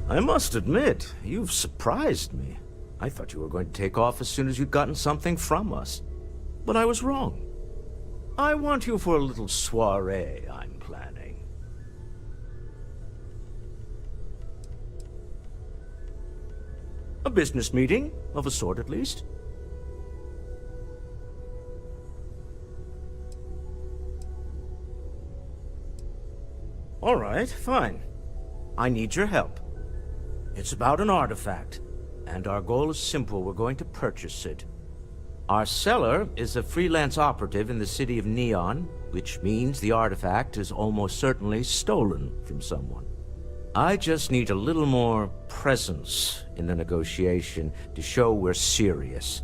I must admit, you've surprised me. I thought you were going to take off as soon as you'd gotten something from us. But I was wrong. I want you for a little soiree I'm planning. A business meeting, of a sort at least. All right, fine. I need your help. It's about an artifact, and our goal is simple. We're going to purchase it. Our seller is a freelance operative in the city of Neon, which means the artifact is almost certainly stolen from someone. I just need a little more presence in the negotiation to show we're serious.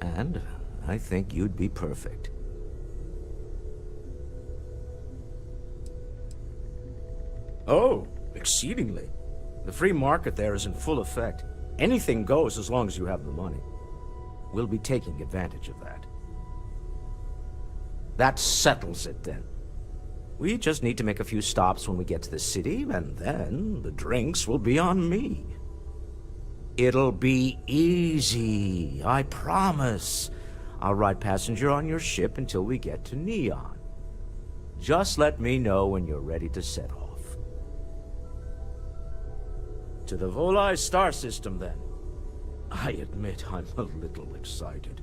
And I think you'd be perfect. Oh, exceedingly. The free market there is in full effect. Anything goes as long as you have the money. We'll be taking advantage of that. That settles it then. We just need to make a few stops when we get to the city, and then the drinks will be on me. It'll be easy, I promise. I'll ride passenger on your ship until we get to Neon. Just let me know when you're ready to set off. To the Volai star system, then. I admit I'm a little excited.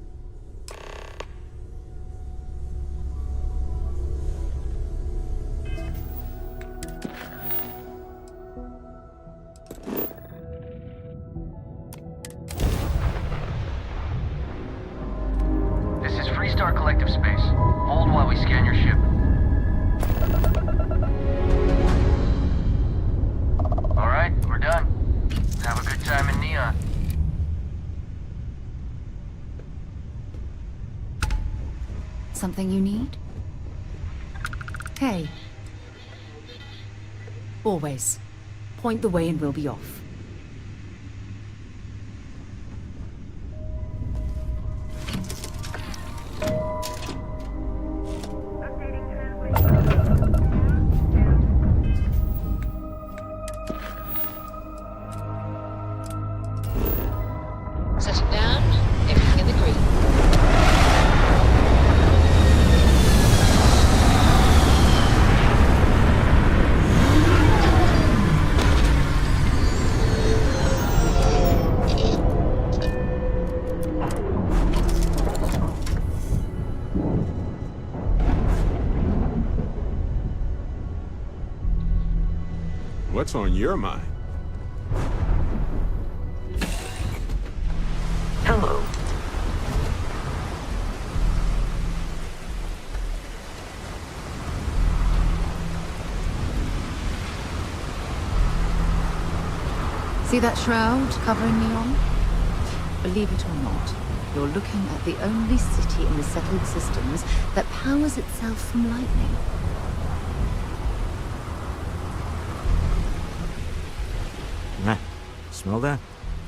This is Freestar Collective Space. Hold while we scan your ship. Alright, we're done. Have a good time in Neon. Something you need? Hey. Always. Point the way and we'll be off. Setting down, everything in the green. What's on your mind? Hello. See that shroud covering Neon? Believe it or not, you're looking at the only city in the settled systems that powers itself from lightning. Nah, smell that?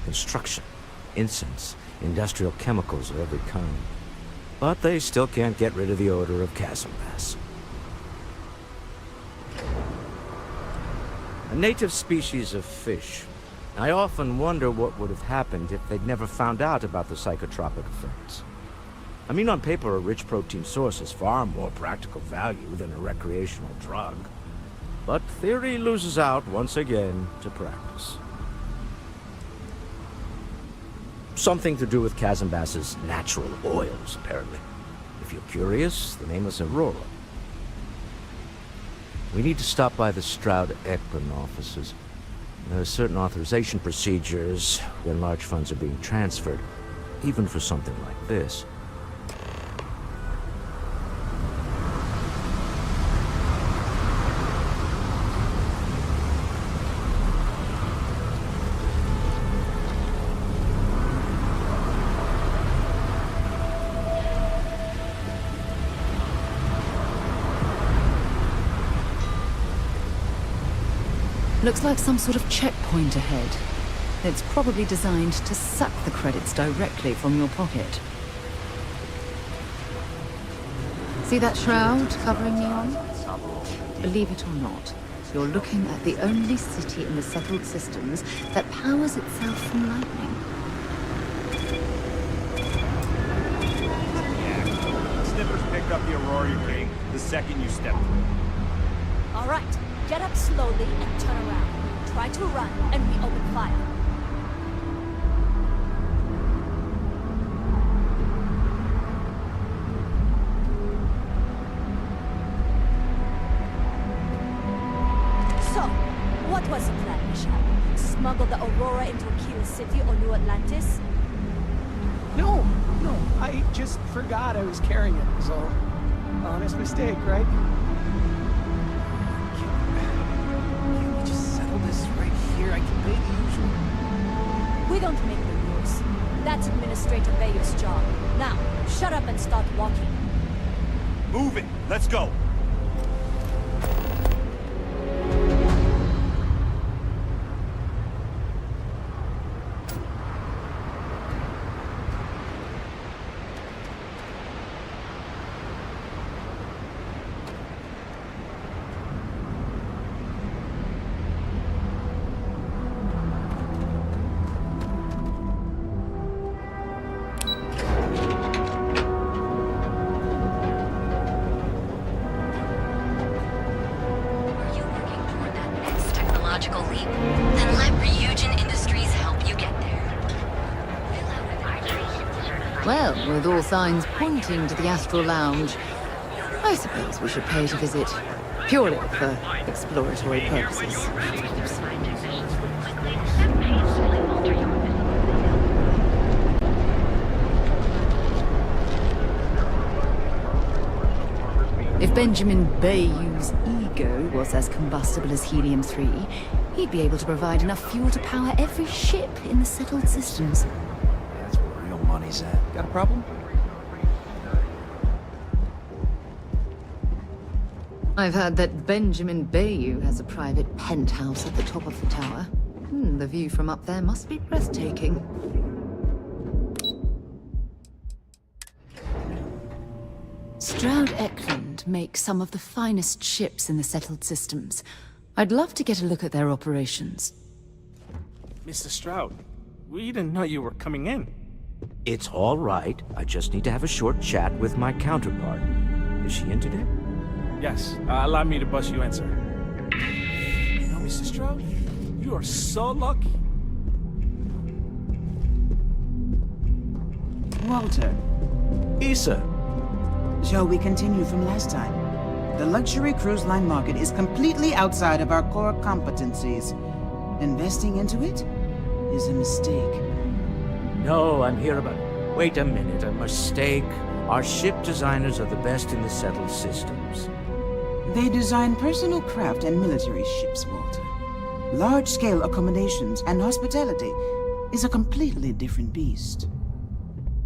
Construction, incense, industrial chemicals of every kind. But they still can't get rid of the odor of chasm gas. A native species of fish. I often wonder what would have happened if they'd never found out about the psychotropic effects. I mean, on paper, a rich protein source has far more practical value than a recreational drug. But theory loses out once again to practice. Something to do with Kazambas's natural oils, apparently. If you're curious, the name is Aurora. We need to stop by the Stroud-Ekman offices. There are certain authorization procedures when large funds are being transferred, even for something like this. Looks like some sort of checkpoint ahead. It's probably designed to suck the credits directly from your pocket. See that shroud covering Neon? Believe it or not, You're looking at the only city in the settled systems that powers itself from lightning. Snippers picked up the Aurora King the second you stepped through. All right, get up slowly and turn around. Try to run, and we open fire. So, what was the plan, Michelle? Smuggle the Aurora into Aquila City or New Atlantis? No, I just forgot I was carrying it, was all. Honest mistake, right? Can't we just settle this right here? I can pay the usual. We don't make the rules. That's Administrator Bayer's job. Now, shut up and start walking. Move it! Let's go! Then let Ryujin Industries help you get there. Well, with all signs pointing to the Astral Lounge, I suppose we should pay it a visit. Purely for exploratory purposes. If Benjamin Bayou's ego was as combustible as helium-3, he'd be able to provide enough fuel to power every ship in the settled systems. That's where real money's at. Got a problem? I've heard that Benjamin Bayou has a private penthouse at the top of the tower. The view from up there must be breathtaking. Stroud Eklund makes some of the finest ships in the settled systems. I'd love to get a look at their operations. Mr. Stroud, we didn't know you were coming in. It's all right. I just need to have a short chat with my counterpart. Is she in today? Yes, allow me to bust you in, sir. You know, Mr. Stroud, you are so lucky. Walter, Issa. shall we continue from last time? The luxury cruise line market is completely outside of our core competencies. Investing into it is a mistake. No, I'm here about... Wait a minute, a mistake. Our ship designers are the best in the settled systems. They design personal craft and military ships, Walter. Large-scale accommodations and hospitality is a completely different beast.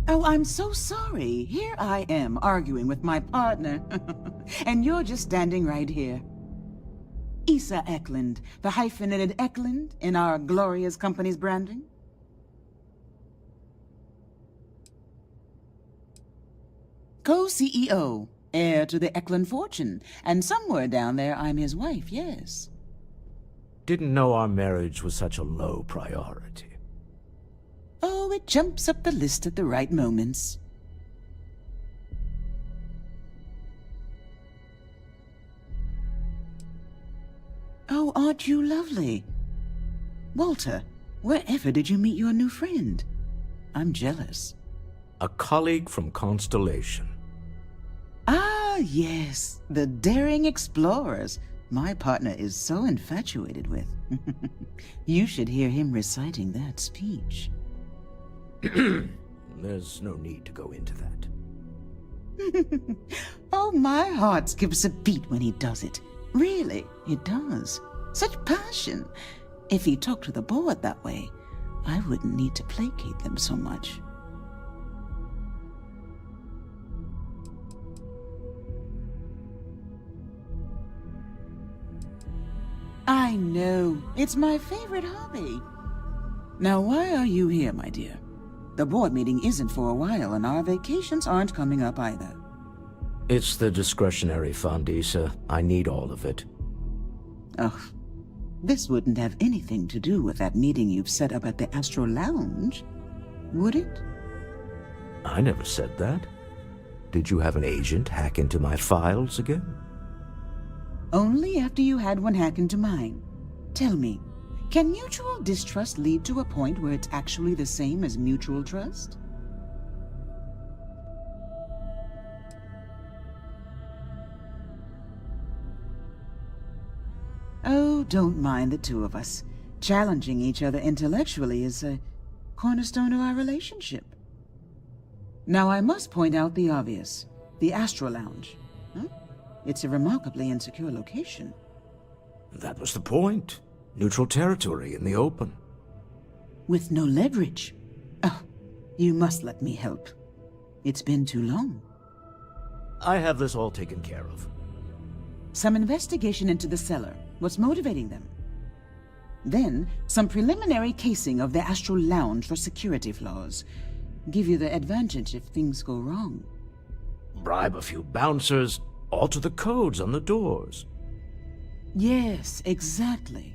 Oh, I'm so sorry. Here I am arguing with my partner, and you're just standing right here. Issa Eklund, the hyphenated Eklund in our glorious company's branding. Co-CEO, heir to the Eklund fortune, and somewhere down there I'm his wife, yes. Didn't know our marriage was such a low priority. Oh, it jumps up the list at the right moments. Oh, aren't you lovely? Walter, wherever did you meet your new friend? I'm jealous. A colleague from Constellation. Ah, yes, the daring explorers my partner is so infatuated with. You should hear him reciting that speech. There's no need to go into that. Oh, my heart skips a beat when he does it. Really, it does. Such passion. If he talked to the board that way, I wouldn't need to placate them so much. I know. It's my favorite hobby. Now, why are you here, my dear? The board meeting isn't for a while, and our vacations aren't coming up either. It's the discretionary fund, Issa. I need all of it. Oh, this wouldn't have anything to do with that meeting you've set up at the Astro Lounge, would it? I never said that. Did you have an agent hack into my files again? Only after you had one hack into mine. Tell me, can mutual distrust lead to a point where it's actually the same as mutual trust? Oh, don't mind the two of us. Challenging each other intellectually is a cornerstone of our relationship. Now, I must point out the obvious. The Astro Lounge. Huh? It's a remarkably insecure location. That was the point. Neutral territory in the open. With no leverage. Oh, you must let me help. It's been too long. I have this all taken care of. Some investigation into the cellar. What's motivating them? Then, some preliminary casing of the Astral Lounge for security flaws. Give you the advantage if things go wrong. Bribe a few bouncers, alter the codes on the doors. Yes, exactly.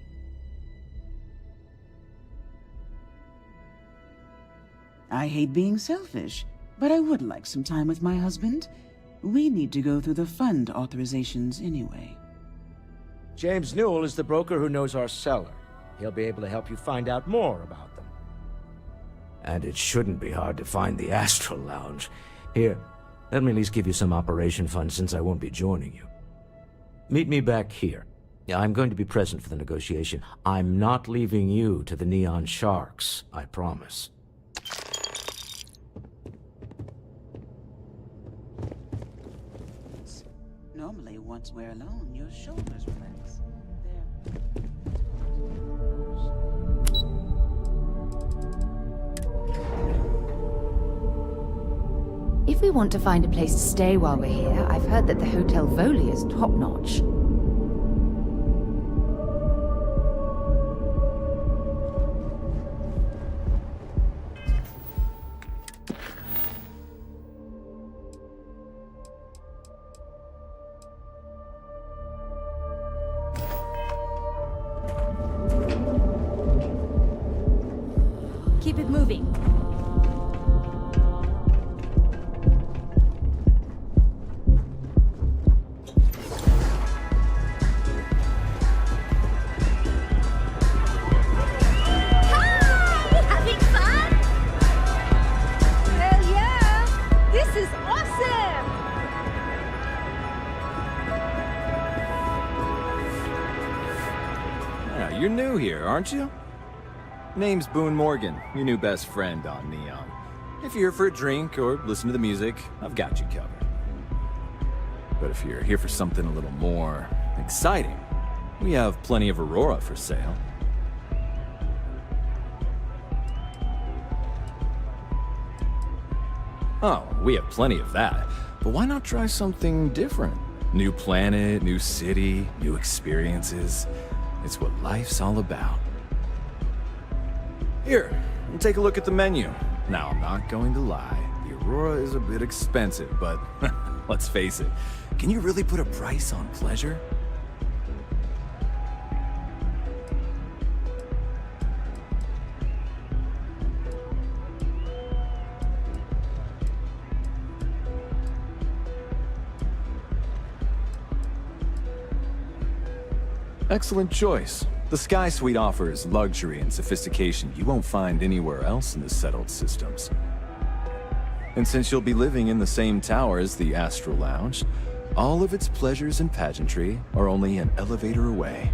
I hate being selfish, but I would like some time with my husband. We need to go through the fund authorizations anyway. James Newell is the broker who knows our cellar. He'll be able to help you find out more about them. And it shouldn't be hard to find the Astral Lounge. Here, let me at least give you some operation funds since I won't be joining you. Meet me back here. I'm going to be present for the negotiation. I'm not leaving you to the Neon Sharks, I promise. Normally, once we're alone, your shoulders relax. If we want to find a place to stay while we're here, I've heard that the Hotel Voli is top-notch. Keep it moving. You're new here, aren't you? Name's Boone Morgan, your new best friend on Neon. If you're here for a drink or listen to the music, I've got you covered. But if you're here for something a little more exciting, we have plenty of Aurora for sale. Oh, we have plenty of that. But why not try something different? New planet, new city, new experiences. It's what life's all about. Here, take a look at the menu. Now, I'm not going to lie. The Aurora is a bit expensive, but let's face it. Can you really put a price on pleasure? Excellent choice. The Sky Suite offers luxury and sophistication you won't find anywhere else in the settled systems. And since you'll be living in the same tower as the Astral Lounge, all of its pleasures and pageantry are only an elevator away.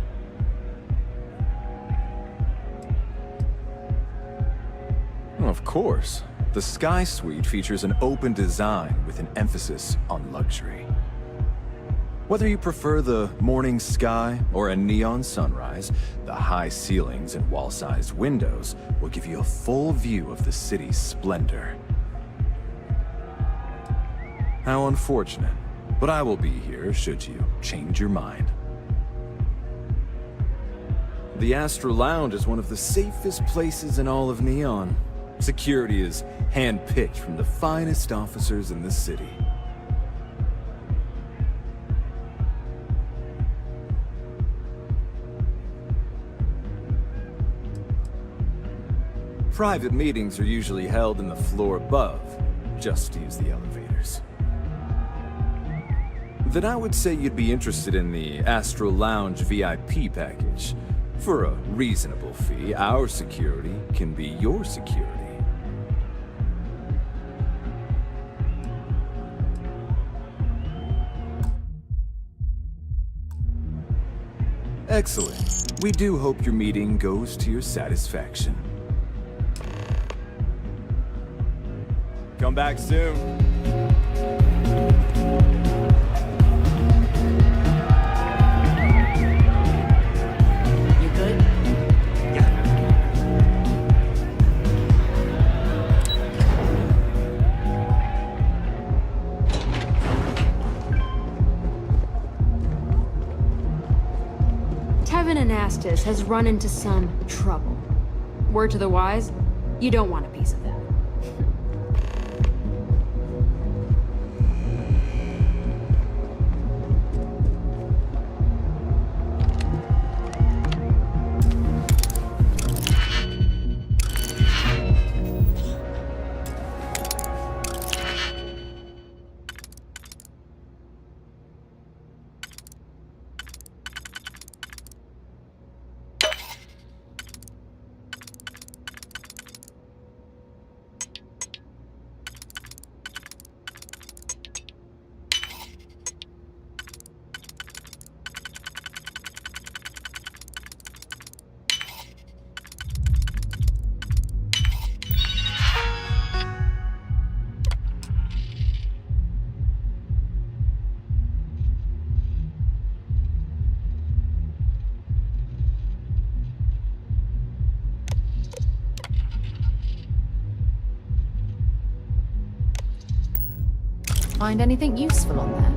Of course, the Sky Suite features an open design with an emphasis on luxury. Whether you prefer the morning sky or a neon sunrise, the high ceilings and wall-sized windows will give you a full view of the city's splendor. How unfortunate, but I will be here should you change your mind. The Astral Lounge is one of the safest places in all of Neon. Security is hand-picked from the finest officers in the city. private meetings are usually held in the floor above. Just use the elevators. Then I would say you'd be interested in the Astral Lounge VIP package. For a reasonable fee, our security can be your security. Excellent. We do hope your meeting goes to your satisfaction. Come back soon. You good? Tevin Anastas has run into some trouble. Word to the wise, you don't want a piece of that. Find anything useful on there?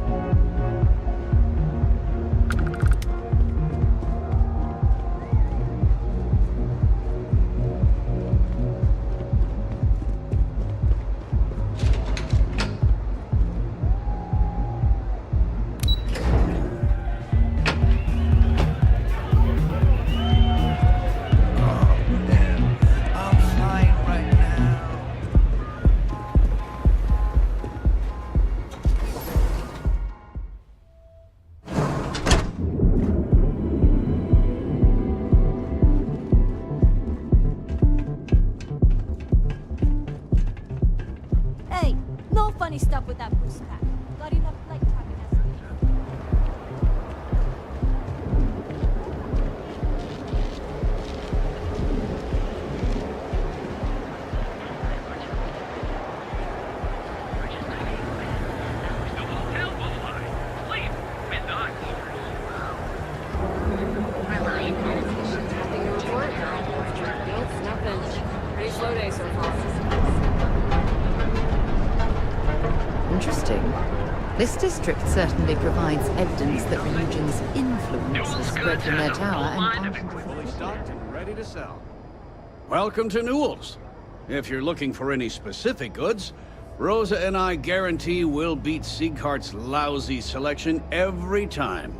Hey, no funny stuff with that boost pack. Got enough flight traffic as it is. Pretty slow day so far. Interesting. This district certainly provides evidence that religion's influence has spread from their tower and Fully stocked and ready to sell. Welcome to Newell's. If you're looking for any specific goods, Rosa and I guarantee we'll beat Sieghart's lousy selection every time.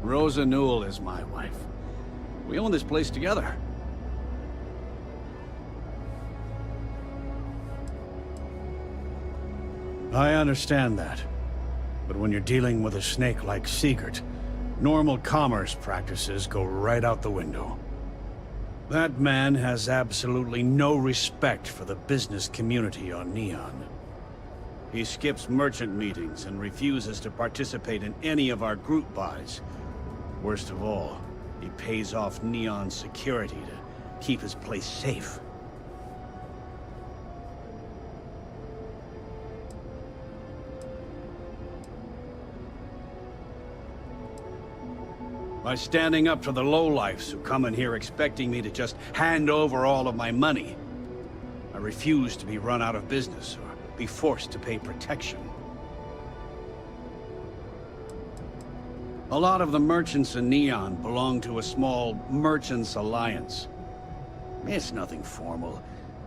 Rosa Newell is my wife. We own this place together. I understand that. But when you're dealing with a snake like Siegert, normal commerce practices go right out the window. That man has absolutely no respect for the business community on Neon. He skips merchant meetings and refuses to participate in any of our group buys. Worst of all, he pays off Neon's security to keep his place safe. By standing up to the lowlifes who come in here expecting me to just hand over all of my money, I refuse to be run out of business or be forced to pay protection. A lot of the merchants in Neon belong to a small merchants alliance. It's nothing formal.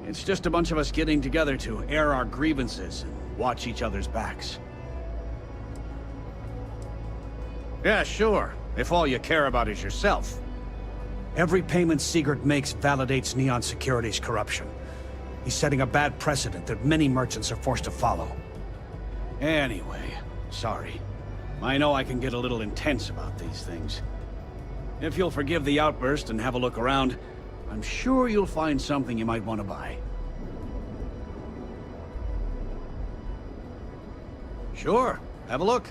It's just a bunch of us getting together to air our grievances and watch each other's backs. Yeah, sure. If all you care about is yourself. Every payment Sigurd makes validates Neon Security's corruption. He's setting a bad precedent that many merchants are forced to follow. Anyway, sorry. I know I can get a little intense about these things. If you'll forgive the outburst and have a look around, I'm sure you'll find something you might want to buy. Sure, have a look.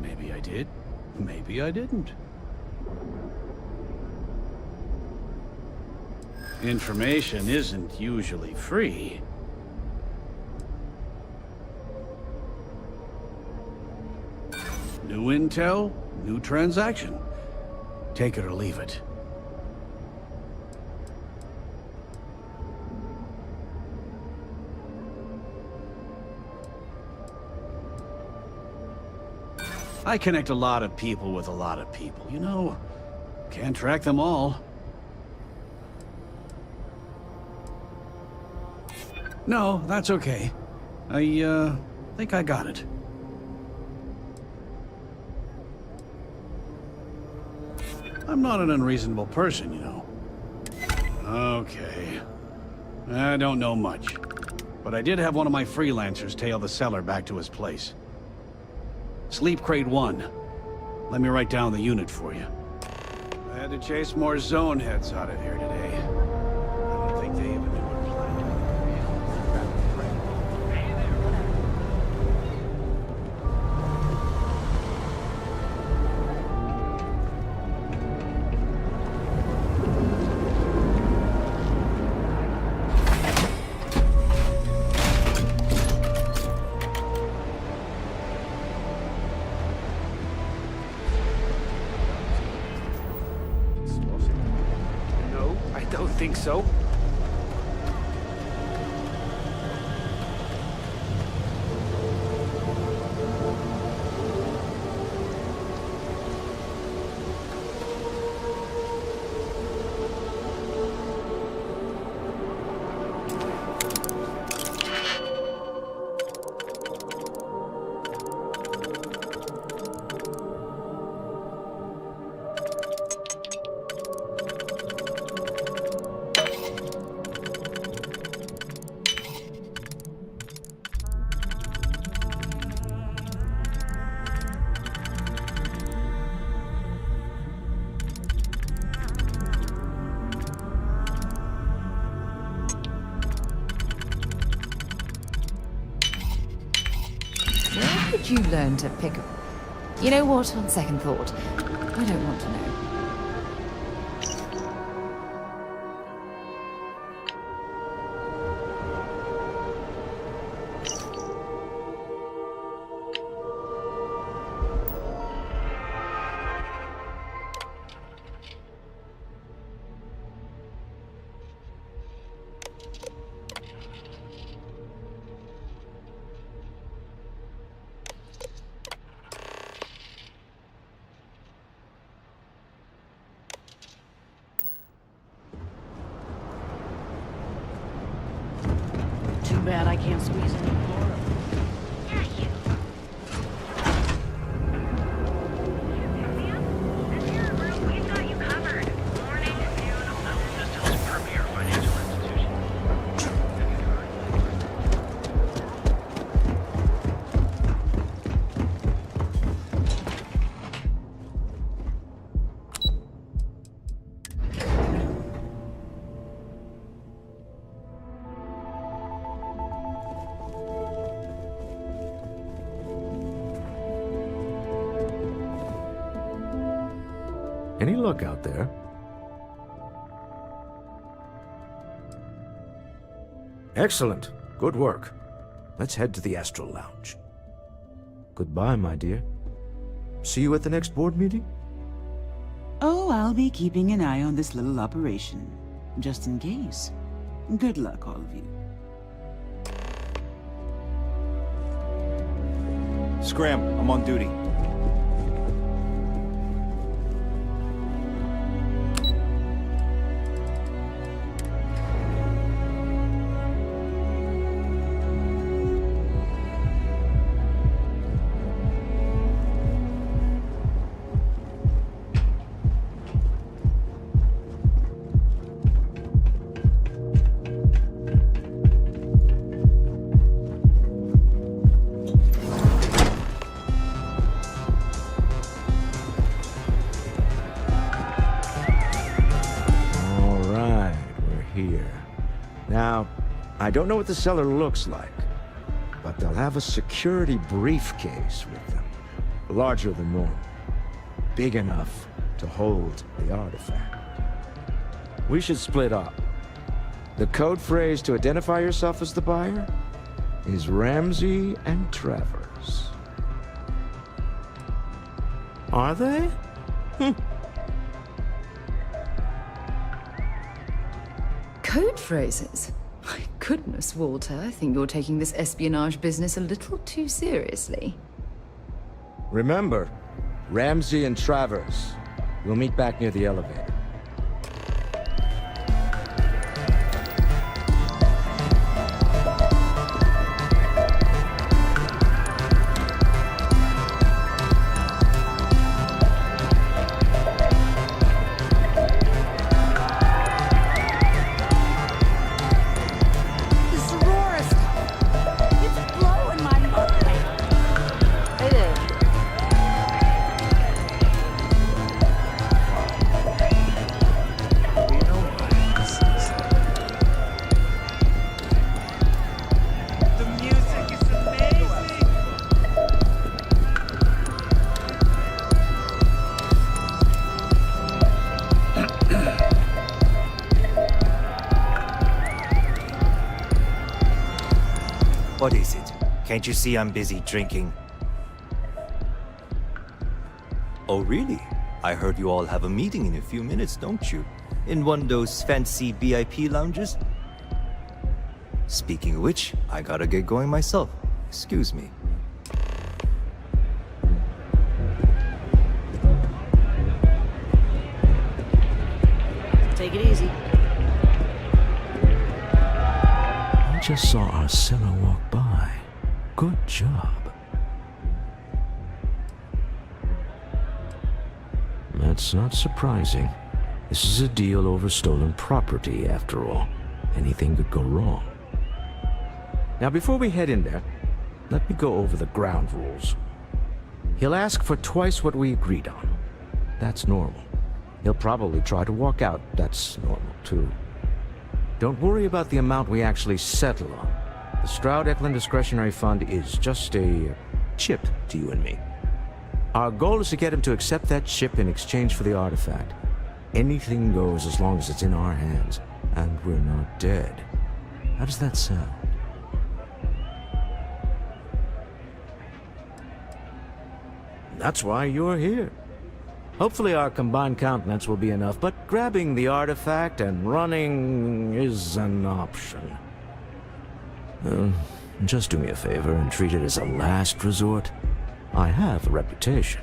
Maybe I did, maybe I didn't. Information isn't usually free. New intel, new transaction. Take it or leave it. I connect a lot of people with a lot of people, you know? Can't track them all. No, that's okay. I think I got it. I'm not an unreasonable person, you know. Okay. I don't know much. But I did have one of my freelancers tail the seller back to his place. Sleep Crate 1. Let me write down the unit for you. I had to chase more zone heads out of here today. I don't think they even knew what think so. Did you learn to pick up? You know what, on second thought, I don't want to know. Too bad I can't squeeze any more. Any luck out there? Excellent. Good work. Let's head to the Astral Lounge. Goodbye, my dear. See you at the next board meeting? Oh, I'll be keeping an eye on this little operation, just in case. Good luck, all of you. Scram, I'm on duty. Now, I don't know what the cellar looks like, but they'll have a security briefcase with them. Larger than normal. Big enough to hold the artifact. We should split up. The code phrase to identify yourself as the buyer is Ramsey and Travers. Are they? Code phrases? My goodness, Walter, I think you're taking this espionage business a little too seriously. Remember, Ramsey and Travers. We'll meet back near the elevator. What is it? Can't you see I'm busy drinking? Oh, really? I heard you all have a meeting in a few minutes, don't you? In one of those fancy VIP lounges? Speaking of which, I gotta get going myself. Excuse me. Take it easy. I just saw our cellar walk by. Good job. That's not surprising. This is a deal over stolen property, after all. Anything could go wrong. Now, before we head in there, let me go over the ground rules. He'll ask for twice what we agreed on. That's normal. He'll probably try to walk out. That's normal, too. Don't worry about the amount we actually settle on. The Stroud-Eklund Discretionary Fund is just a chip to you and me. Our goal is to get him to accept that chip in exchange for the artifact. Anything goes as long as it's in our hands, and we're not dead. How does that sound? That's why you're here. Hopefully our combined countenance will be enough, but grabbing the artifact and running is an option. Just do me a favor and treat it as a last resort. I have a reputation.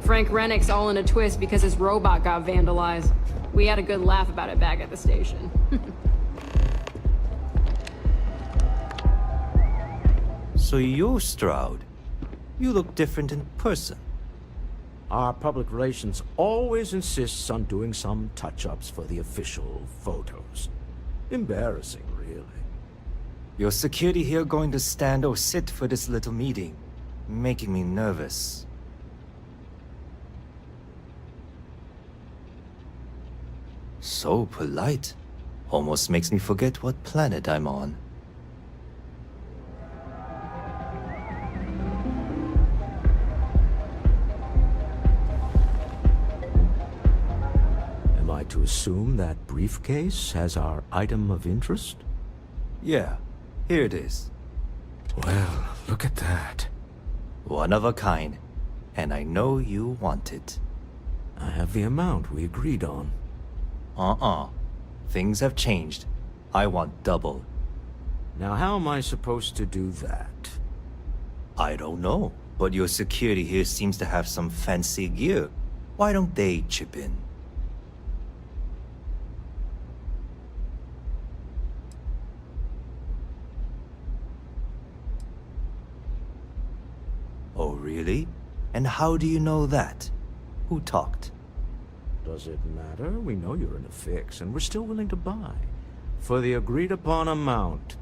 Frank Rennick's all in a twist because his robot got vandalized. We had a good laugh about it back at the station. So you're Stroud. You look different in person. Our public relations always insists on doing some touch-ups for the official photos. Embarrassing, really. Your security here going to stand or sit for this little meeting, making me nervous. So polite. Almost makes me forget what planet I'm on. to assume that briefcase has our item of interest? Yeah, here it is. Well, look at that. One of a kind. And I know you want it. I have the amount we agreed on. Things have changed. I want double. Now how am I supposed to do that? I don't know, but your security here seems to have some fancy gear. Why don't they chip in? Oh, really? And how do you know that? Who talked? Does it matter? We know you're in a fix, and we're still willing to buy. For the agreed-upon amount.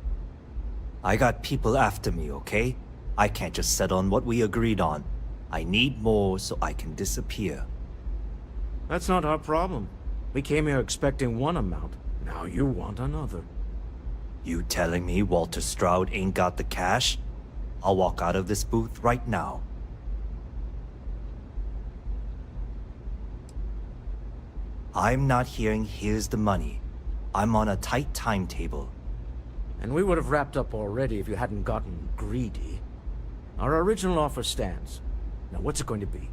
I got people after me, okay? I can't just settle on what we agreed on. I need more so I can disappear. That's not our problem. We came here expecting one amount. Now you want another. You telling me Walter Stroud ain't got the cash? I'll walk out of this booth right now. I'm not hearing here's the money. I'm on a tight timetable. And we would have wrapped up already if you hadn't gotten greedy. Our original offer stands. Now what's it going to be?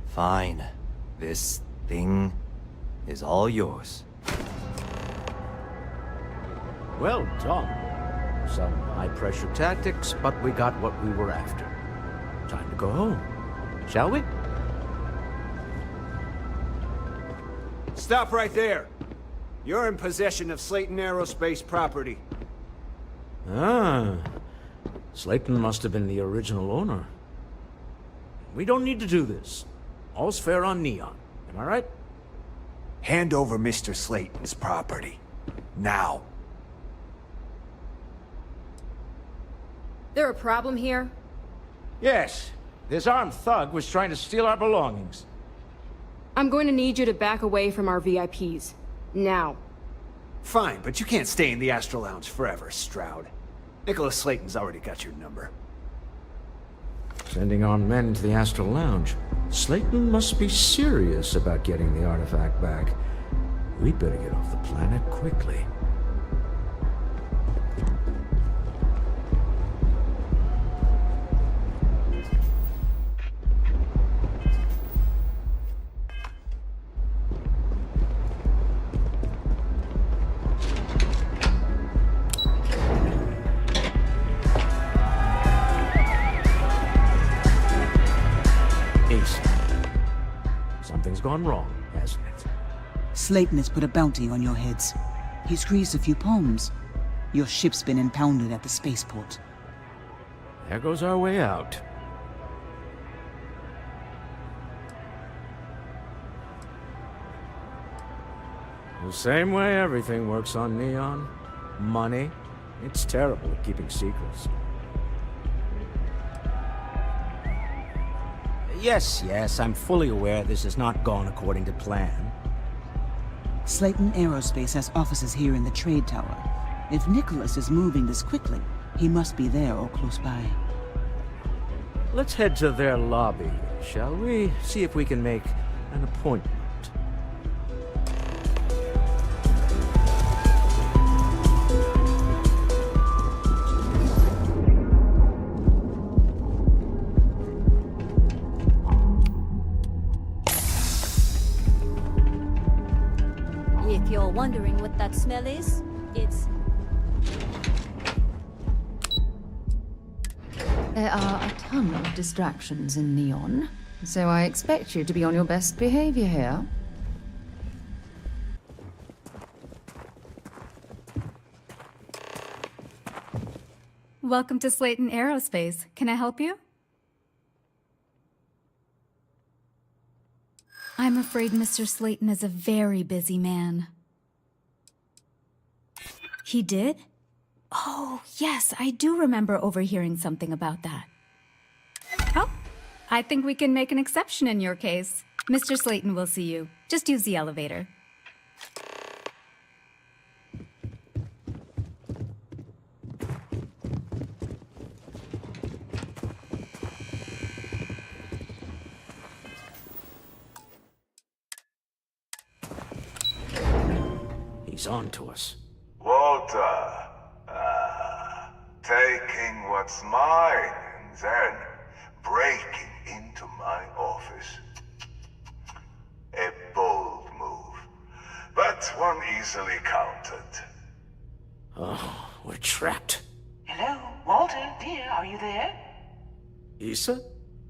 Fine. This thing is all yours. Well done. Some high-pressure tactics, but we got what we were after. Time to go home. Shall we? Stop right there. You're in possession of Slayton Aerospace property. Ah. Slayton must have been the original owner. We don't need to do this. All's fair on Neon. Am I right? Hand over Mr. Slayton's property. Now. There a problem here? Yes. This armed thug was trying to steal our belongings. I'm going to need you to back away from our VIPs. Now. Fine, but you can't stay in the Astro Lounge forever, Stroud. Nicholas Slayton's already got your number. Sending armed men into the Astral Lounge. Slayton must be serious about getting the artifact back. We'd better get off the planet quickly. Something's gone wrong, hasn't it? Slayton has put a bounty on your heads. He's greased a few palms. Your ship's been impounded at the spaceport. There goes our way out. The same way everything works on Neon. Money. It's terrible at keeping secrets. Yes, I'm fully aware this has not gone according to plan. Slayton Aerospace has offices here in the trade tower. If Nicholas is moving this quickly, he must be there or close by. Let's head to their lobby, shall we? See if we can make an appointment. If you're wondering what that smell is, it's... There are a ton of distractions in Neon, so I expect you to be on your best behavior here. Welcome to Slayton Aerospace. Can I help you? I'm afraid Mr. Slayton is a very busy man. He did? Oh, yes, I do remember overhearing something about that. Oh, I think we can make an exception in your case. Mr. Slayton will see you. Just use the elevator. He's on to us. Walter, taking what's mine and then breaking into my office. A bold move, but one easily countered. Oh, we're trapped. Hello, Walter, dear, are you there? Issa?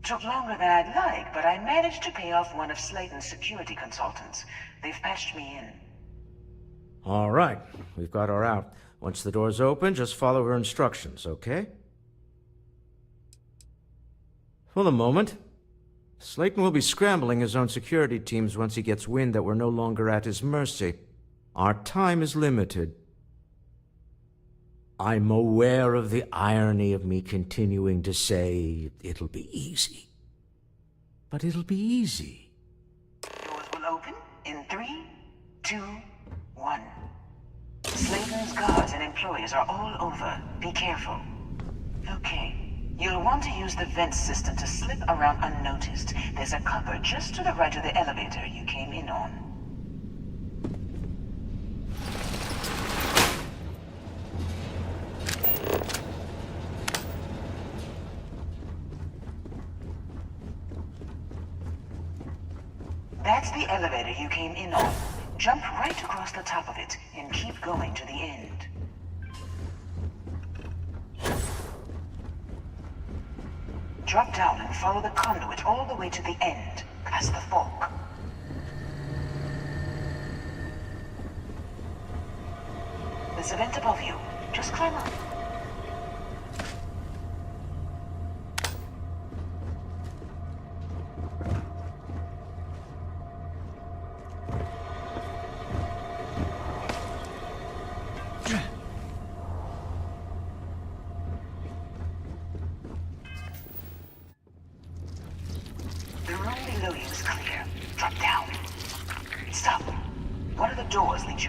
Took longer than I'd like, but I managed to pay off one of Slayton's security consultants. They've patched me in. All right, we've got her out. Once the door's open, just follow her instructions, okay? For the moment, Slayton will be scrambling his own security teams once he gets wind that we're no longer at his mercy. Our time is limited. I'm aware of the irony of me continuing to say it'll be easy. But it'll be easy. Doors will open in 3, 2, 1. Slayton's guards and employees are all over. Be careful. Okay. You'll want to use the vent system to slip around unnoticed. There's a cupboard just to the right of the elevator you came in on. That's the elevator you came in on. Jump right across the top of it and keep going to the end. Drop down and follow the conduit all the way to the end, past the fork. There's a vent above you. Just climb up.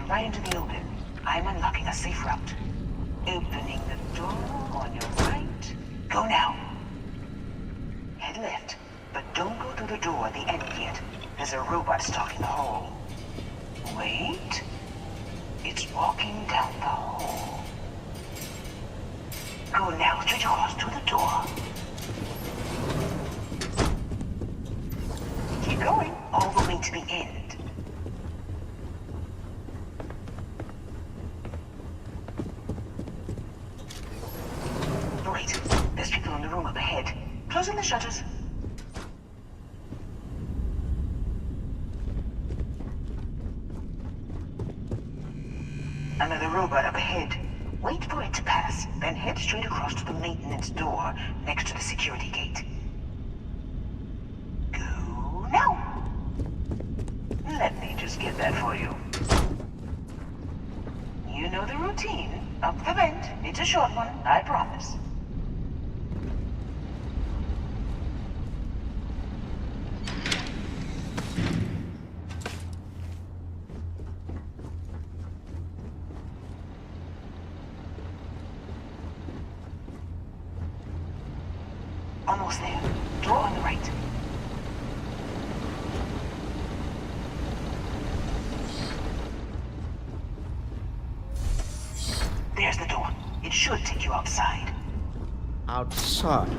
Right into the open. I'm unlocking a safe route. Opening the door on your right. Go now. Head left, but don't go through the door at the end yet. There's a robot stalking the hall. Wait. It's walking down the hall. Go now, straight across to the door. Keep going, all the way to the end. There's people in the room up ahead. Closing the shutters. Another robot up ahead. Wait for it to pass, then head straight across to the maintenance door next to the security gate. Go now. Let me just get that for you. You know the routine. Up the vent. It's a short one, I promise. Almost there. Door on the right. There's the door. It should take you outside. Outside?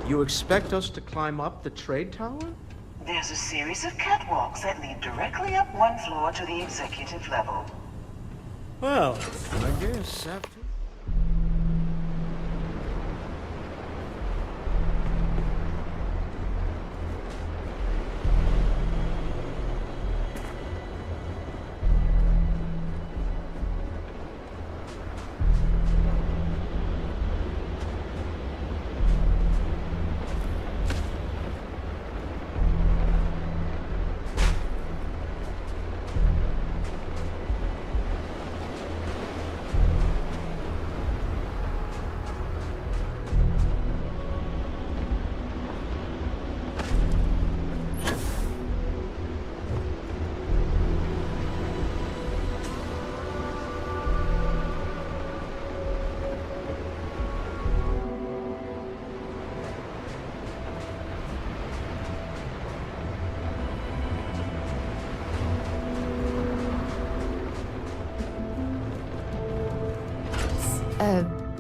You expect us to climb up the trade tower? There's a series of catwalks that lead directly up one floor to the executive level. Well, I guess after...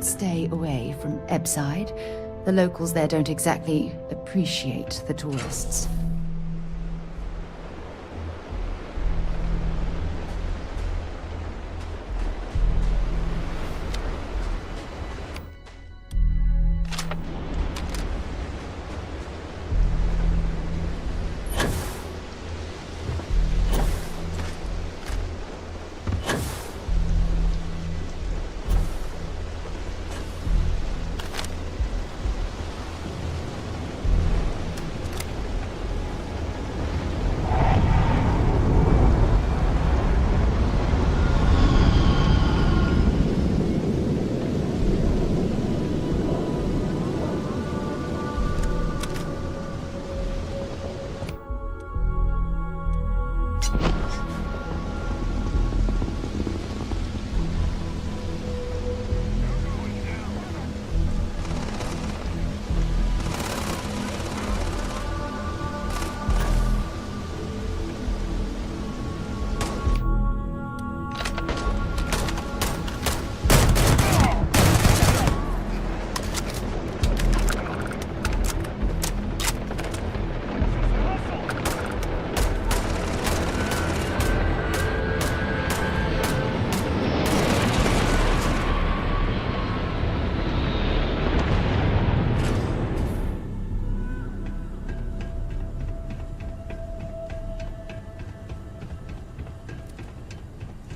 stay away from Ebbside. The locals there don't exactly appreciate the tourists.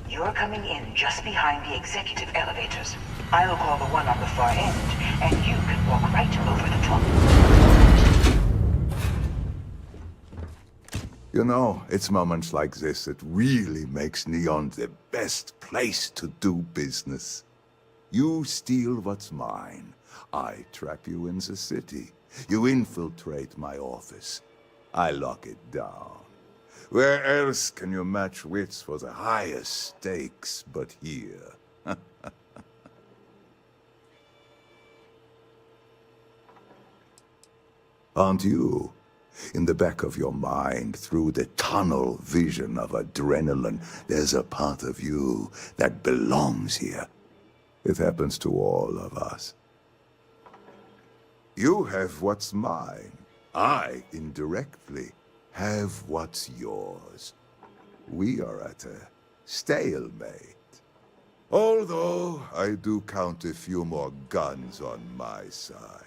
You're coming in just behind the executive elevators. I'll call the one on the far end, and you can walk right over the top. You know, it's moments like this that really makes Neon the best place to do business. You steal what's mine. I trap you in the city. You infiltrate my office. I lock it down. Where else can you match wits for the highest stakes but here? Aren't you? In the back of your mind, through the tunnel vision of adrenaline, there's a part of you that belongs here. It happens to all of us. You have what's mine. I, indirectly, have what's yours. We are at a stalemate. Although, I do count a few more guns on my side.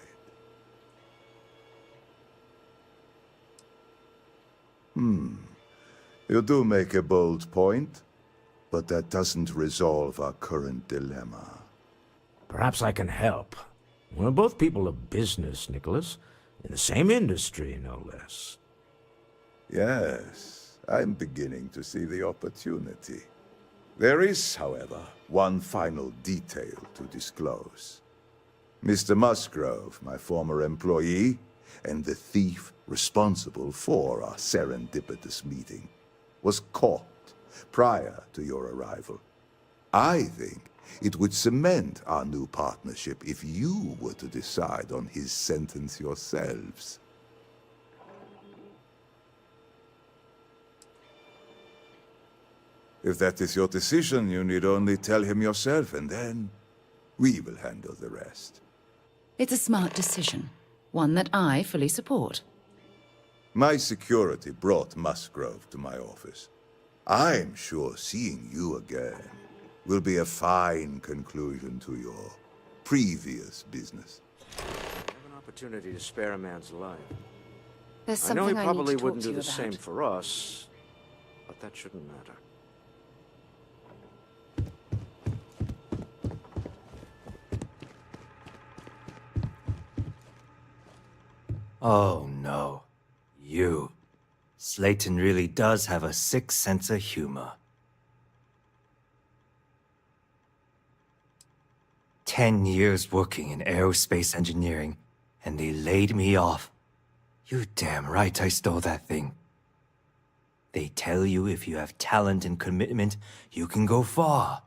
You do make a bold point, but that doesn't resolve our current dilemma. Perhaps I can help. We're both people of business, Nicholas. In the same industry, no less. Yes, I'm beginning to see the opportunity. There is, however, one final detail to disclose. Mr. Musgrove, my former employee, and the thief responsible for our serendipitous meeting, was caught prior to your arrival. I think it would cement our new partnership if you were to decide on his sentence yourselves. If that is your decision, you need only tell him yourself, and then we will handle the rest. It's a smart decision, one that I fully support. My security brought Musgrove to my office. I'm sure seeing you again will be a fine conclusion to your previous business. I have an opportunity to spare a man's life. There's I something know he I probably need to talk wouldn't to do you the about. same for us, but that shouldn't matter. Oh no. You. Slayton really does have a sick sense of humor. 10 years working in aerospace engineering, and they laid me off. You damn right I stole that thing. They tell you if you have talent and commitment, you can go far.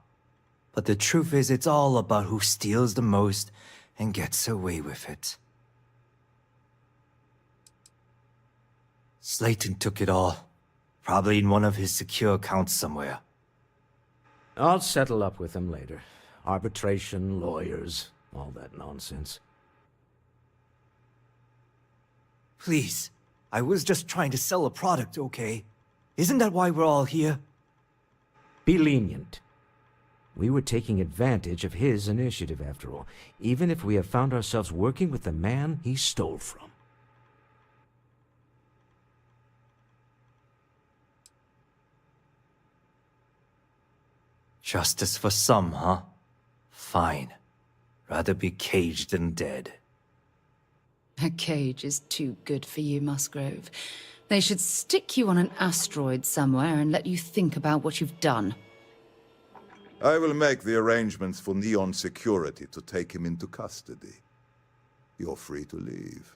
But the truth is, it's all about who steals the most and gets away with it. Slayton took it all. Probably in one of his secure accounts somewhere. I'll settle up with him later. Arbitration, lawyers, all that nonsense. Please, I was just trying to sell a product, okay? Isn't that why we're all here? Be lenient. We were taking advantage of his initiative, after all, even if we have found ourselves working with the man he stole from. Justice for some, huh? Fine. Rather be caged than dead. A cage is too good for you, Musgrove. They should stick you on an asteroid somewhere and let you think about what you've done. I will make the arrangements for Neon Security to take him into custody. You're free to leave.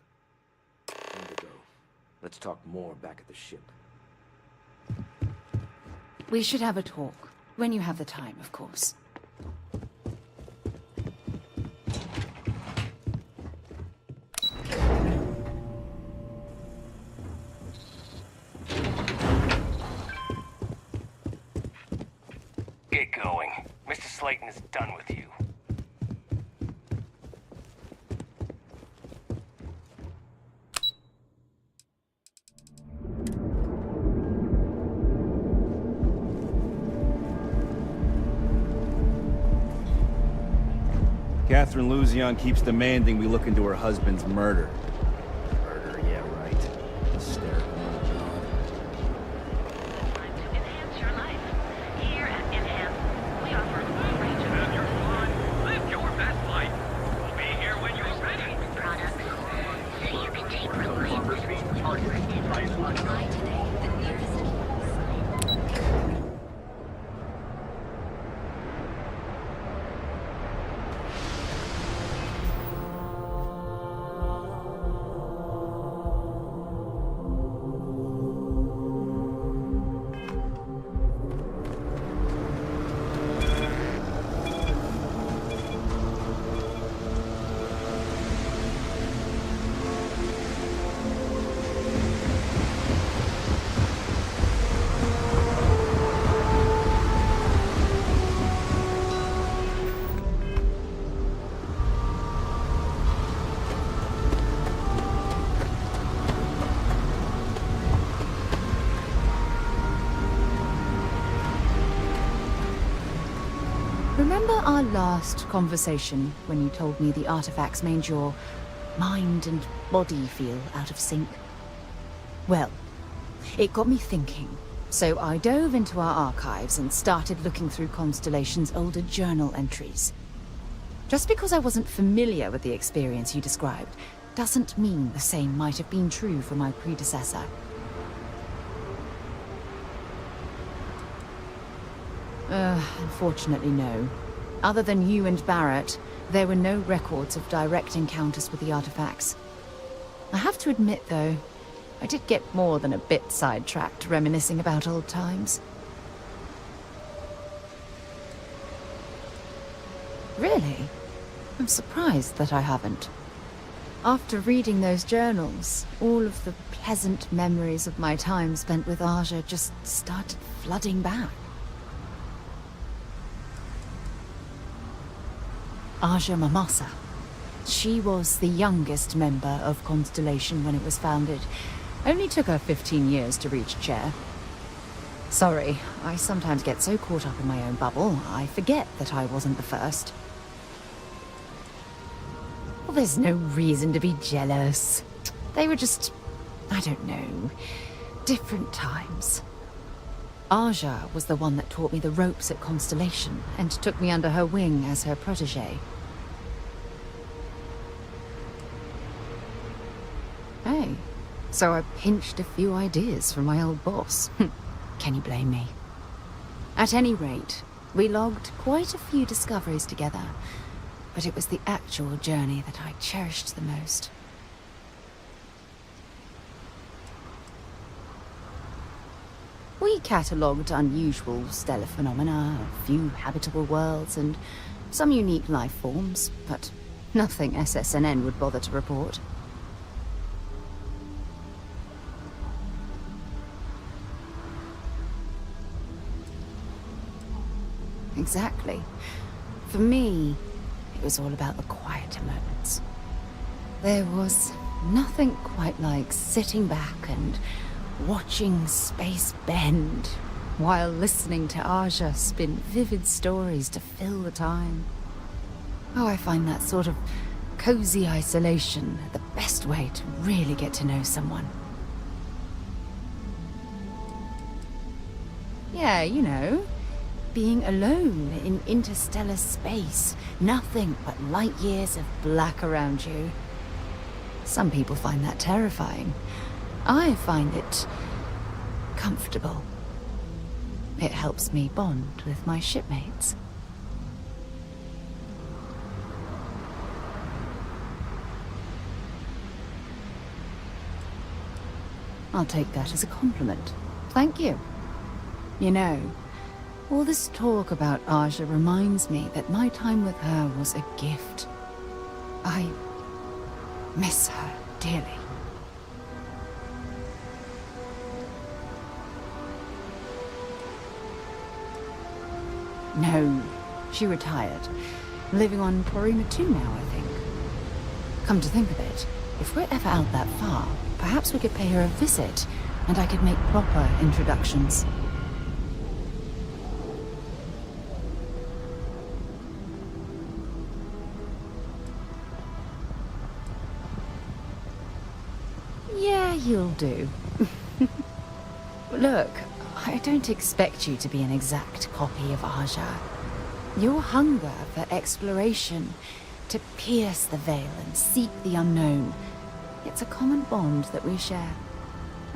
Indigo, let's talk more back at the ship. We should have a talk. When you have the time, of course. Get going. Mr. Slayton is done with you. Catherine Luzion keeps demanding we look into her husband's murder. Murder, yeah, right. Hysterical. Remember our last conversation when you told me the artifacts made your mind and body feel out of sync? Well, it got me thinking, so I dove into our archives and started looking through Constellation's older journal entries. Just because I wasn't familiar with the experience you described, doesn't mean the same might have been true for my predecessor. Unfortunately, no. Other than you and Barrett, there were no records of direct encounters with the artifacts. I have to admit, though, I did get more than a bit sidetracked reminiscing about old times. Really? I'm surprised that I haven't. After reading those journals, all of the pleasant memories of my time spent with Aja just started flooding back. Aja Mamasa. She was the youngest member of Constellation when it was founded. Only took her 15 years to reach chair. Sorry, I sometimes get so caught up in my own bubble, I forget that I wasn't the first. Well, there's no reason to be jealous. They were just, I don't know, different times. Aja was the one that taught me the ropes at Constellation and took me under her wing as her protege. Hey, so I pinched a few ideas from my old boss. Can you blame me? At any rate, we logged quite a few discoveries together, but it was the actual journey that I cherished the most. We catalogued unusual stellar phenomena, a few habitable worlds, and some unique life forms, but nothing SSNN would bother to report. Exactly. For me, it was all about the quieter moments. There was nothing quite like sitting back and watching space bend while listening to Aja spin vivid stories to fill the time. Oh, I find that sort of cozy isolation the best way to really get to know someone. Yeah, you know, being alone in interstellar space, nothing but light years of black around you. Some people find that terrifying. I find it comfortable. It helps me bond with my shipmates. I'll take that as a compliment. Thank you. You know, all this talk about Aja reminds me that my time with her was a gift. I miss her dearly. No, she retired. Living on Porima 2 now, I think. Come to think of it, if we're ever out that far, perhaps we could pay her a visit, and I could make proper introductions. Yeah, you'll do. Look, I don't expect you to be an exact copy of Aja. Your hunger for exploration, to pierce the veil and seek the unknown, it's a common bond that we share.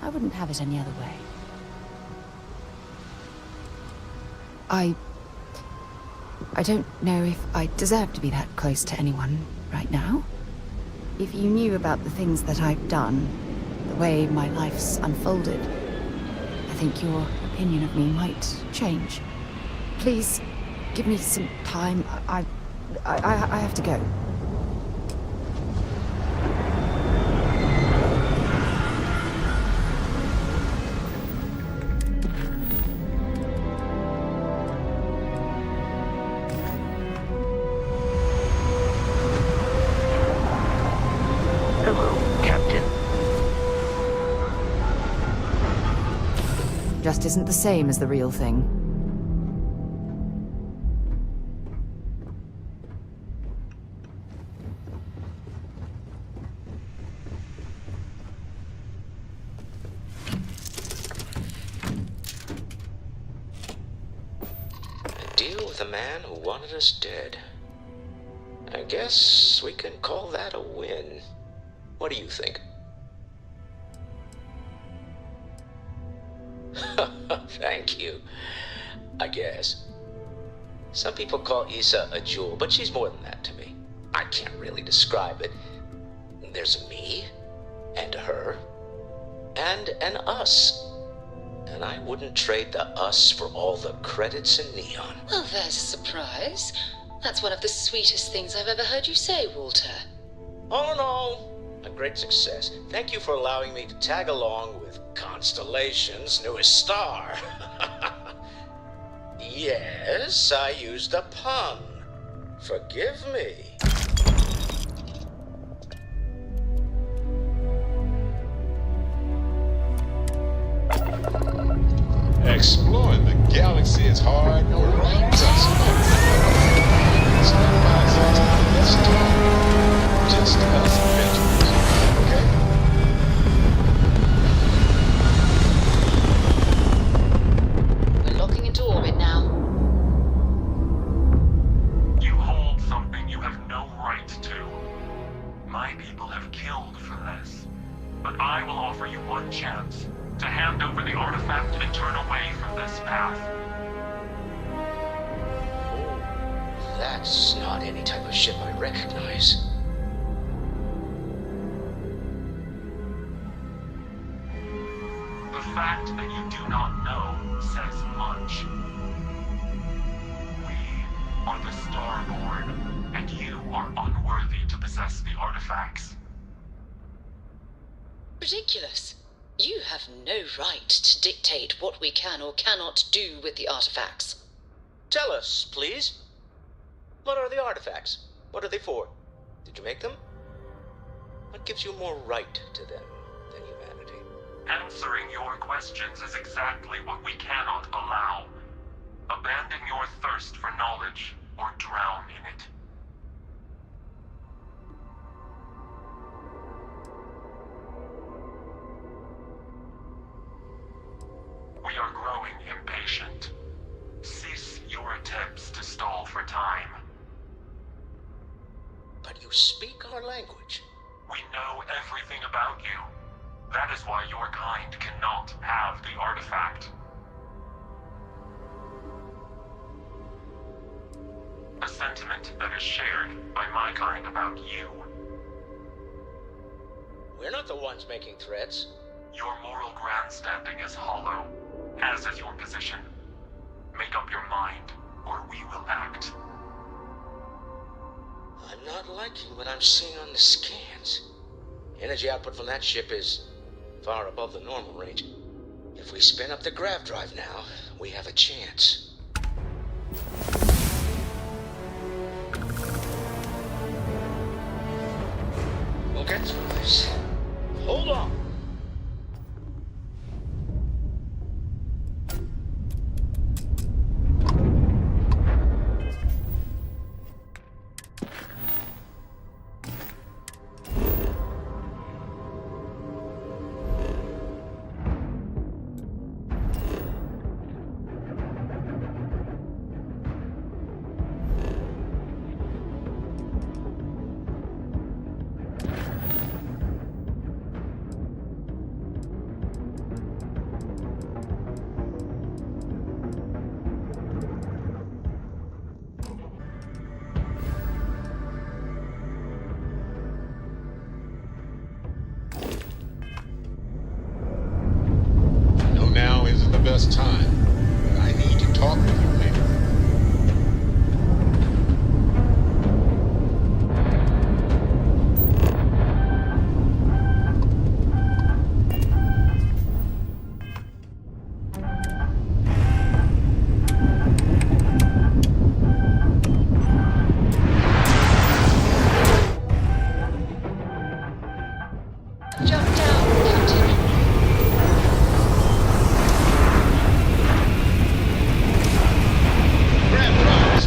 I wouldn't have it any other way. I don't know if I deserve to be that close to anyone right now. If you knew about the things that I've done, the way my life's unfolded, I think your opinion of me might change. Please, give me some time. I have to go. Just isn't the same as the real thing. A deal with a man who wanted us dead. I guess we can call that a win. What do you think? Thank you. I guess. Some people call Issa a jewel, but she's more than that to me. I can't really describe it. There's a me, and a her, and an us. And I wouldn't trade the us for all the credits in Neon. Well, there's a surprise. That's one of the sweetest things I've ever heard you say, Walter. All in all, a great success. Thank you for allowing me to tag along with Constellation's newest star. Yes, I used a pun. Forgive me. Exploring the galaxy is hard work. It's not positive. Let's talk. Just us adventurers, okay? We're locking into orbit now. You hold something you have no right to. My people have killed for this. But I will offer you one chance to hand over the artifact and turn away from this path. That's not any type of ship I recognize. The fact that you do not know says much. We are the Starborn, and you are unworthy to possess the artifacts. Ridiculous. You have no right to dictate what we can or cannot do with the artifacts. Tell us, please. What are the artifacts? What are they for? Did you make them? What gives you more right to them than humanity? Answering your questions is exactly what we cannot allow. Abandon your thirst for knowledge, or drown in it. We are growing impatient. Cease your attempts to stall for time. But you speak our language. We know everything about you. That is why your kind cannot have the artifact. A sentiment that is shared by my kind about you. We're not the ones making threats. Your moral grandstanding is hollow, as is your position. Make up your mind, or we will act. I'm not liking what I'm seeing on the scans. Energy output from that ship is far above the normal range. If we spin up the grav drive now, we have a chance. We'll get through this. Hold on. Best time, but I need to talk with you later. Jump down, Captain.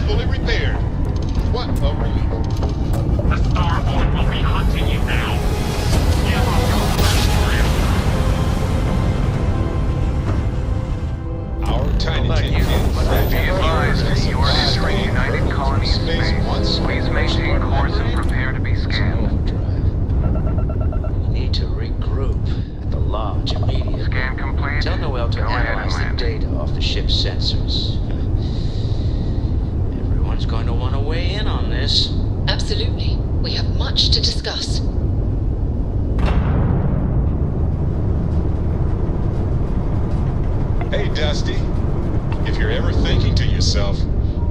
Fully repaired. What a relief. The Starboard will be hunting you now. Give up your quest for him. Our tiny tin Be advised, you are entering United Colony space. Please maintain course and prepare to be scanned. We need to regroup at the lodge immediately. Scan complete. Tell Noel to analyze the data off the ship's sensors. Everyone's going to want to weigh in on this. Absolutely. We have much to discuss. Hey, Dusty. If you're ever thinking to yourself,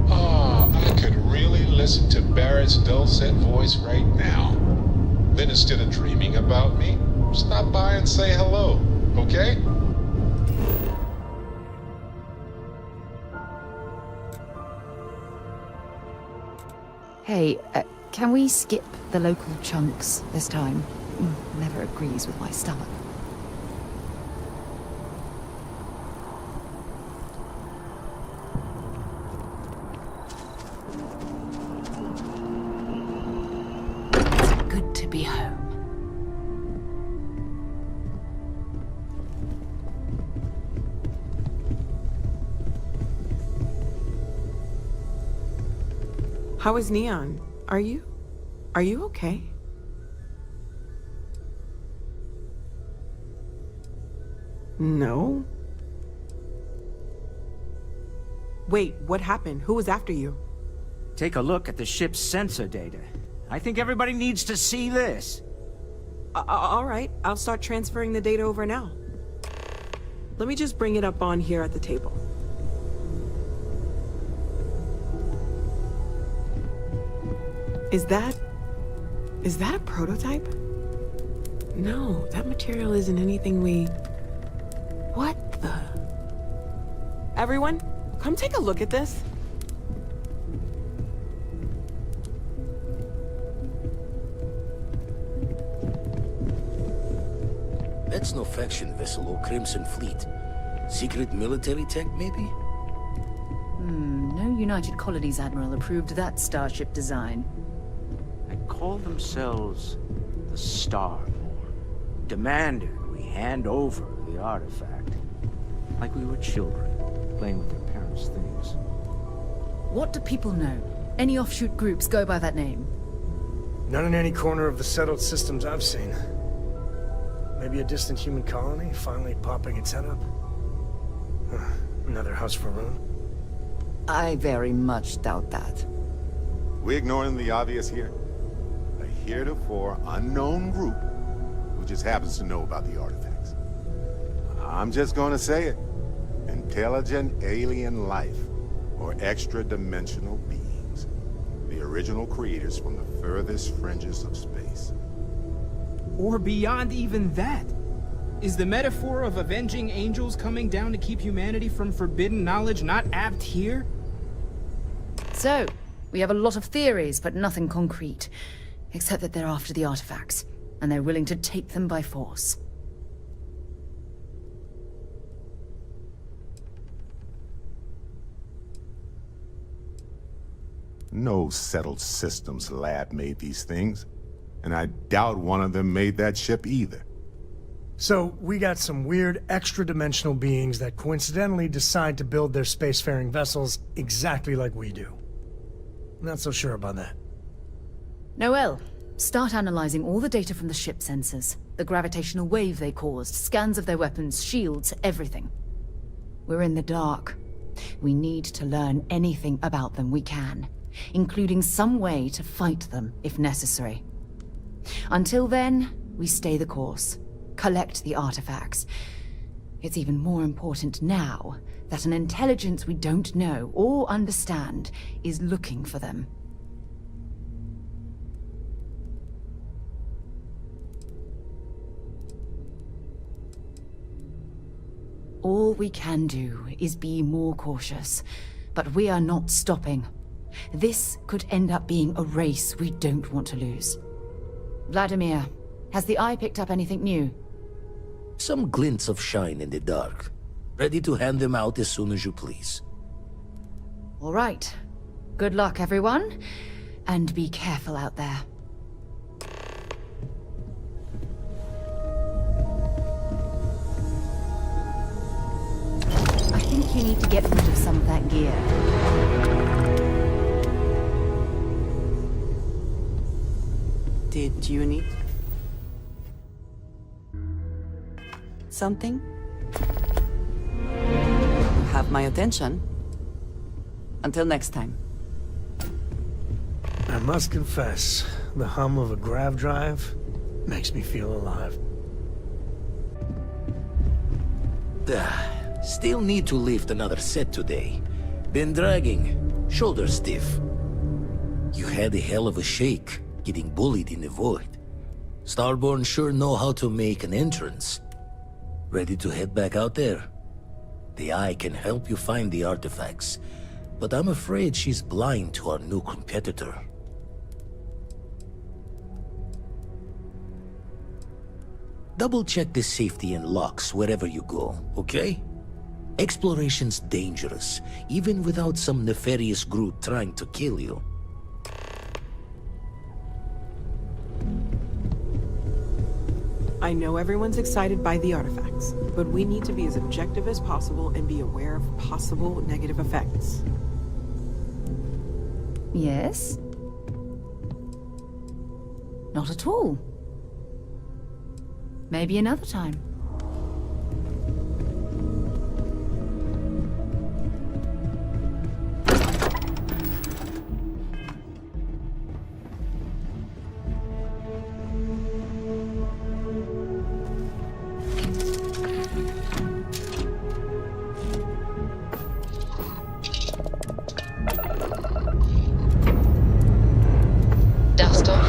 I could really listen to Barrett's dulcet voice right now, then instead of dreaming about me, stop by and say hello, okay? Hey, can we skip the local chunks this time? Never agrees with my stomach. It's good to be home. How is Neon? Are you okay? No. Wait, what happened? Who was after you? Take a look at the ship's sensor data. I think everybody needs to see this. All right, I'll start transferring the data over now. Let me just bring it up on here at the table. Is that a prototype? No, that material isn't anything we... What the... Everyone, come take a look at this. That's no faction vessel or Crimson Fleet. Secret military tech, maybe? No United Colonies Admiral approved that starship design. They call themselves the STARFIELD. Demanded we hand over the artifact. Like we were children, playing with their parents' things. What do people know? Any offshoot groups go by that name? None in any corner of the settled systems I've seen. Maybe a distant human colony finally popping its head up. Another house for Rune. I very much doubt that. We ignoring the obvious here? A heretofore unknown group who just happens to know about the artifacts. I'm just gonna say it. Intelligent alien life, or extra-dimensional beings. The original creators from the furthest fringes of space. Or beyond even that. Is the metaphor of avenging angels coming down to keep humanity from forbidden knowledge not apt here? So, we have a lot of theories, but nothing concrete. Except that they're after the artifacts, and they're willing to take them by force. No settled systems lab made these things, and I doubt one of them made that ship either. So, we got some weird extra-dimensional beings that coincidentally decide to build their spacefaring vessels exactly like we do. Not so sure about that. Noel, start analyzing all the data from the ship sensors. The gravitational wave they caused, scans of their weapons, shields, everything. We're in the dark. We need to learn anything about them we can, including some way to fight them if necessary. Until then, we stay the course, collect the artifacts. It's even more important now that an intelligence we don't know or understand is looking for them. All we can do is be more cautious, but we are not stopping. This could end up being a race we don't want to lose. Vladimir, has the Eye picked up anything new? Some glints of shine in the dark. Ready to hand them out as soon as you please. All right. Good luck, everyone. And be careful out there. I think you need to get rid of some of that gear. Did you need something? You have my attention. Until next time. I must confess, the hum of a grav drive makes me feel alive. Still need to lift another set today. Been dragging, shoulder stiff. You had a hell of a shake, getting bullied in the void. Starborn sure know how to make an entrance. Ready to head back out there? The Eye can help you find the artifacts, but I'm afraid she's blind to our new competitor. Double-check the safety and locks wherever you go, okay? Exploration's dangerous, even without some nefarious group trying to kill you. I know everyone's excited by the artifacts, but we need to be as objective as possible and be aware of possible negative effects. Yes? Not at all. Maybe another time. Dust off.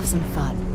some fun.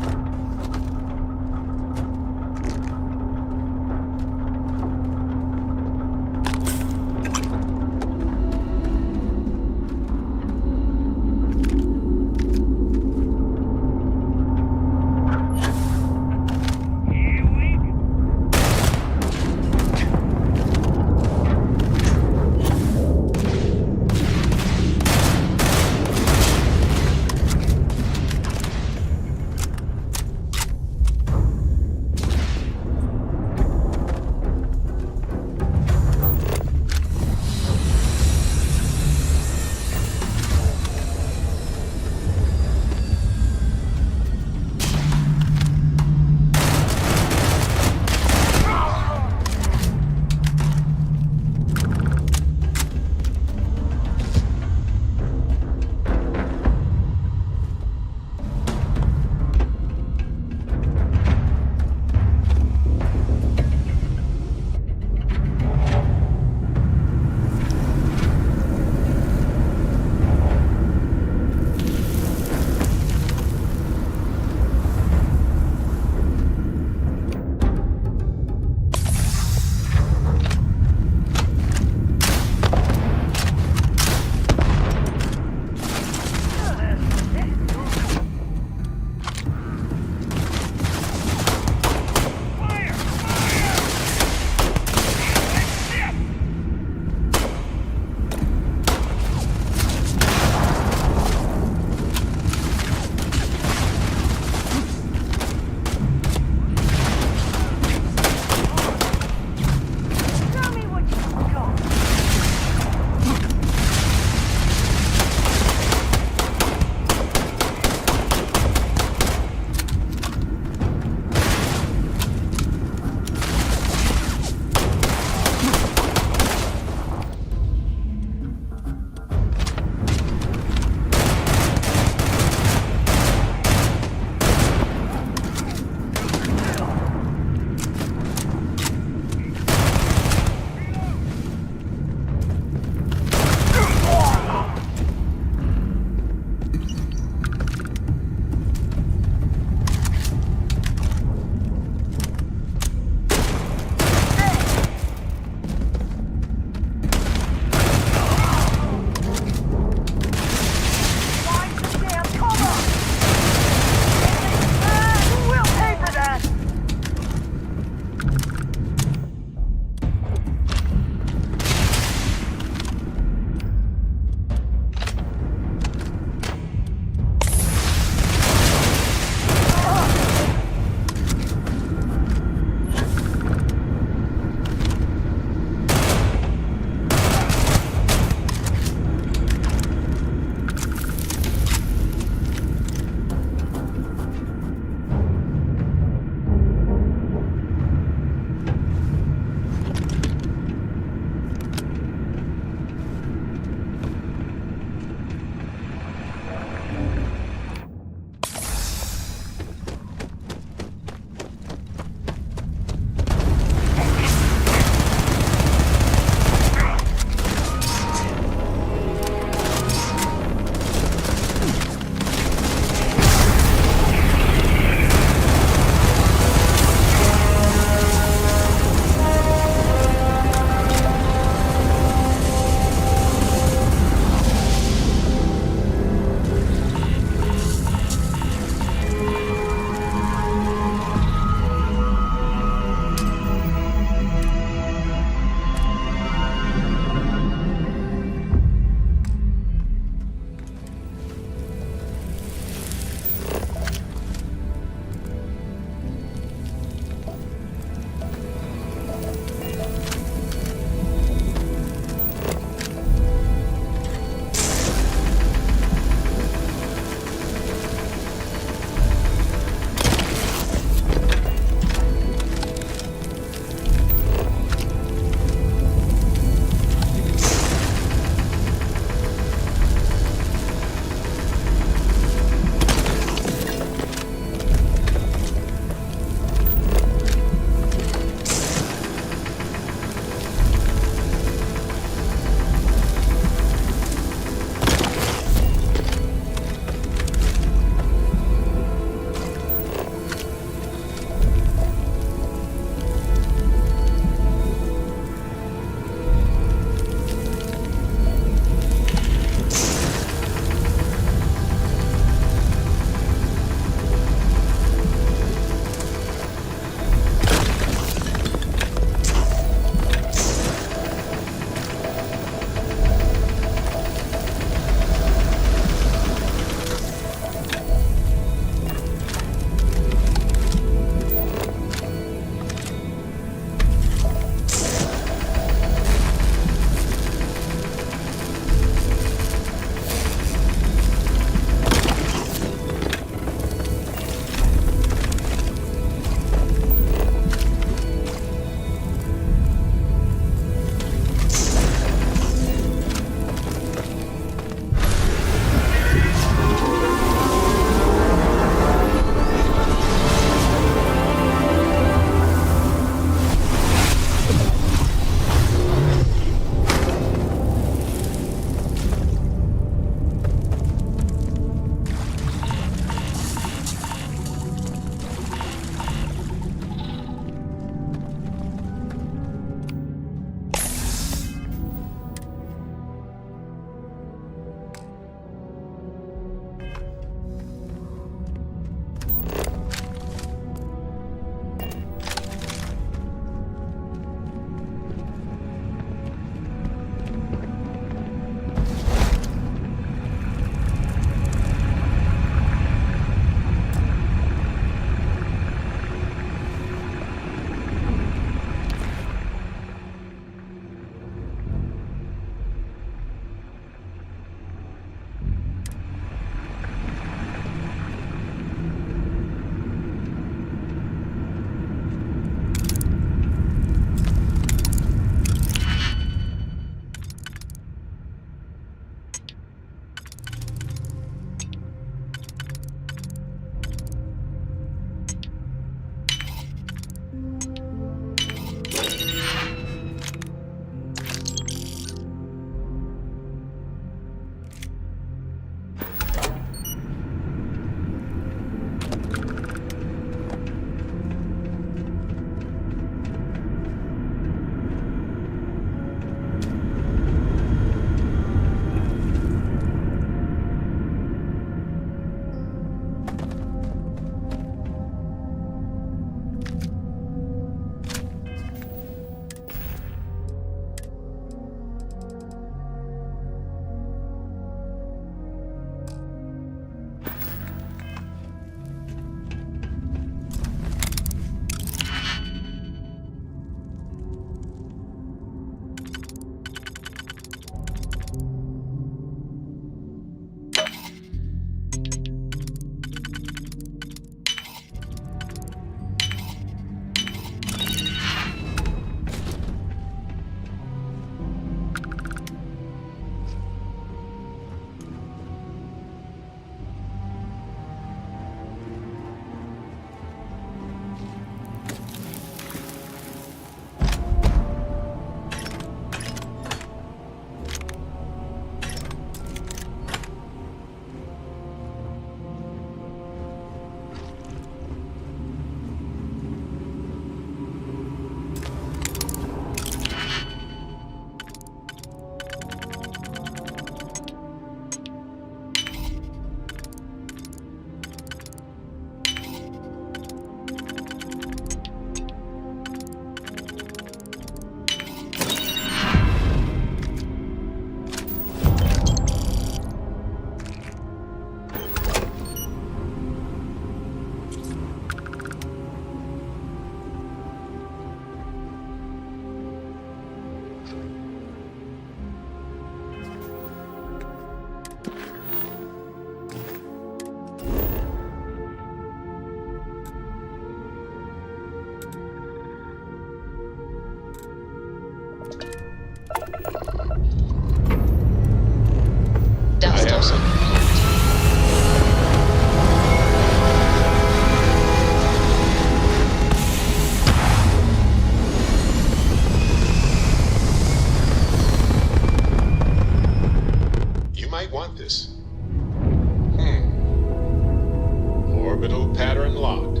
Orbital pattern locked.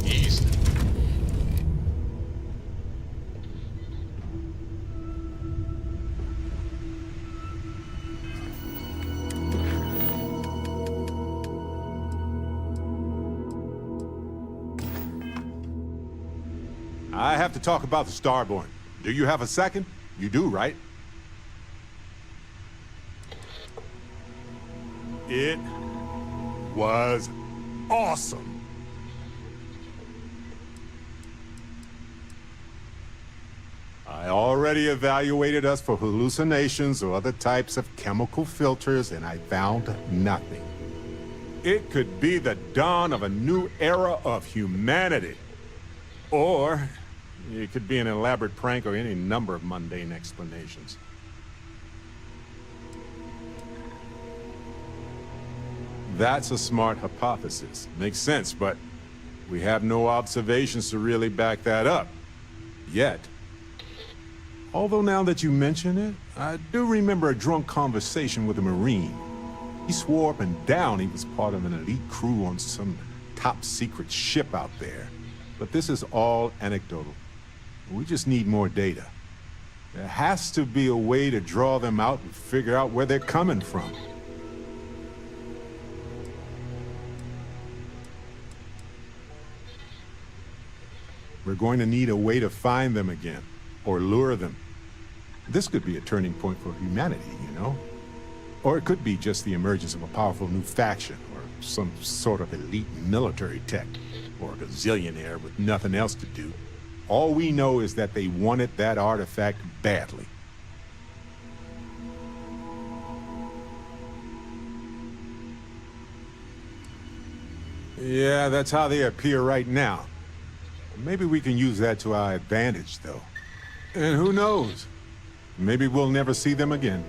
Easy. I have to talk about the Starborn. Do you have a second? You do, right? It was awesome. I already evaluated us for hallucinations or other types of chemical filters, and I found nothing. It could be the dawn of a new era of humanity. Or it could be an elaborate prank or any number of mundane explanations. That's a smart hypothesis. Makes sense, but we have no observations to really back that up. Yet. Although now that you mention it, I do remember a drunk conversation with a Marine. He swore up and down he was part of an elite crew on some top-secret ship out there. But this is all anecdotal. We just need more data. There has to be a way to draw them out and figure out where they're coming from. We're going to need a way to find them again, or lure them. This could be a turning point for humanity, you know? Or it could be just the emergence of a powerful new faction, or some sort of elite military tech, or a gazillionaire with nothing else to do. All we know is that they wanted that artifact badly. Yeah, that's how they appear right now. Maybe we can use that to our advantage, though. And who knows? Maybe we'll never see them again.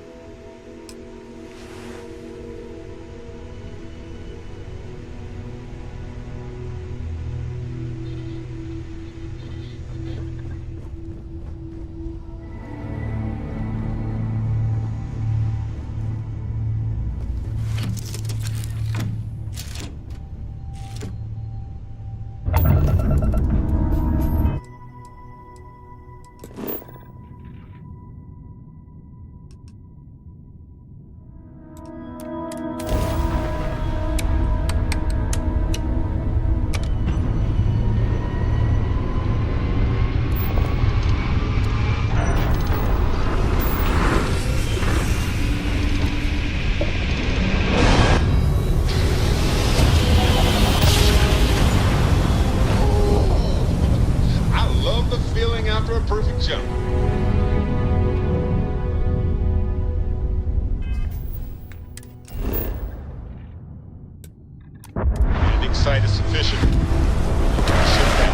Sight is sufficient. Shut down.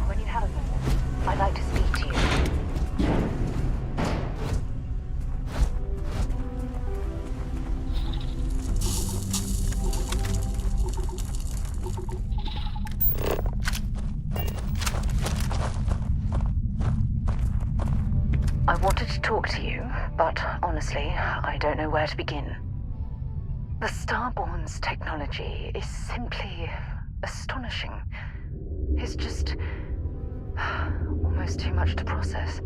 When you have a moment, I'd like to speak to you. I wanted to talk to you, but honestly, I don't know where to begin. The Starborn's technology is simply astonishing. It's just almost too much to process.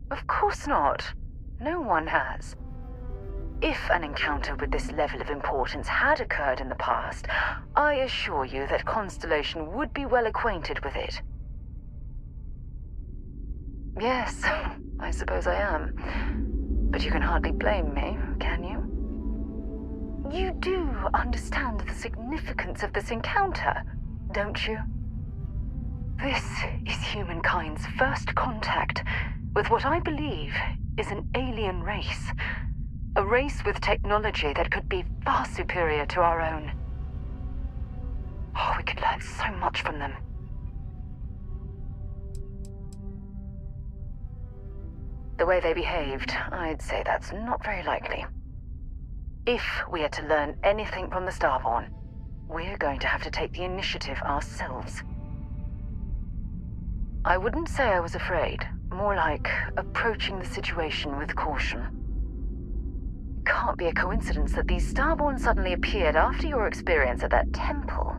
Of course not. No one has. If an encounter with this level of importance had occurred in the past, I assure you that Constellation would be well acquainted with it. Yes, I suppose I am. But you can hardly blame me, can you? You do understand the significance of this encounter, don't you? This is humankind's first contact with what I believe is an alien race. A race with technology that could be far superior to our own. Oh, we could learn so much from them. The way they behaved, I'd say that's not very likely. If we are to learn anything from the Starborn, we're going to have to take the initiative ourselves. I wouldn't say I was afraid, more like approaching the situation with caution. It can't be a coincidence that these Starborn suddenly appeared after your experience at that temple.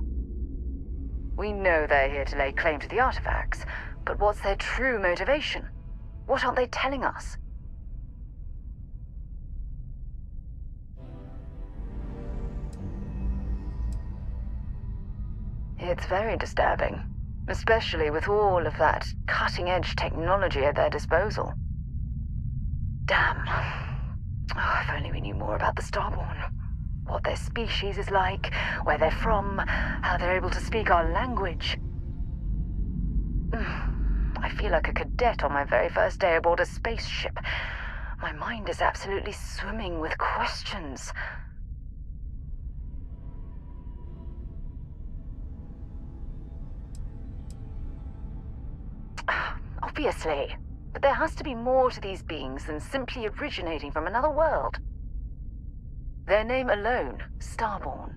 We know they're here to lay claim to the artifacts, but what's their true motivation? What aren't they telling us? It's very disturbing, especially with all of that cutting-edge technology at their disposal. Damn. Oh, if only we knew more about the Starborn. What their species is like, where they're from, how they're able to speak our language. I feel like a cadet on my very first day aboard a spaceship. My mind is absolutely swimming with questions. Obviously, but there has to be more to these beings than simply originating from another world. Their name alone, Starborn.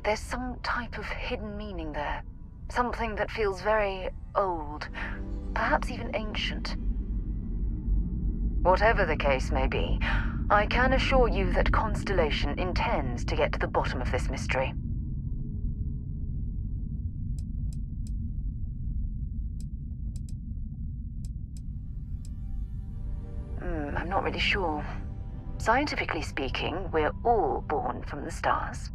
There's some type of hidden meaning there. Something that feels very old, perhaps even ancient. Whatever the case may be, I can assure you that Constellation intends to get to the bottom of this mystery. I'm not really sure. Scientifically speaking, we're all born from the stars.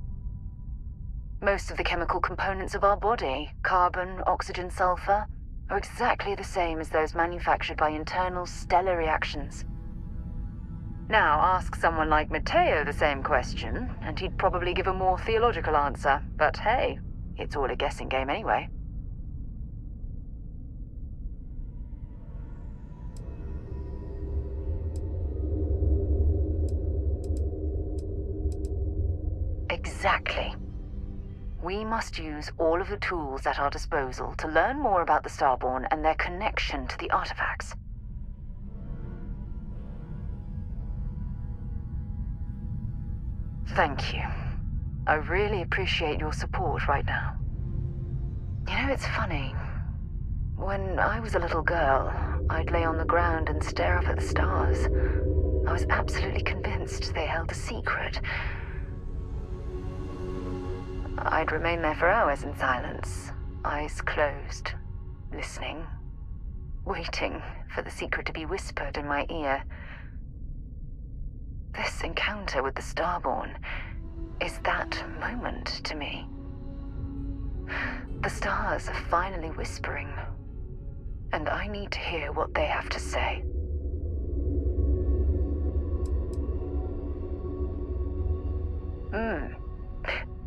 Most of the chemical components of our body, carbon, oxygen, sulfur, are exactly the same as those manufactured by internal stellar reactions. Now, ask someone like Matteo the same question, and he'd probably give a more theological answer. But hey, it's all a guessing game anyway. Exactly. We must use all of the tools at our disposal to learn more about the Starborn and their connection to the artifacts. Thank you. I really appreciate your support right now. You know, it's funny. When I was a little girl, I'd lay on the ground and stare up at the stars. I was absolutely convinced they held a secret. I'd remain there for hours in silence, eyes closed, listening, waiting for the secret to be whispered in my ear. This encounter with the Starborn is that moment to me. The stars are finally whispering, and I need to hear what they have to say.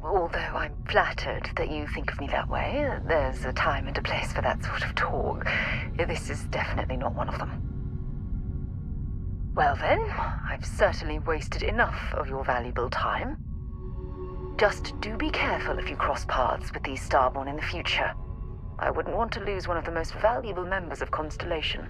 Although I'm flattered that you think of me that way, there's a time and a place for that sort of talk. This is definitely not one of them. Well then, I've certainly wasted enough of your valuable time. Just do be careful if you cross paths with these Starborn in the future. I wouldn't want to lose one of the most valuable members of Constellation.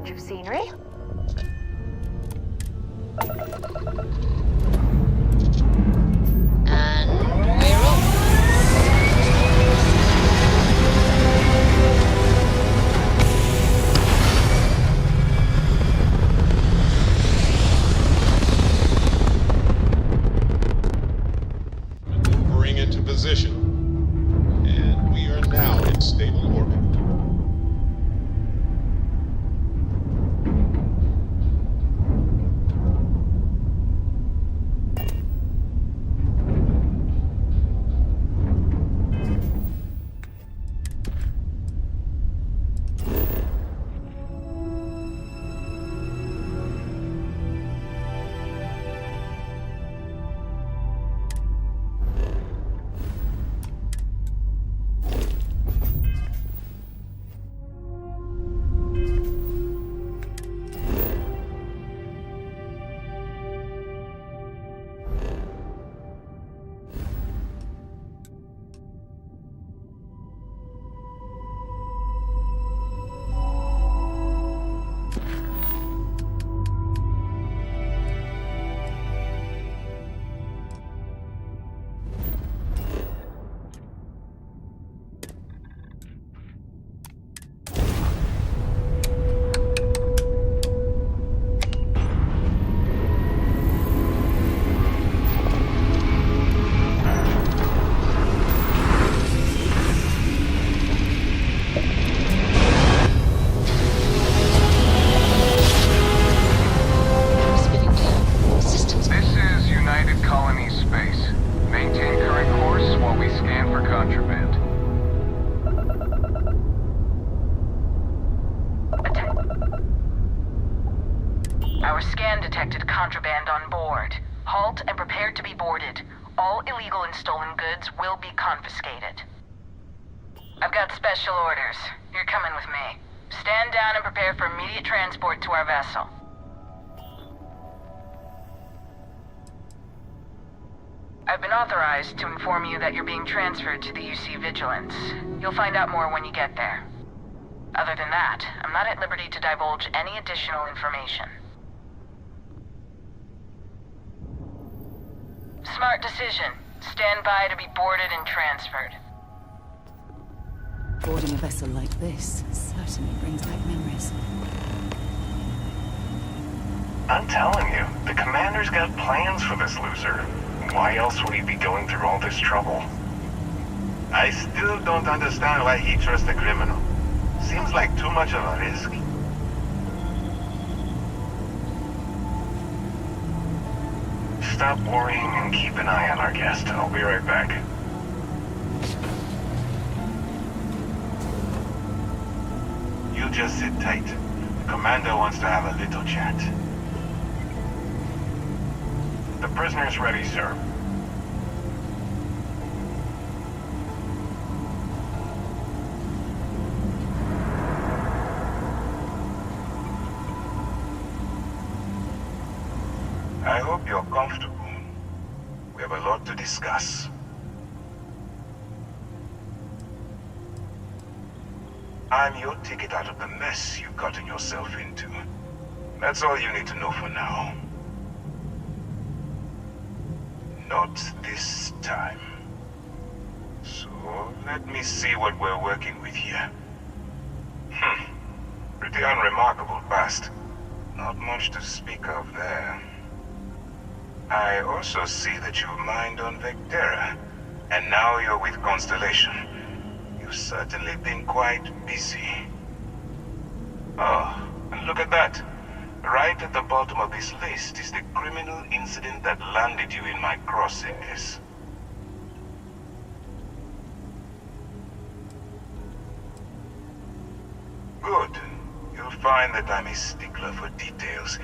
change of scenery. And we're off. Maneuvering into position. And we are now in stable orbit. Our scan detected contraband on board. Halt and prepare to be boarded. All illegal and stolen goods will be confiscated. I've got special orders. You're coming with me. Stand down and prepare for immediate transport to our vessel. I've been authorized to inform you that you're being transferred to the UC Vigilance. You'll find out more when you get there. Other than that, I'm not at liberty to divulge any additional information. Smart decision. Stand by to be boarded and transferred. Boarding a vessel like this certainly brings back memories. I'm telling you, the commander's got plans for this loser. Why else would he be going through all this trouble? I still don't understand why he trusts a criminal. Seems like too much of a risk. Stop worrying and keep an eye on our guest. I'll be right back. You just sit tight. The commander wants to have a little chat. The prisoner's ready, sir. I hope you're comfortable. We have a lot to discuss. I'm your ticket out of the mess you've gotten yourself into. That's all you need to know for now. Not this time. So, let me see what we're working with here. Pretty unremarkable past. Not much to speak of there. I also see that you've mined on Vectera, and now you're with Constellation. You've certainly been quite busy. Oh, and look at that. Right at the bottom of this list is the criminal incident that landed you in my crosshairs. Good. You'll find that I'm a stickler for details,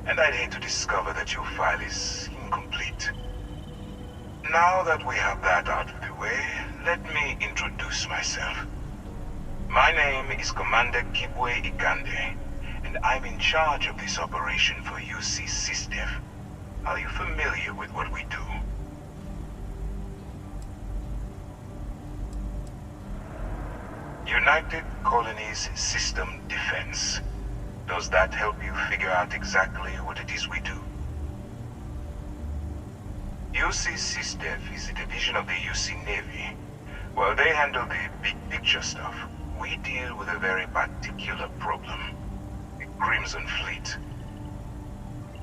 and I'd hate to discover that your file is incomplete. Now that we have that out of the way, let me introduce myself. My name is Commander Kibwe Ikande, and I'm in charge of this operation for UC SysDef. Are you familiar with what we do? United Colonies System Defense. Does that help you figure out exactly what it is we do? UC SysDev is a division of the UC Navy. Well, they handle the big picture stuff. We deal with a very particular problem. The Crimson Fleet.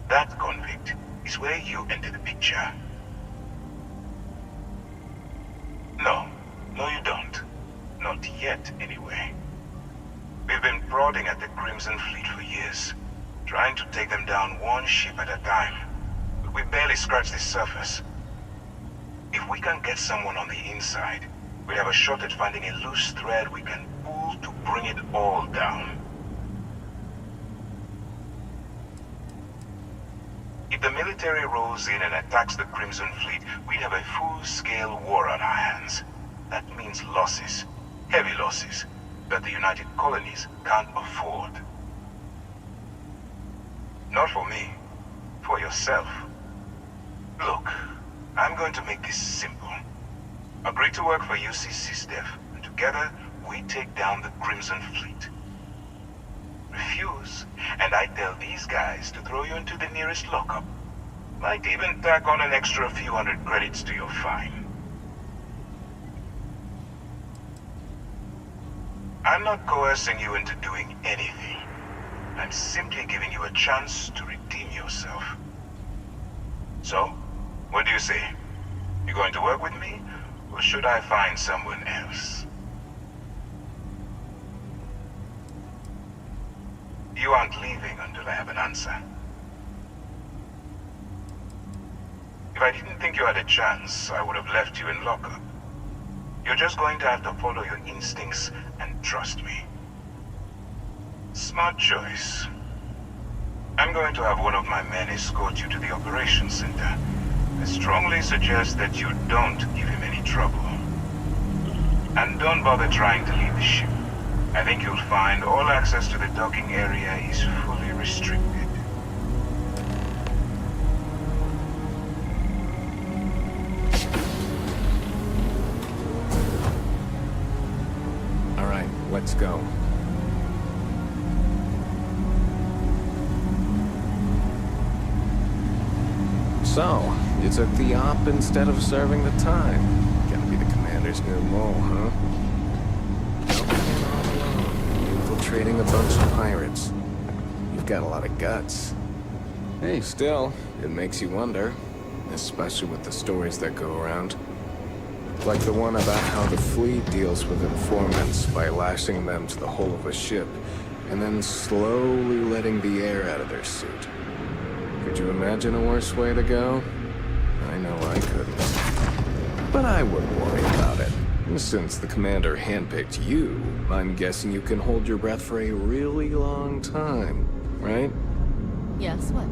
That convict is where you enter the picture. No, you don't. Not yet, anyway. We've been prodding at the Crimson Fleet for years, trying to take them down one ship at a time. But we barely scratched the surface. If we can get someone on the inside, we have a shot at finding a loose thread we can pull to bring it all down. If the military rolls in and attacks the Crimson Fleet, we'd have a full-scale war on our hands. That means losses, heavy losses, that the United Colonies can't afford. Not for me, for yourself. Look, I'm going to make this simple. Agree to work for UC SysDev, and together we take down the Crimson Fleet. Refuse, and I tell these guys to throw you into the nearest lockup. Might even tack on an extra few hundred credits to your fine. I'm not coercing you into doing anything. I'm simply giving you a chance to redeem yourself. So, what do you say? You going to work with me, or should I find someone else? You aren't leaving until I have an answer. If I didn't think you had a chance, I would have left you in lockup. You're just going to have to follow your instincts and trust me. Smart choice. I'm going to have one of my men escort you to the operations center. I strongly suggest that you don't give him any trouble. And don't bother trying to leave the ship. I think you'll find all access to the docking area is fully restricted. All right, let's go. So, you took the op instead of serving the time. Gonna be the commander's new mole, huh? Infiltrating a bunch of pirates. You've got a lot of guts. Hey, still, it makes you wonder. Especially with the stories that go around. Like the one about how the fleet deals with informants by lashing them to the hull of a ship, and then slowly letting the air out of their suit. Could you imagine a worse way to go? I know I couldn't. But I wouldn't worry about it. Since the commander handpicked you, I'm guessing you can hold your breath for a really long time, right? Yes, what?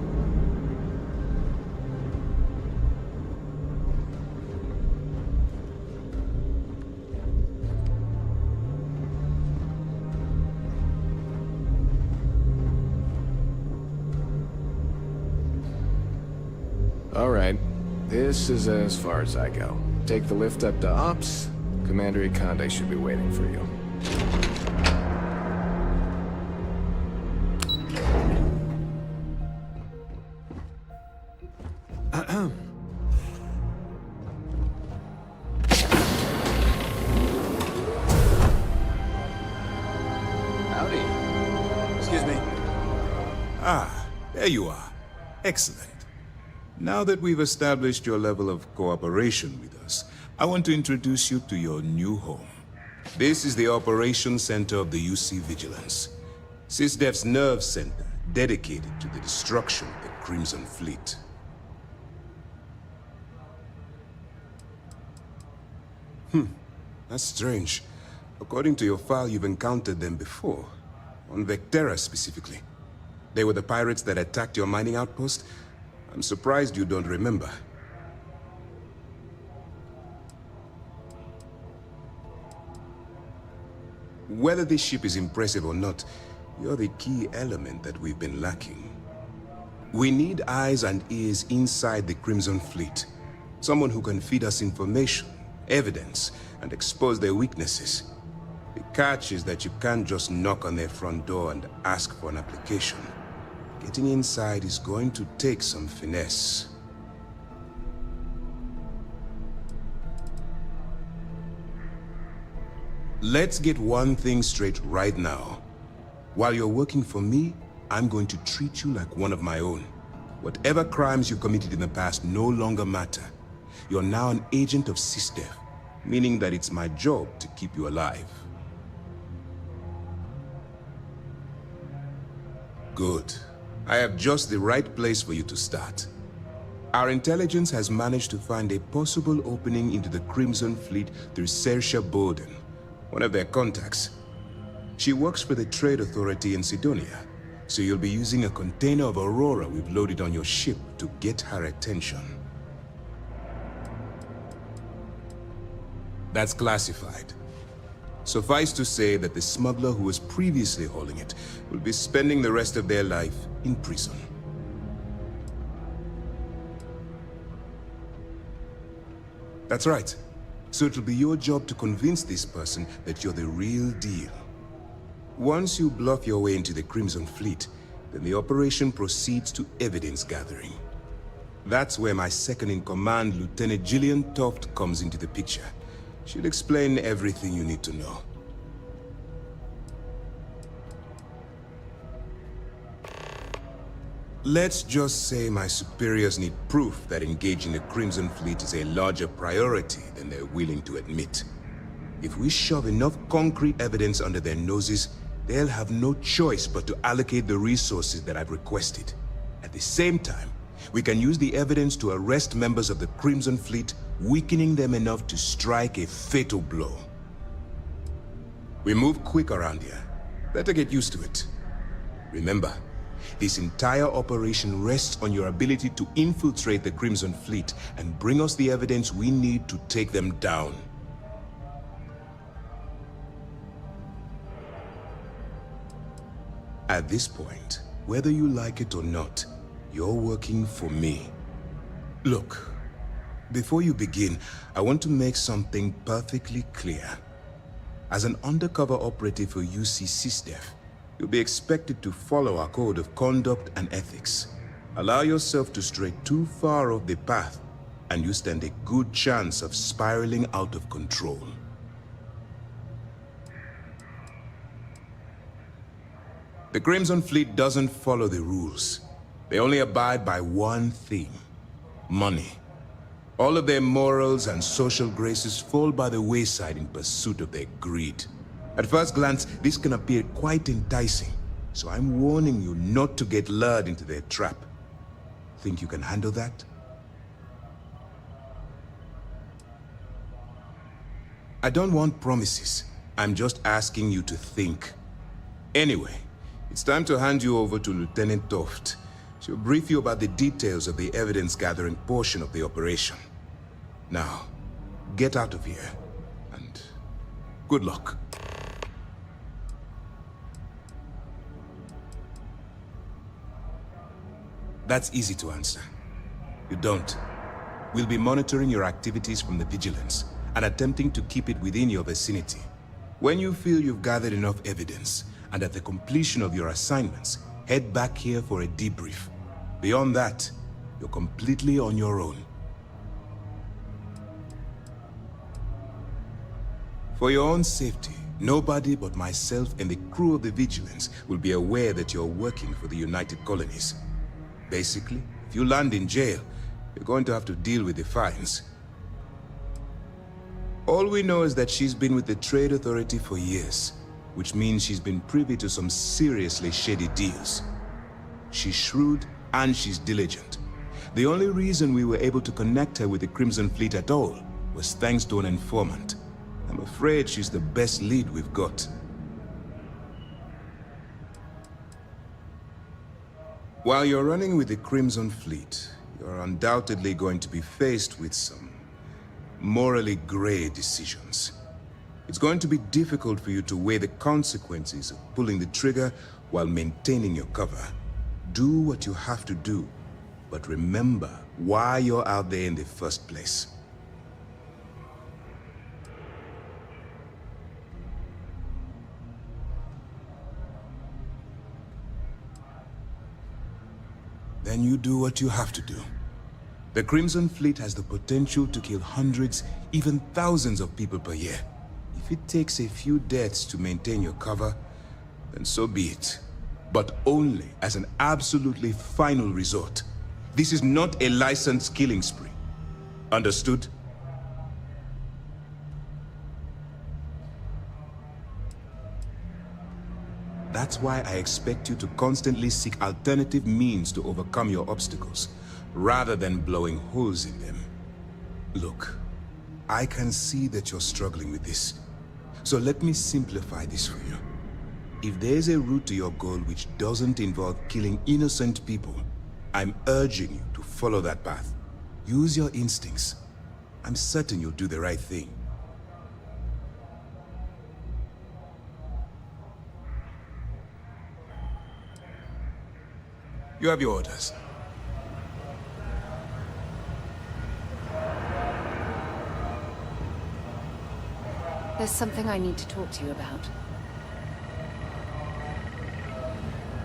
All right. This is as far as I go. Take the lift up to Ops. Commander Ikande should be waiting for you. Howdy. Excuse me. Ah, there you are. Excellent. Now that we've established your level of cooperation with us, I want to introduce you to your new home. This is the Operations Center of the UC Vigilance. SysDev's nerve center, dedicated to the destruction of the Crimson Fleet. That's strange. According to your file, you've encountered them before. On Vectera specifically. They were the pirates that attacked your mining outpost? I'm surprised you don't remember. Whether this ship is impressive or not, you're the key element that we've been lacking. We need eyes and ears inside the Crimson Fleet. Someone who can feed us information, evidence, and expose their weaknesses. The catch is that you can't just knock on their front door and ask for an application. Getting inside is going to take some finesse. Let's get one thing straight right now. While you're working for me, I'm going to treat you like one of my own. Whatever crimes you committed in the past no longer matter. You're now an agent of SysDev, meaning that it's my job to keep you alive. Good. I have just the right place for you to start. Our intelligence has managed to find a possible opening into the Crimson Fleet through Saoirse Bowden, one of their contacts. She works for the Trade Authority in Sidonia, so you'll be using a container of Aurora we've loaded on your ship to get her attention. That's classified. Suffice to say that the smuggler who was previously hauling it will be spending the rest of their life in prison. That's right. So it'll be your job to convince this person that you're the real deal. Once you bluff your way into the Crimson Fleet, then the operation proceeds to evidence gathering. That's where my second-in-command, Lieutenant Gillian Toft, comes into the picture. She'll explain everything you need to know. Let's just say my superiors need proof that engaging the Crimson Fleet is a larger priority than they're willing to admit. If we shove enough concrete evidence under their noses, they'll have no choice but to allocate the resources that I've requested. At the same time, we can use the evidence to arrest members of the Crimson Fleet, weakening them enough to strike a fatal blow. We move quick around here. Better get used to it. Remember, this entire operation rests on your ability to infiltrate the Crimson Fleet and bring us the evidence we need to take them down. At this point, whether you like it or not, you're working for me. Look, before you begin, I want to make something perfectly clear. As an undercover operative for UC SysDev, you'll be expected to follow our code of conduct and ethics. Allow yourself to stray too far off the path, and you stand a good chance of spiraling out of control. The Crimson Fleet doesn't follow the rules. They only abide by one thing: money. All of their morals and social graces fall by the wayside in pursuit of their greed. At first glance, this can appear quite enticing, so I'm warning you not to get lured into their trap. Think you can handle that? I don't want promises. I'm just asking you to think. Anyway, it's time to hand you over to Lieutenant Toft. She'll brief you about the details of the evidence-gathering portion of the operation. Now, get out of here, and good luck. That's easy to answer. You don't. We'll be monitoring your activities from the Vigilance and attempting to keep it within your vicinity. When you feel you've gathered enough evidence, and at the completion of your assignments, head back here for a debrief. Beyond that, you're completely on your own. For your own safety, nobody but myself and the crew of the Vigilance will be aware that you're working for the United Colonies. Basically, if you land in jail, you're going to have to deal with the fines. All we know is that she's been with the Trade Authority for years, which means she's been privy to some seriously shady deals. She's shrewd and she's diligent. The only reason we were able to connect her with the Crimson Fleet at all was thanks to an informant. I'm afraid she's the best lead we've got. While you're running with the Crimson Fleet, you're undoubtedly going to be faced with some morally gray decisions. It's going to be difficult for you to weigh the consequences of pulling the trigger while maintaining your cover. Do what you have to do, but remember why you're out there in the first place. then you do what you have to do. The Crimson Fleet has the potential to kill hundreds, even thousands of people per year. If it takes a few deaths to maintain your cover, then so be it. But only as an absolutely final resort. This is not a licensed killing spree. Understood? That's why I expect you to constantly seek alternative means to overcome your obstacles, rather than blowing holes in them. Look, I can see that you're struggling with this. So let me simplify this for you. If there's a route to your goal which doesn't involve killing innocent people, I'm urging you to follow that path. Use your instincts. I'm certain you'll do the right thing. You have your orders. There's something I need to talk to you about.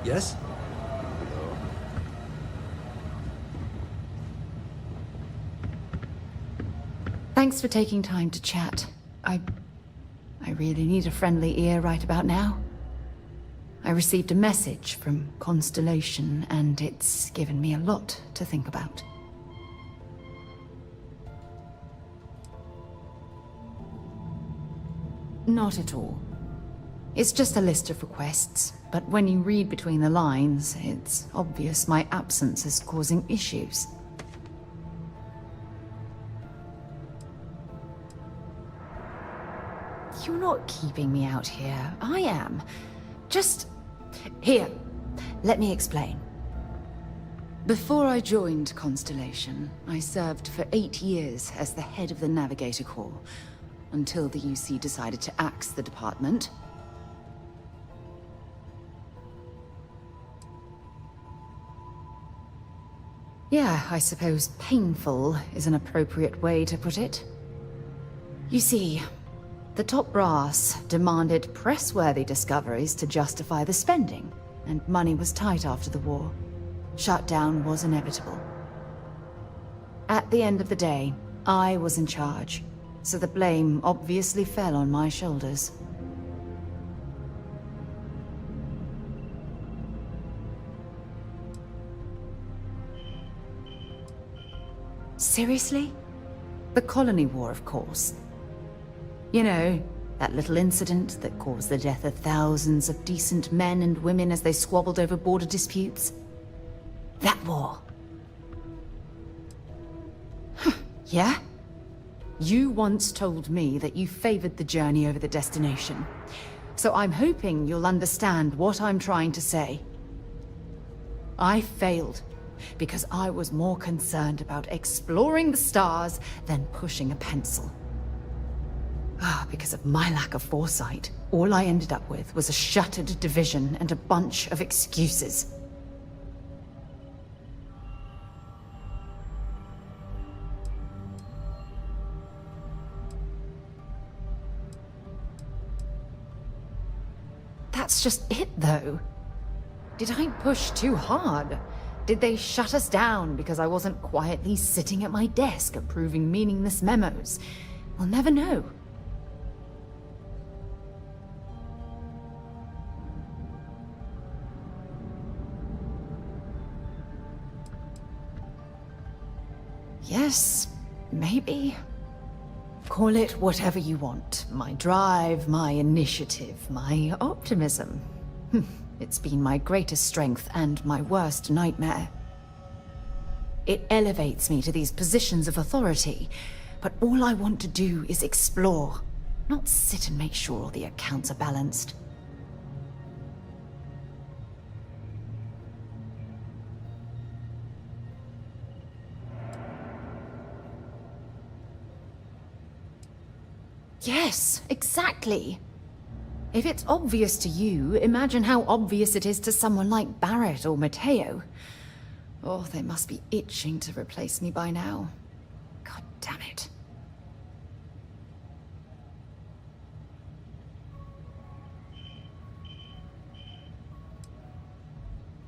Yes? Thanks for taking time to chat. I really need a friendly ear right about now. I received a message from Constellation, and it's given me a lot to think about. Not at all. It's just a list of requests, but when you read between the lines, it's obvious my absence is causing issues. You're not keeping me out here. I am. Just... Here, let me explain. Before I joined Constellation, I served for 8 years as the head of the Navigator Corps, until the UC decided to axe the department. Yeah, I suppose painful is an appropriate way to put it. You see, the top brass demanded press-worthy discoveries to justify the spending, and money was tight after the war. Shutdown was inevitable. At the end of the day, I was in charge, so the blame obviously fell on my shoulders. Seriously? The Colony War, of course. You know, that little incident that caused the death of thousands of decent men and women as they squabbled over border disputes? That war. Yeah? You once told me that you favored the journey over the destination. So I'm hoping you'll understand what I'm trying to say. I failed because I was more concerned about exploring the stars than pushing a pencil. Because of my lack of foresight, all I ended up with was a shattered division and a bunch of excuses. That's just it, though. Did I push too hard? Did they shut us down because I wasn't quietly sitting at my desk approving meaningless memos? We'll never know. Yes, maybe. Call it whatever you want. My drive, my initiative, my optimism. It's been my greatest strength and my worst nightmare. It elevates me to these positions of authority, but all I want to do is explore, not sit and make sure all the accounts are balanced. Yes, exactly. If it's obvious to you, imagine how obvious it is to someone like Barrett or Mateo. Oh, they must be itching to replace me by now. God damn it.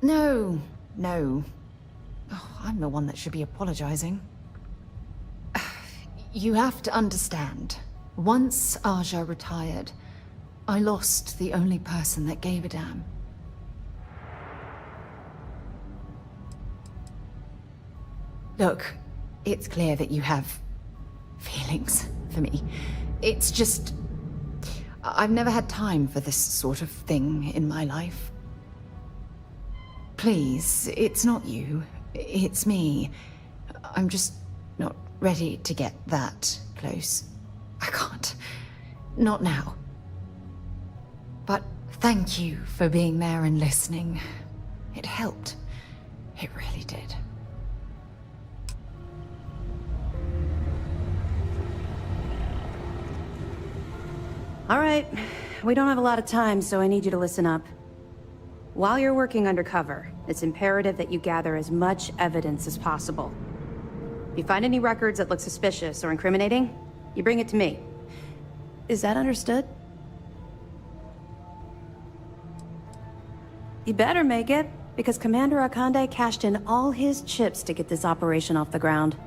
No. I'm the one that should be apologizing. You have to understand. Once Aja retired, I lost the only person that gave a damn. Look, it's clear that you have feelings for me. It's just... I've never had time for this sort of thing in my life. Please, it's not you. It's me. I'm just not ready to get that close. I can't. Not now. But thank you for being there and listening. It helped. It really did. All right, we don't have a lot of time, so I need you to listen up. While you're working undercover, it's imperative that you gather as much evidence as possible. If you find any records that look suspicious or incriminating, you bring it to me. Is that understood? You better make it, because Commander Akande cashed in all his chips to get this operation off the ground.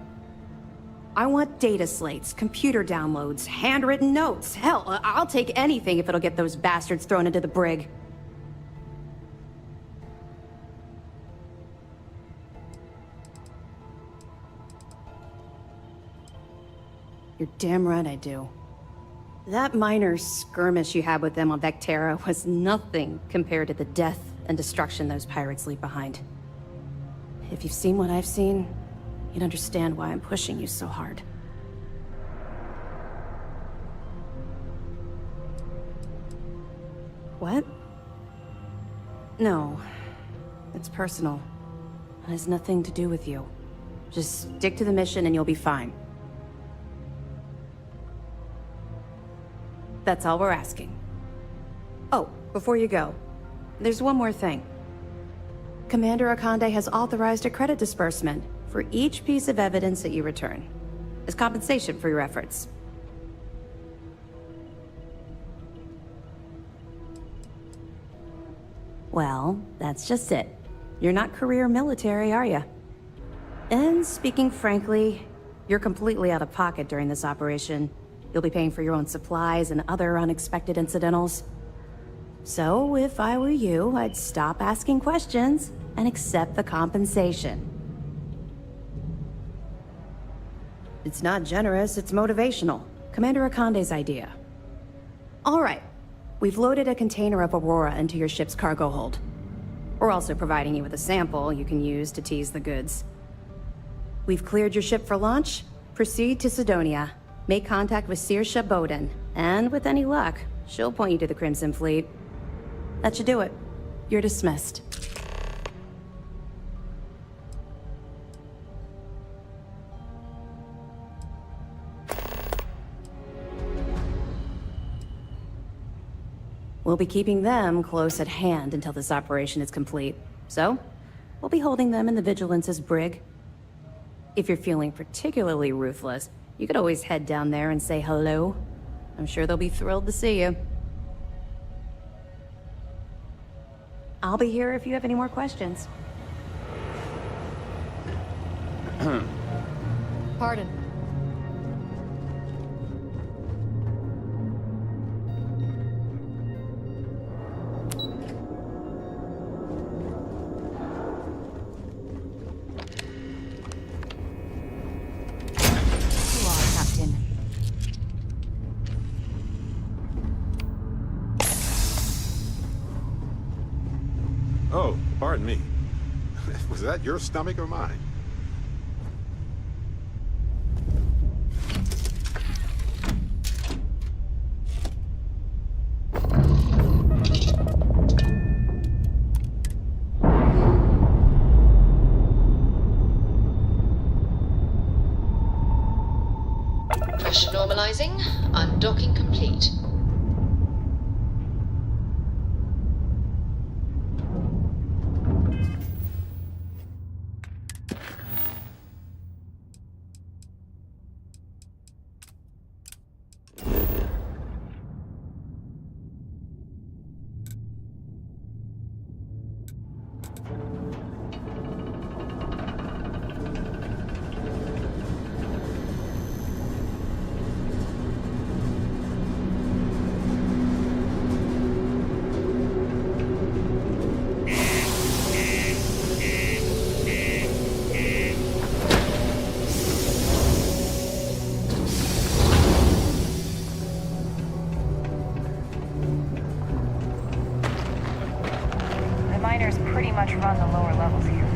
I want data slates, computer downloads, handwritten notes. Hell, I'll take anything if it'll get those bastards thrown into the brig. You're damn right I do. That minor skirmish you had with them on Vectera was nothing compared to the death and destruction those pirates leave behind. If you've seen what I've seen, you'd understand why I'm pushing you so hard. What? No. It's personal. It has nothing to do with you. Just stick to the mission and you'll be fine. That's all we're asking. Oh, before you go, there's one more thing. Commander Akande has authorized a credit disbursement for each piece of evidence that you return, as compensation for your efforts. Well, that's just it. You're not career military, are you? And speaking frankly, you're completely out of pocket during this operation. You'll be paying for your own supplies and other unexpected incidentals. So, if I were you, I'd stop asking questions and accept the compensation. It's not generous, it's motivational. Commander Akande's idea. All right. We've loaded a container of Aurora into your ship's cargo hold. We're also providing you with a sample you can use to tease the goods. We've cleared your ship for launch. Proceed to Sidonia. Make contact with Saoirse Bowden, and with any luck, she'll point you to the Crimson Fleet. That should do it. You're dismissed. We'll be keeping them close at hand until this operation is complete. So, we'll be holding them in the Vigilance's brig. If you're feeling particularly ruthless, you could always head down there and say hello. I'm sure they'll be thrilled to see you. I'll be here if you have any more questions. Pardon. Oh, pardon me. Was that your stomach or mine? Pressure normalizing. Undocking complete. miners pretty much run the lower levels here.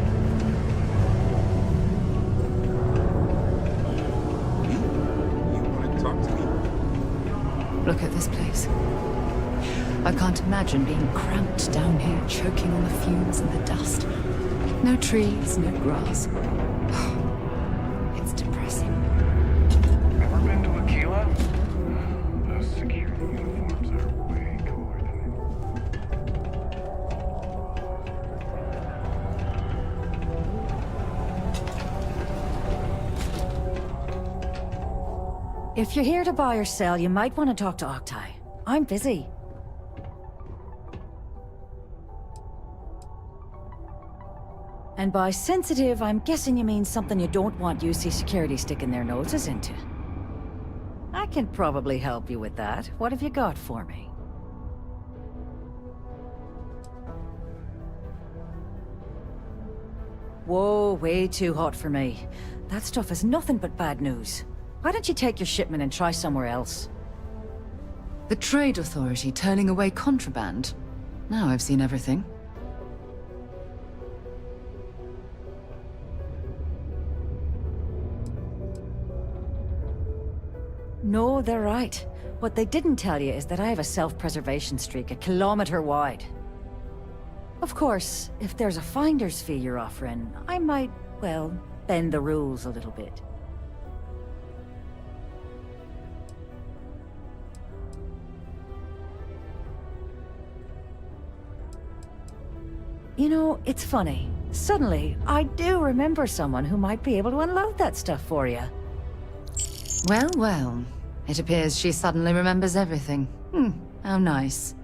You want to talk to me? Look at this place. I can't imagine being cramped down here, choking on the fumes and the dust. No trees, no grass. It's depressing. Ever been to Aquila? The security uniforms are way cooler than If you're here to buy or sell, you might want to talk to Octai. I'm busy. And by sensitive, I'm guessing you mean something you don't want UC security sticking their noses into. I can probably help you with that. What have you got for me? Whoa, way too hot for me. That stuff is nothing but bad news. Why don't you take your shipment and try somewhere else? The Trade Authority turning away contraband. Now I've seen everything. No, they're right. What they didn't tell you is that I have a self-preservation streak 1 kilometer wide. Of course, if there's a finder's fee you're offering, I might, well, bend the rules a little bit. You know, it's funny. Suddenly, I do remember someone who might be able to unload that stuff for you. Well, well. It appears she suddenly remembers everything. How nice.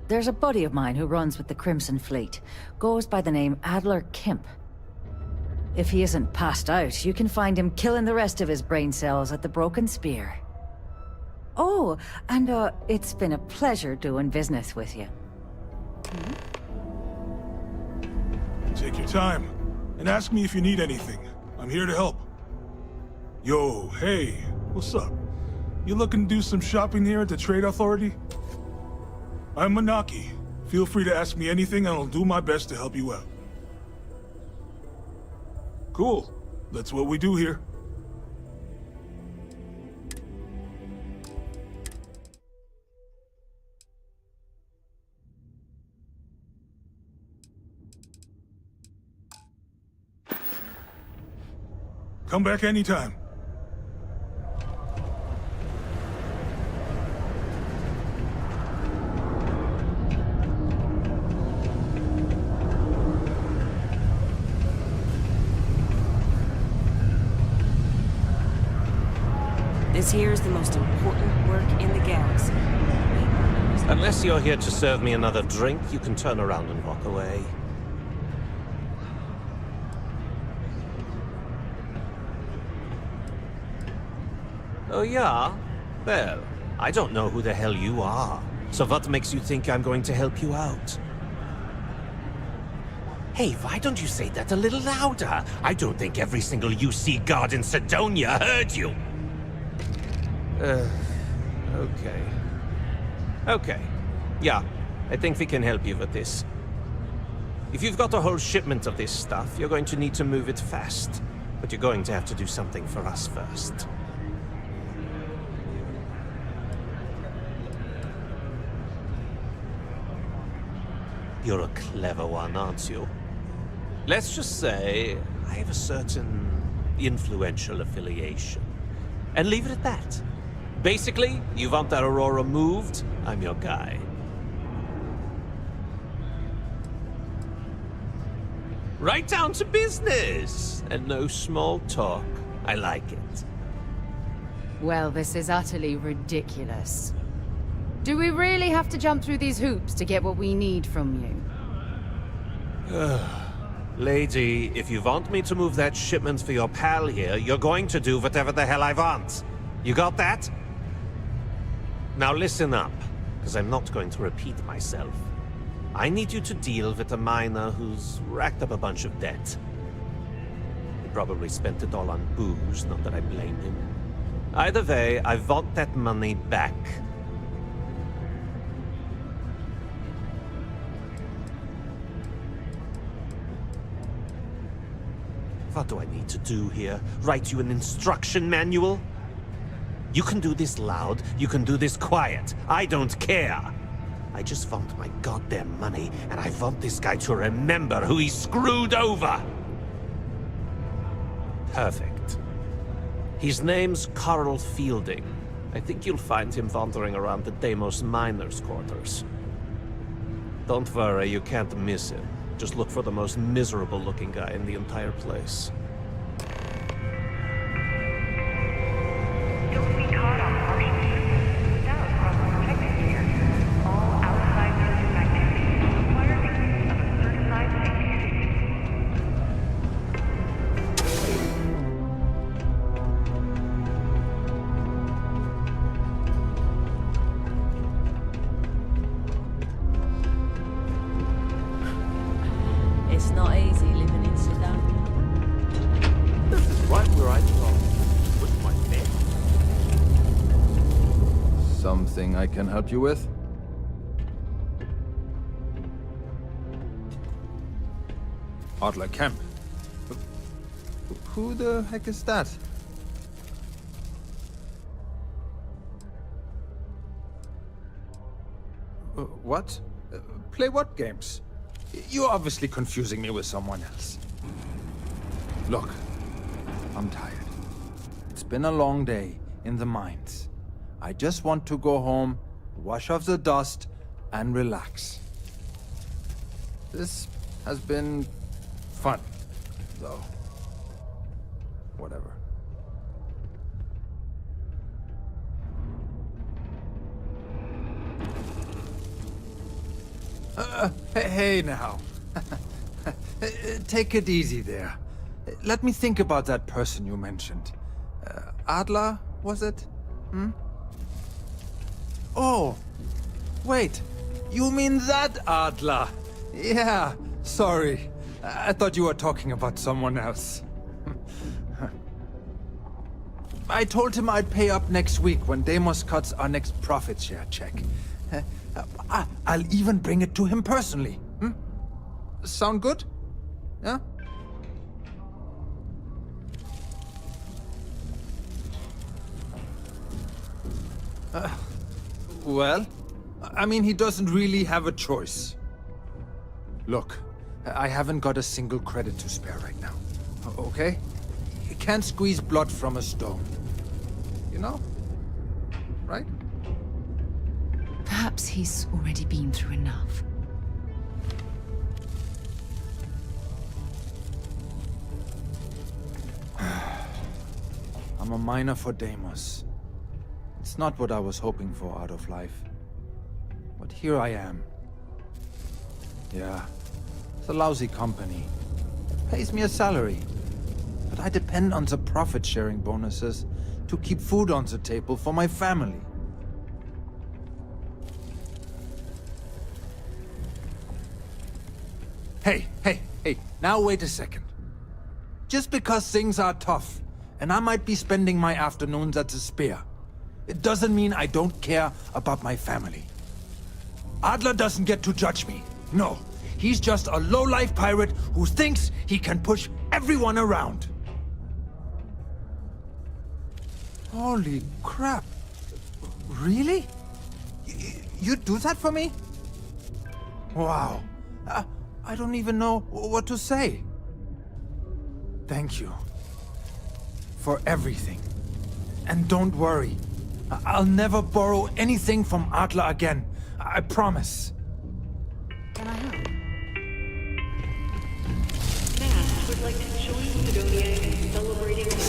There's a buddy of mine who runs with the Crimson Fleet. Goes by the name Adler Kemp. If he isn't passed out, you can find him killing the rest of his brain cells at the Broken Spear. Oh, and it's been a pleasure doing business with you. Take your time, and ask me if you need anything. I'm here to help. Yo, hey, what's up? You looking to do some shopping here at the Trade Authority? I'm Manaki. Feel free to ask me anything and I'll do my best to help you out. Cool. That's what we do here. Come back anytime. This here is the most important work in the galaxy. Unless you're here to serve me another drink, you can turn around and walk away. Oh yeah? Well, I don't know who the hell you are. So what makes you think I'm going to help you out? Hey, why don't you say that a little louder? I don't think every single UC guard in Sidonia heard you. Okay. Okay. Yeah, I think we can help you with this. If you've got a whole shipment of this stuff, you're going to need to move it fast. But you're going to have to do something for us first. You're a clever one, aren't you? Let's just say I have a certain influential affiliation. And leave it at that. Basically, you want that Aurora moved, I'm your guy. Right down to business! And no small talk. I like it. Well, this is utterly ridiculous. Do we really have to jump through these hoops to get what we need from you? Lady, if you want me to move that shipment for your pal here, you're going to do whatever the hell I want. You got that? Now listen up, because I'm not going to repeat myself. I need you to deal with a miner who's racked up a bunch of debt. He probably spent it all on booze, not that I blame him. Either way, I want that money back. What do I need to do here? Write you an instruction manual? You can do this loud, you can do this quiet. I don't care. I just want my goddamn money, and I want this guy to remember who he screwed over. Perfect. His name's Carl Fielding. I think you'll find him wandering around the Deimos miners' quarters. Don't worry, you can't miss him. Just look for the most miserable-looking guy in the entire place. Don't be caught on partial shifts without proper protective gear. All outside building activities require the use of a certified safety suit. It's not easy living in Sudan. This is right where I belong. With my name. Something I can help you with? Adler Kemp. Who the heck is that? What? Play what games? You're obviously confusing me with someone else. Look, I'm tired. It's been a long day in the mines. I just want to go home, wash off the dust, and relax. This has been fun, though. Whatever. Hey now. Take it easy there. Let me think about that person you mentioned. Adler, was it? Hmm? Oh, wait. You mean that Adler? Yeah, sorry. I thought you were talking about someone else. I told him I'd pay up next week when Deimos cuts our next profit share check. I'll even bring it to him personally. Hmm? Sound good? Yeah? Well, I mean, he doesn't really have a choice. Look, I haven't got a single credit to spare right now. Okay? You can't squeeze blood from a stone. You know? Right? Perhaps he's already been through enough. I'm a miner for Deimos. It's not what I was hoping for out of life. But here I am. Yeah, it's a lousy company. Pays me a salary. But I depend on the profit-sharing bonuses to keep food on the table for my family. Hey, now wait a second. Just because things are tough, and I might be spending my afternoons at the Spear, it doesn't mean I don't care about my family. Adler doesn't get to judge me. No, he's just a low-life pirate who thinks he can push everyone around. Holy crap. Really? You'd do that for me? Wow. I don't even know what to say. Thank you. For everything. And don't worry. I'll never borrow anything from Adler again. I promise. Can I help? Matt would like to join Sidonia in celebrating the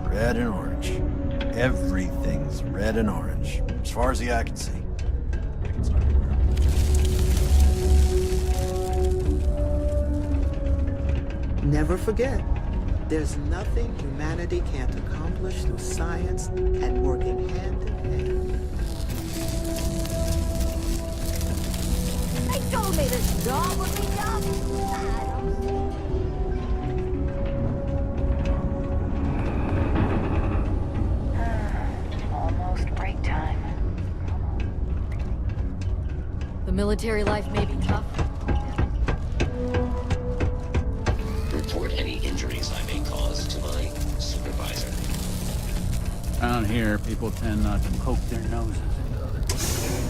Red and orange. Everything's red and orange, as far as the eye can see. Never forget, there's nothing humanity can't accomplish through science and working hand in hand. They told me this job would be done. Almost break time. The military life may be tough. Report any injuries I may cause to my supervisor. Around here, people tend not to poke their noses into other people's.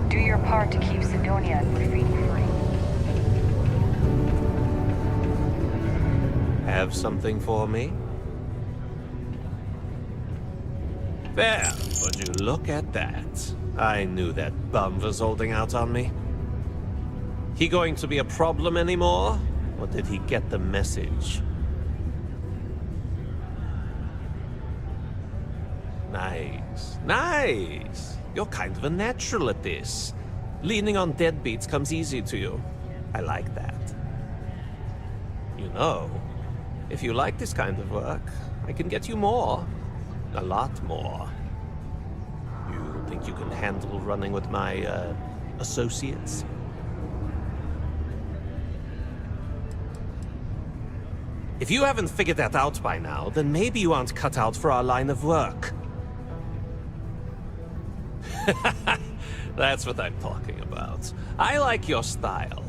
Do your part to keep Sidonia and Rafine free. Have something for me? There, would you look at that? I knew that bum was holding out on me. He going to be a problem anymore? Or did he get the message? Nice, nice. You're kind of a natural at this. Leaning on deadbeats comes easy to you. I like that. You know, if you like this kind of work, I can get you more. A lot more. You think you can handle running with my, associates? If you haven't figured that out by now, then maybe you aren't cut out for our line of work. That's what I'm talking about. I like your style.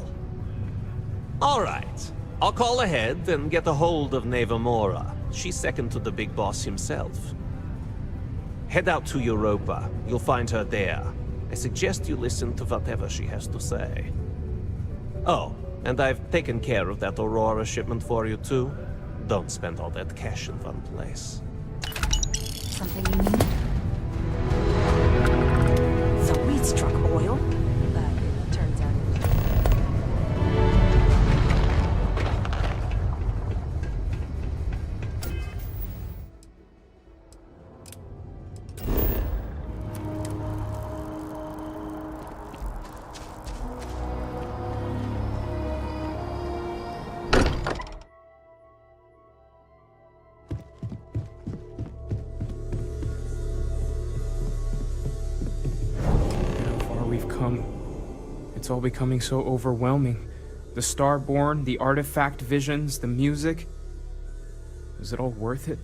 All right. I'll call ahead and get a hold of Nevamora. She's second to the big boss himself. Head out to Europa. You'll find her there. I suggest you listen to whatever she has to say. Oh, and I've taken care of that Aurora shipment for you too. Don't spend all that cash in one place. Something you need? So weed struck oil? It turns out It's all becoming so overwhelming. The Starborn, the artifact visions, the music. Is it all worth it?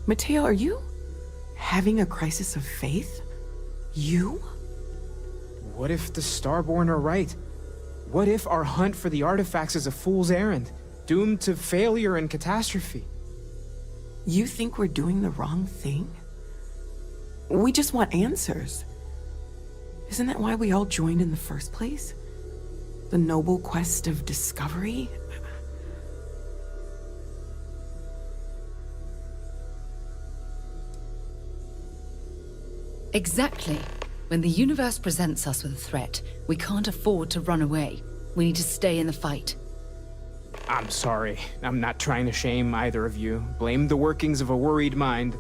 Mateo, are you having a crisis of faith? You? What if the Starborn are right? What if our hunt for the artifacts is a fool's errand, doomed to failure and catastrophe? You think we're doing the wrong thing? We just want answers. Isn't that why we all joined in the first place? The noble quest of discovery? Exactly. When the universe presents us with a threat, we can't afford to run away. We need to stay in the fight. I'm sorry. I'm not trying to shame either of you. Blame the workings of a worried mind.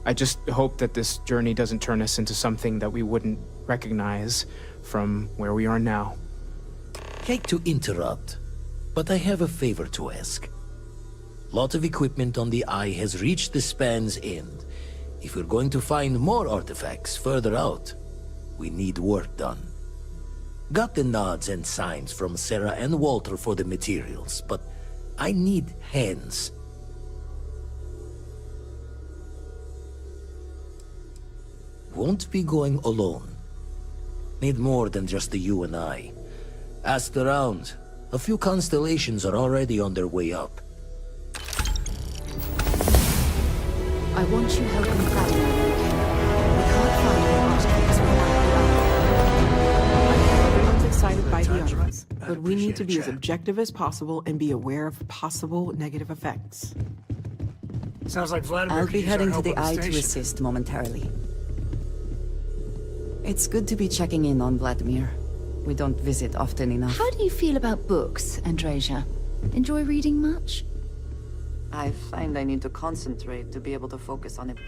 I just hope that this journey doesn't turn us into something that we wouldn't recognize from where we are now. Hate to interrupt, but I have a favor to ask. Lot of equipment on the Eye has reached the span's end. If we're going to find more artifacts further out, we need work done. Got the nods and signs from Sarah and Walter for the materials, but I need hands. Won't be going alone. Need more than just the you and I. Asked around. A few constellations are already on their way up. I want you helping Garena. We can't find the artifacts without the Eye. But we need to be as objective as possible and be aware of possible negative effects. Sounds like Vladimir I'll could be use our heading to help the on Eye to station. assist momentarily. It's good to be checking in on Vladimir. We don't visit often enough. How do you feel about books, Andreja? Enjoy reading much? I find I need to concentrate to be able to focus on it.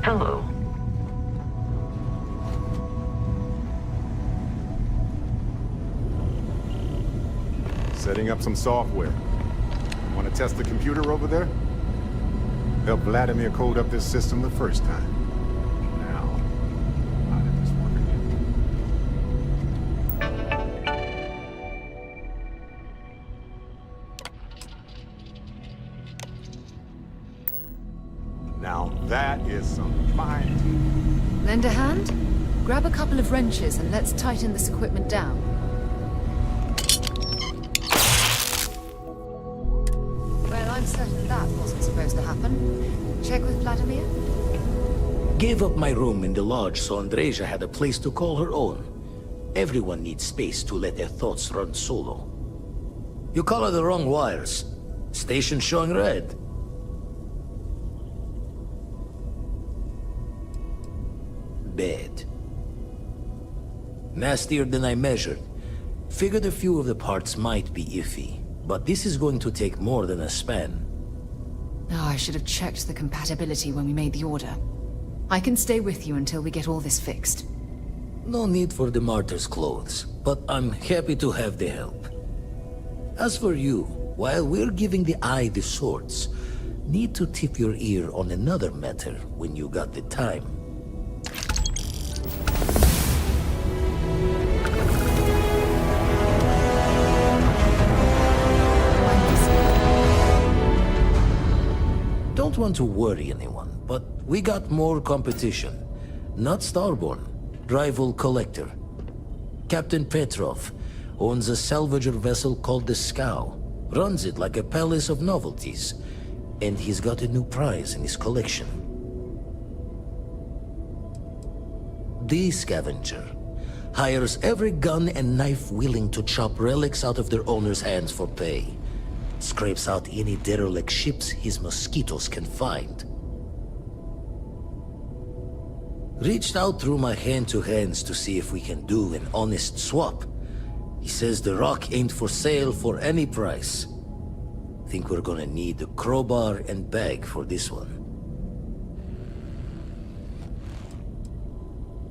Hello. Setting up some software. Want to test the computer over there? Helped Vladimir code up this system the first time. Now, how did this work again? Now that is some fine team. Lend a hand? Grab a couple of wrenches and let's tighten this equipment down. Well, I'm certain that wasn't supposed to happen. Check with Vladimir? Gave up my room in the lodge so Andreja had a place to call her own. Everyone needs space to let their thoughts run solo. You color the wrong wires. Station showing red. Bad. Nastier than I measured. Figured a few of the parts might be iffy, but this is going to take more than a span. Oh, I should have checked the compatibility when we made the order. I can stay with you until we get all this fixed. No need for the martyr's clothes, but I'm happy to have the help. As for you, while we're giving the Eye the swords, need to tip your ear on another matter when you got the time. Don't want to worry anyone, but we got more competition. Not Starborn, rival collector. Captain Petrov owns a salvager vessel called the Scow. Runs it like a palace of novelties. And he's got a new prize in his collection. The Scavenger hires every gun and knife willing to chop relics out of their owner's hands for pay. Scrapes out any derelict ships his mosquitoes can find. Reached out through my hand-to-hands to see if we can do an honest swap. He says the rock ain't for sale for any price. Think we're gonna need a crowbar and bag for this one.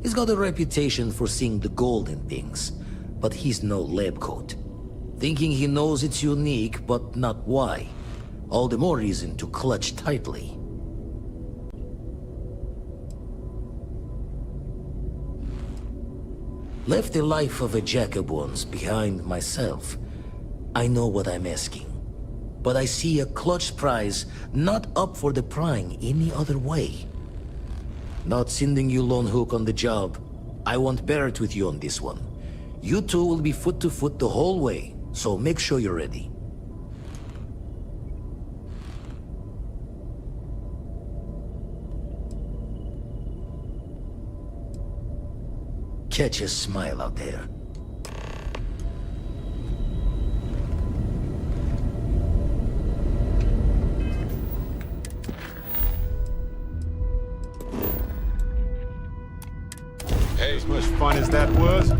He's got a reputation for seeing the gold in things, but he's no lab coat. Thinking he knows it's unique, but not why. All the more reason to clutch tightly. Left the life of a jacob once behind myself. I know what I'm asking. But I see a clutch prize not up for the prying any other way. Not sending you lone hook on the job. I won't bear it with you on this one. You two will be foot to foot the whole way, so make sure you're ready. Catch a smile out there. Hey, as much fun as that was,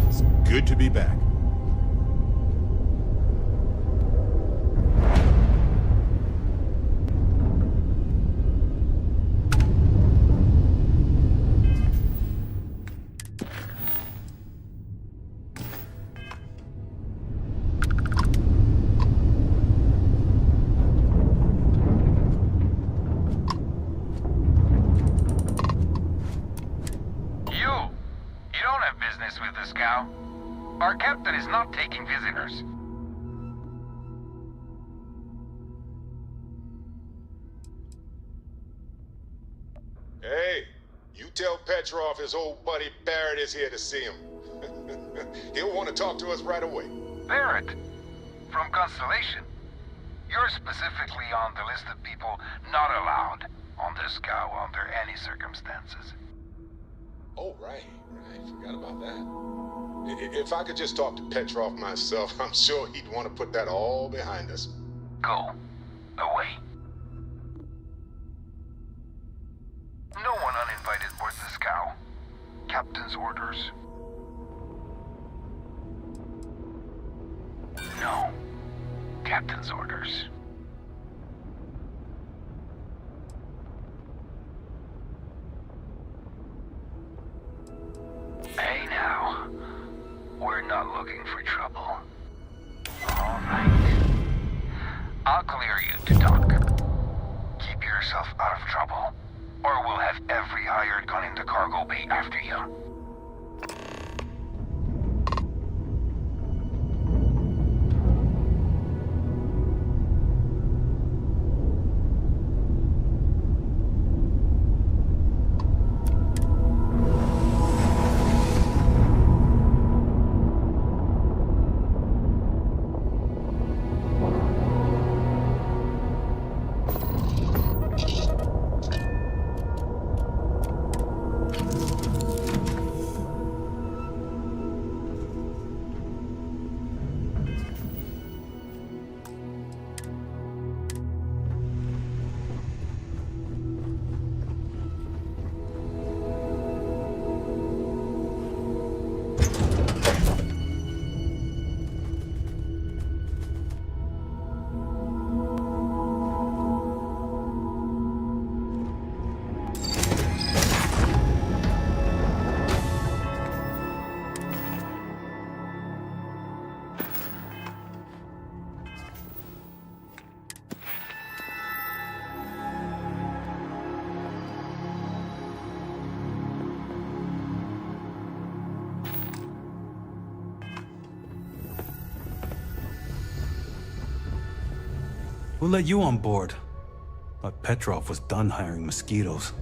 it's good to be back. Our captain is not taking visitors. Hey, you tell Petrov his old buddy Barrett is here to see him. He'll want to talk to us right away. Barrett, from Constellation. You're specifically on the list of people not allowed on the scow under any circumstances. Oh, right. Forgot about that. If I could just talk to Petrov myself, I'm sure he'd want to put that all behind us. Go. Away. No one uninvited boards the scow. Captain's orders. No. Captain's orders. Hey now. We're not looking for trouble. All right. I'll clear you to talk. Keep yourself out of trouble, or we'll have every hired gun in the cargo bay after you. Who let you on board? But Petrov was done hiring mosquitoes.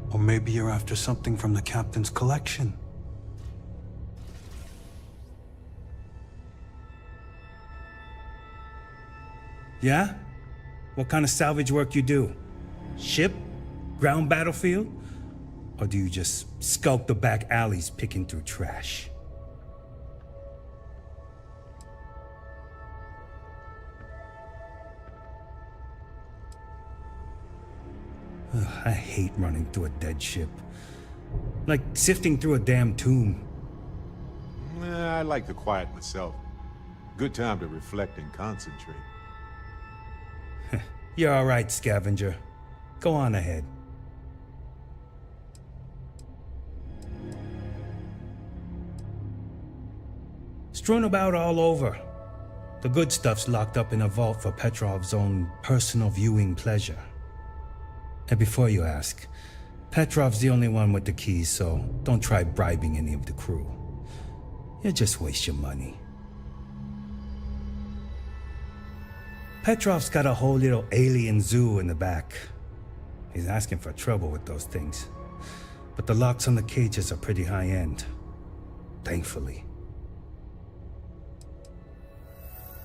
Or maybe you're after something from the captain's collection. Yeah? What kind of salvage work you do? Ship? Ground battlefield? Or do you just skulk the back alleys picking through trash? Ugh, I hate running through a dead ship. Like sifting through a damn tomb. I like the quiet myself. Good time to reflect and concentrate. You're all right, scavenger. Go on ahead. Strewn about all over. The good stuff's locked up in a vault for Petrov's own personal viewing pleasure. And before you ask, Petrov's the only one with the keys, so don't try bribing any of the crew. You'll just waste your money. Petrov's got a whole little alien zoo in the back. He's asking for trouble with those things. But the locks on the cages are pretty high-end. Thankfully.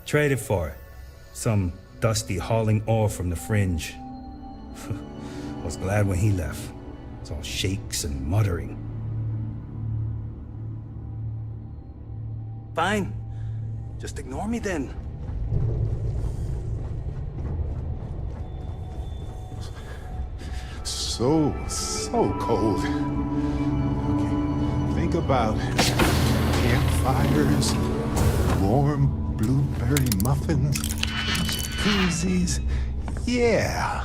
Traded for it. Some dusty hauling ore from the fringe. Was glad when he left. It's all shakes and muttering. Fine. Just ignore me then. So cold. Okay, think about campfires, warm blueberry muffins, jacuzzis. Yeah.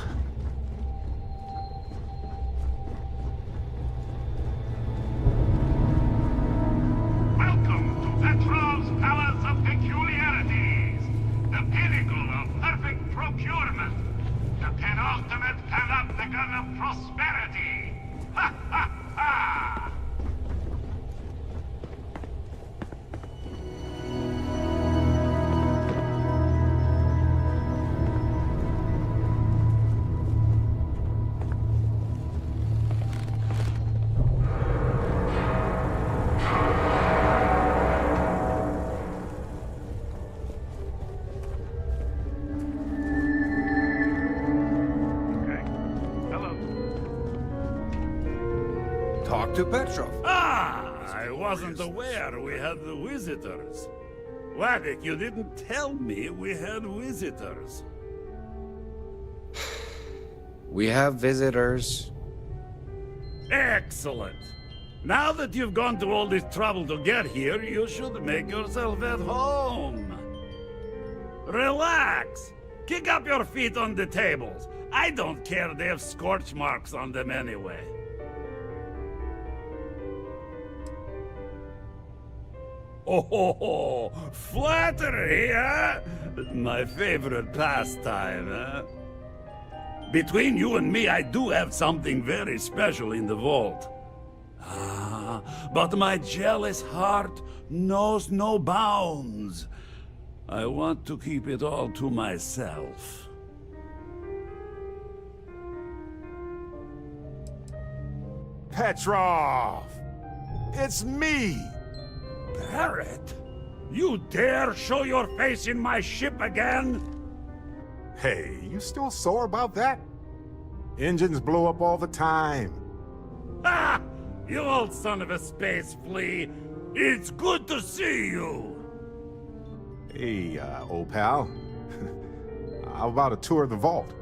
Welcome to Petrov's Palace of Peculiarities, the pinnacle of perfect procurement, the penultimate panopticon of prosperity. Ha ha ha! Talk to Petrov. Ah! I wasn't aware we had the visitors. Wadik, you didn't tell me we had visitors. We have visitors. Excellent. Now that you've gone to all this trouble to get here, you should make yourself at home. Relax. Kick up your feet on the tables. I don't care they have scorch marks on them anyway. Oh, flattery, huh? My favorite pastime, huh? Between you and me, I do have something very special in the vault. Ah, but my jealous heart knows no bounds. I want to keep it all to myself. Petrov! It's me! Barrett? You dare show your face in my ship again? Hey, you still sore about that? Engines blow up all the time. Ah! You old son of a space flea! It's good to see you! Hey, old pal. How about a tour of the vault?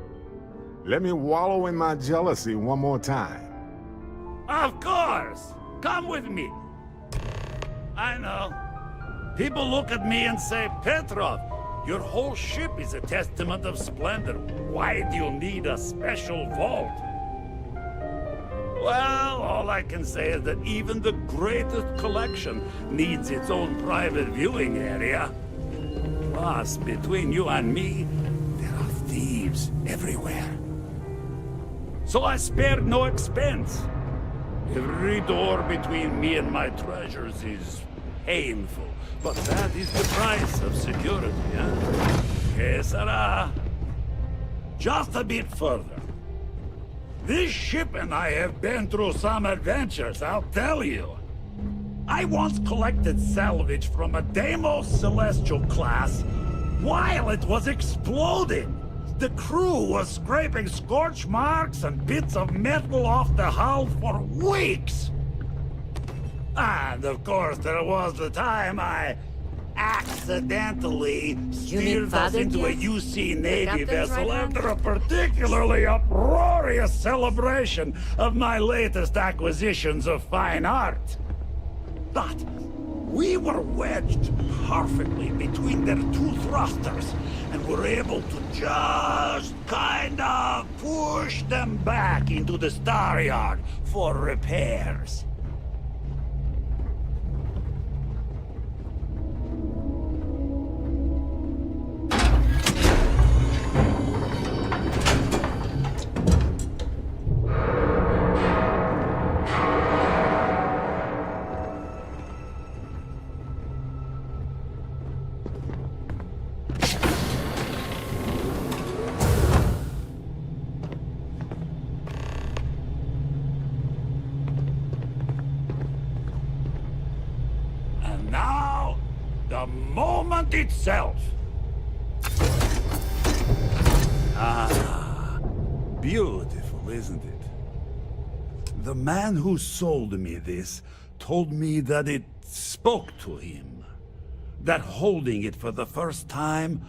Let me wallow in my jealousy one more time. Of course! Come with me! I know. People look at me and say, Petrov, your whole ship is a testament of splendor. Why do you need a special vault? Well, all I can say is that even the greatest collection needs its own private viewing area. Plus, between you and me, there are thieves everywhere. So I spared no expense. Every door between me and my treasures is painful, but that is the price of security, huh? Que sera? Just a bit further. This ship and I have been through some adventures, I'll tell you. I once collected salvage from a Deimos Celestial class while it was exploding. The crew was scraping scorch marks and bits of metal off the hull for weeks. And of course, there was the time I accidentally steered us into a UC Navy vessel after a particularly uproarious celebration of my latest acquisitions of fine art. But we were wedged perfectly between their two thrusters and were able to just kind of push them back into the star yard for repairs. the moment itself. Ah, beautiful, isn't it? The man who sold me this told me that it spoke to him. That holding it for the first time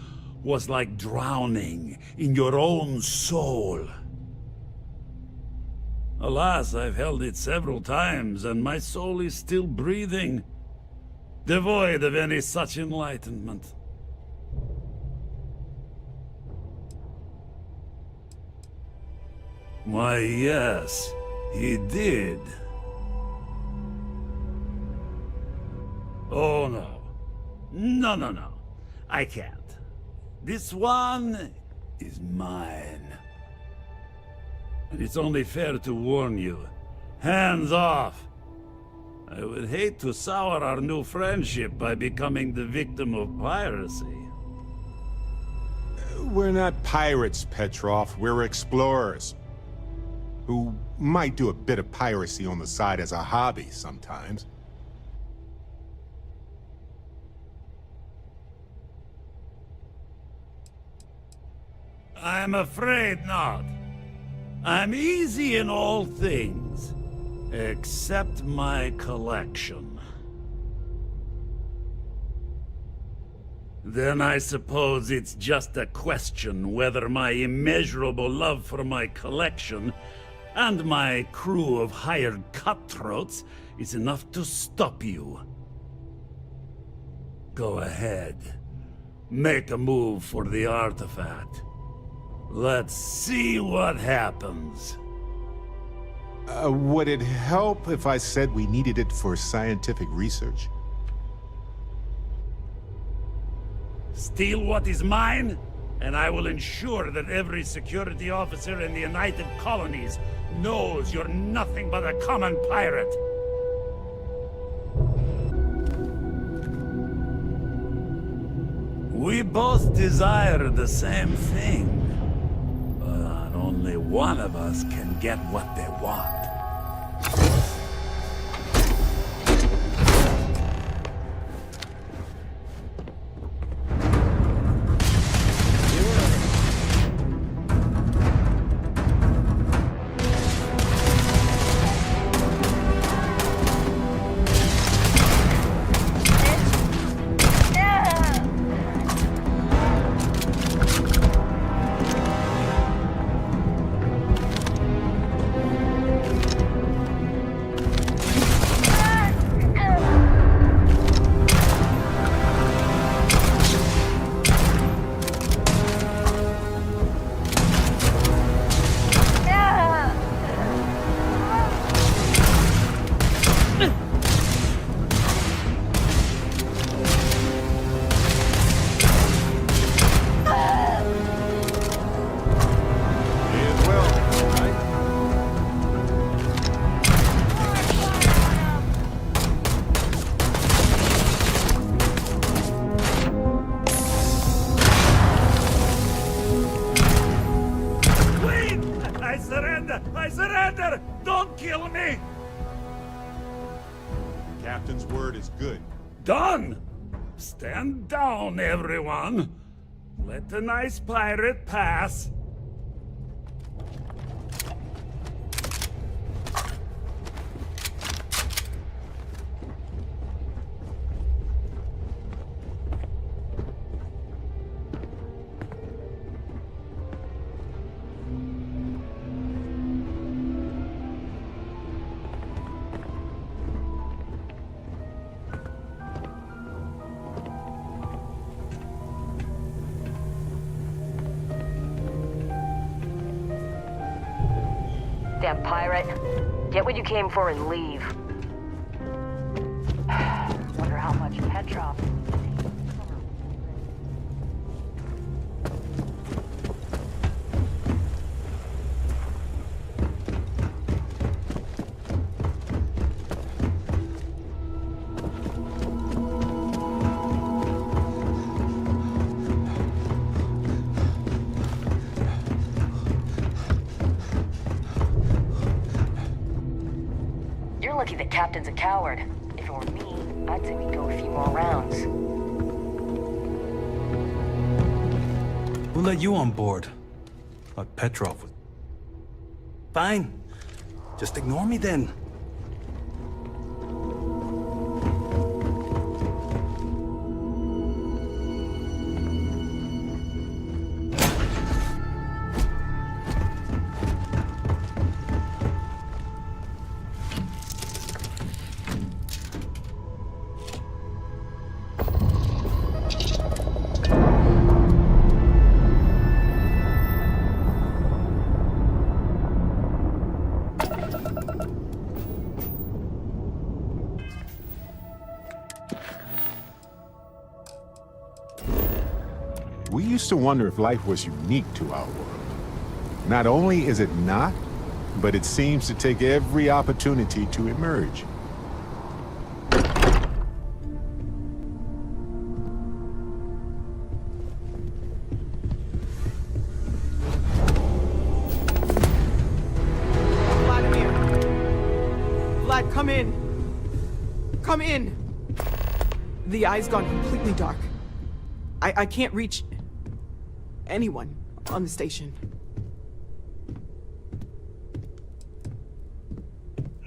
was like drowning in your own soul. Alas, I've held it several times, and my soul is still breathing, devoid of any such enlightenment. Why, yes, he did. Oh, no. No. I can't. This one is mine. And it's only fair to warn you. Hands off! I would hate to sour our new friendship by becoming the victim of piracy. We're not pirates, Petrov. We're explorers. Who might do a bit of piracy on the side as a hobby sometimes. I'm afraid not. I'm easy in all things, except my collection. Then I suppose it's just a question whether my immeasurable love for my collection and my crew of hired cutthroats is enough to stop you. Go ahead. Make a move for the artifact. Let's see what happens. Would it help if I said we needed it for scientific research? Steal what is mine, and I will ensure that every security officer in the United Colonies knows you're nothing but a common pirate. We both desire the same thing. But only one of us can get what they want. I surrender! Don't kill me! Captain's word is good. Done! Stand down, everyone. Let the nice pirate pass. Damn pirate. Get what you came for and leave. Wonder how much Petrov... You're lucky the captain's a coward. If it were me, I'd say we'd go a few more rounds. Who let you on board? Thought Petrov was... Fine. Just ignore me then. We used to wonder if life was unique to our world. Not only is it not, but it seems to take every opportunity to emerge. Vladimir! Vlad, come in! Come in! The eye's gone completely dark. I can't reach anyone on the station.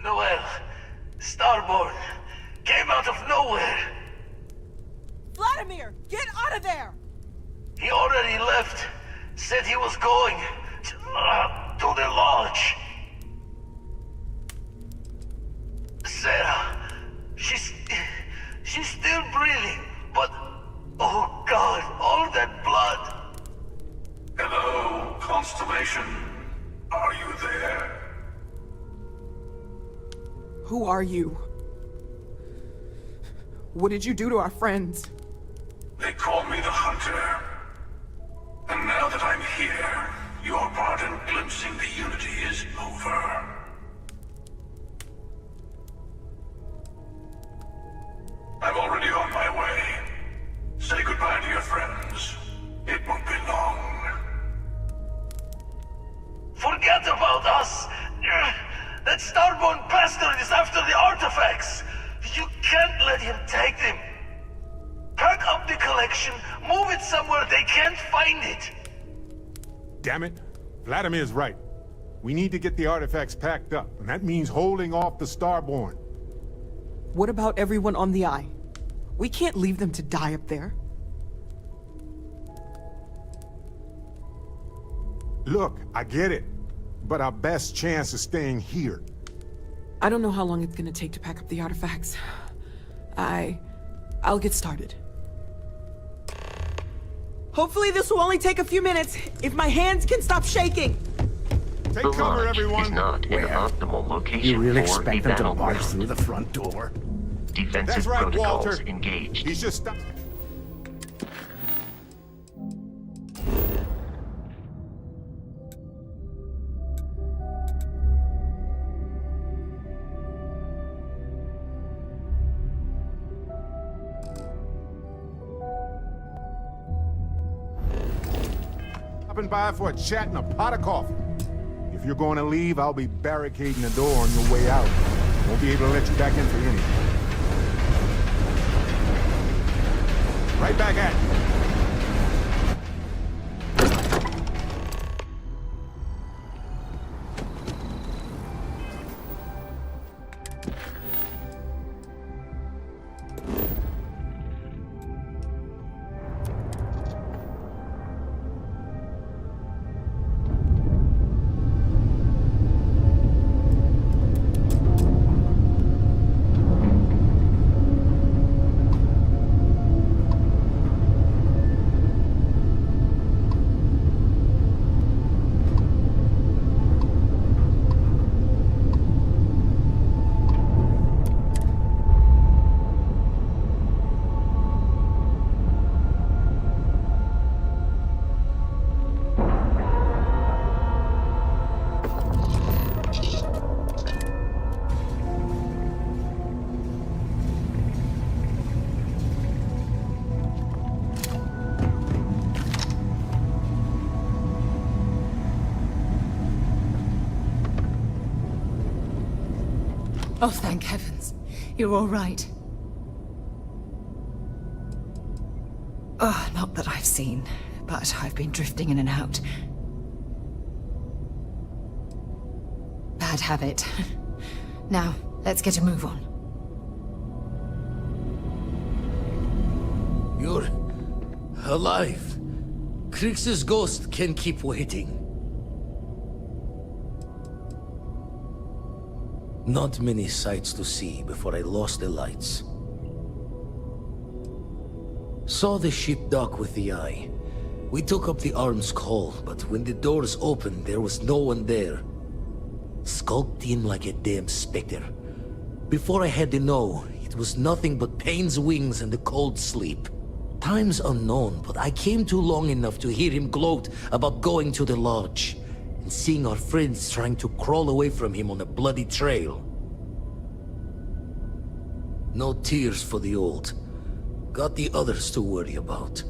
Noel, Starborn, came out of nowhere. Vladimir, get out of there! He already left. Said he was going to the lodge. Sarah, she's still breathing, but oh God, all that blood. Hello, Constellation. Are you there? Who are you? What did you do to our friends? They call me the Hunter. And now that I'm here, your part in glimpsing the Unity is over. I'm already on my way. Say goodbye to your friends. It won't be long. Forget about us! That Starborn bastard is after the artifacts! You can't let him take them! Pack up the collection, move it somewhere they can't find it! Damn it. Vladimir's right. We need to get the artifacts packed up, and that means holding off the Starborn. What about everyone on the Eye? We can't leave them to die up there. Look, I get it, but our best chance is staying here. I don't know how long it's gonna take to pack up the artifacts. I'll get started. Hopefully this will only take a few minutes, if my hands can stop shaking! Take cover, everyone! Is not an optimal location You really for expect a them to battleground. barge through the front door? Defensive That's right, protocols Walter. engaged. He's just... Stopping by for a chat and a pot of coffee. If you're going to leave, I'll be barricading the door on your way out. Won't be able to let you back in for anything. Right back at you. Oh, thank heavens. You're all right. Oh, not that I've seen but I've been drifting in and out. Bad habit. Now, let's get a move on. You're alive. Krix's ghost can keep waiting. Not many sights to see before I lost the lights. Saw the ship dock with the eye. We took up the arm's call, but when the doors opened, there was no one there. Skulked in like a damn specter. Before I had to know, it was nothing but pain's wings and the cold sleep. Time's unknown, but I came too long enough to hear him gloat about going to the lodge, and seeing our friends trying to crawl away from him on a bloody trail. No tears for the old. Got the others to worry about.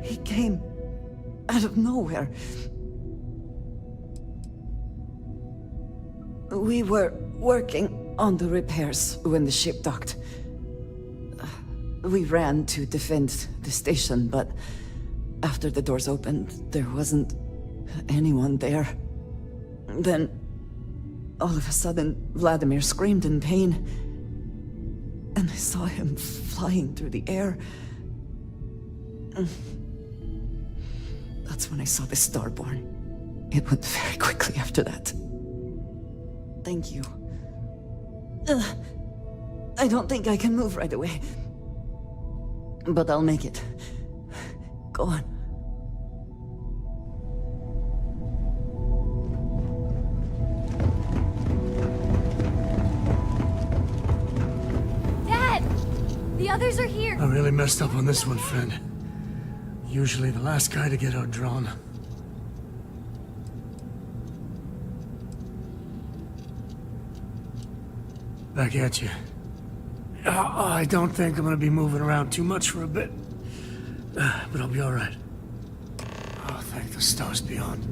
He came out of nowhere. We were working on the repairs when the ship docked. We ran to defend the station, but after the doors opened, there wasn't anyone there. Then, all of a sudden, Vladimir screamed in pain, and I saw him flying through the air. That's when I saw the Starborn. It went very quickly after that. Thank you. I don't think I can move right away. But I'll make it. Go on. Dad! The others are here! I really messed up on this one, friend. Usually the last guy to get outdrawn. Back at you. I don't think I'm gonna be moving around too much for a bit. But I'll be alright. Oh, thank the stars beyond.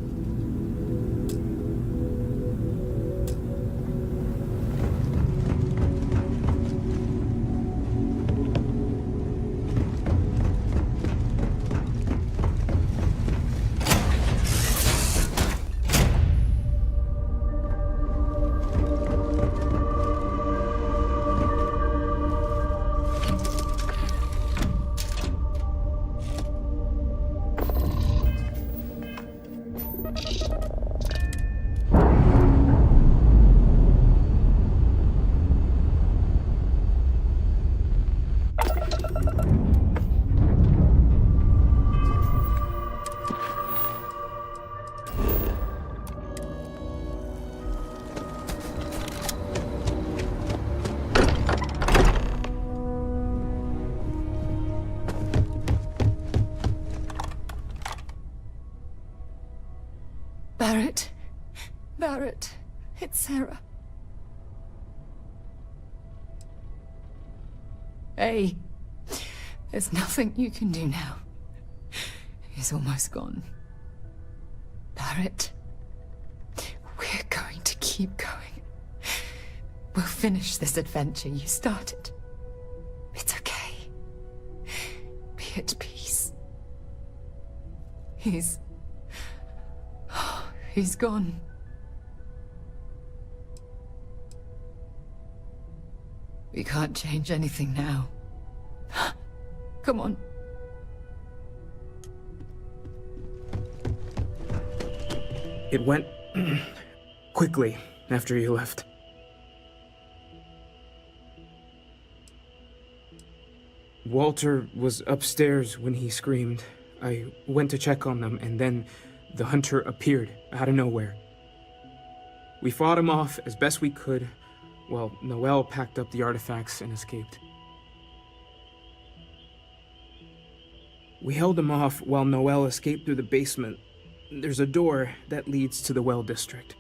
Barrett, it's Sarah. Hey, there's nothing you can do now. He's almost gone. Barrett, we're going to keep going. We'll finish this adventure you started. It's okay. Be at peace. He's gone. We can't change anything now. Come on. It went quickly after you left. Walter was upstairs when he screamed. I went to check on them, and then the hunter appeared out of nowhere. We fought him off as best we could, while Noel packed up the artifacts and escaped. We held him off while Noel escaped through the basement. There's a door that leads to the well district.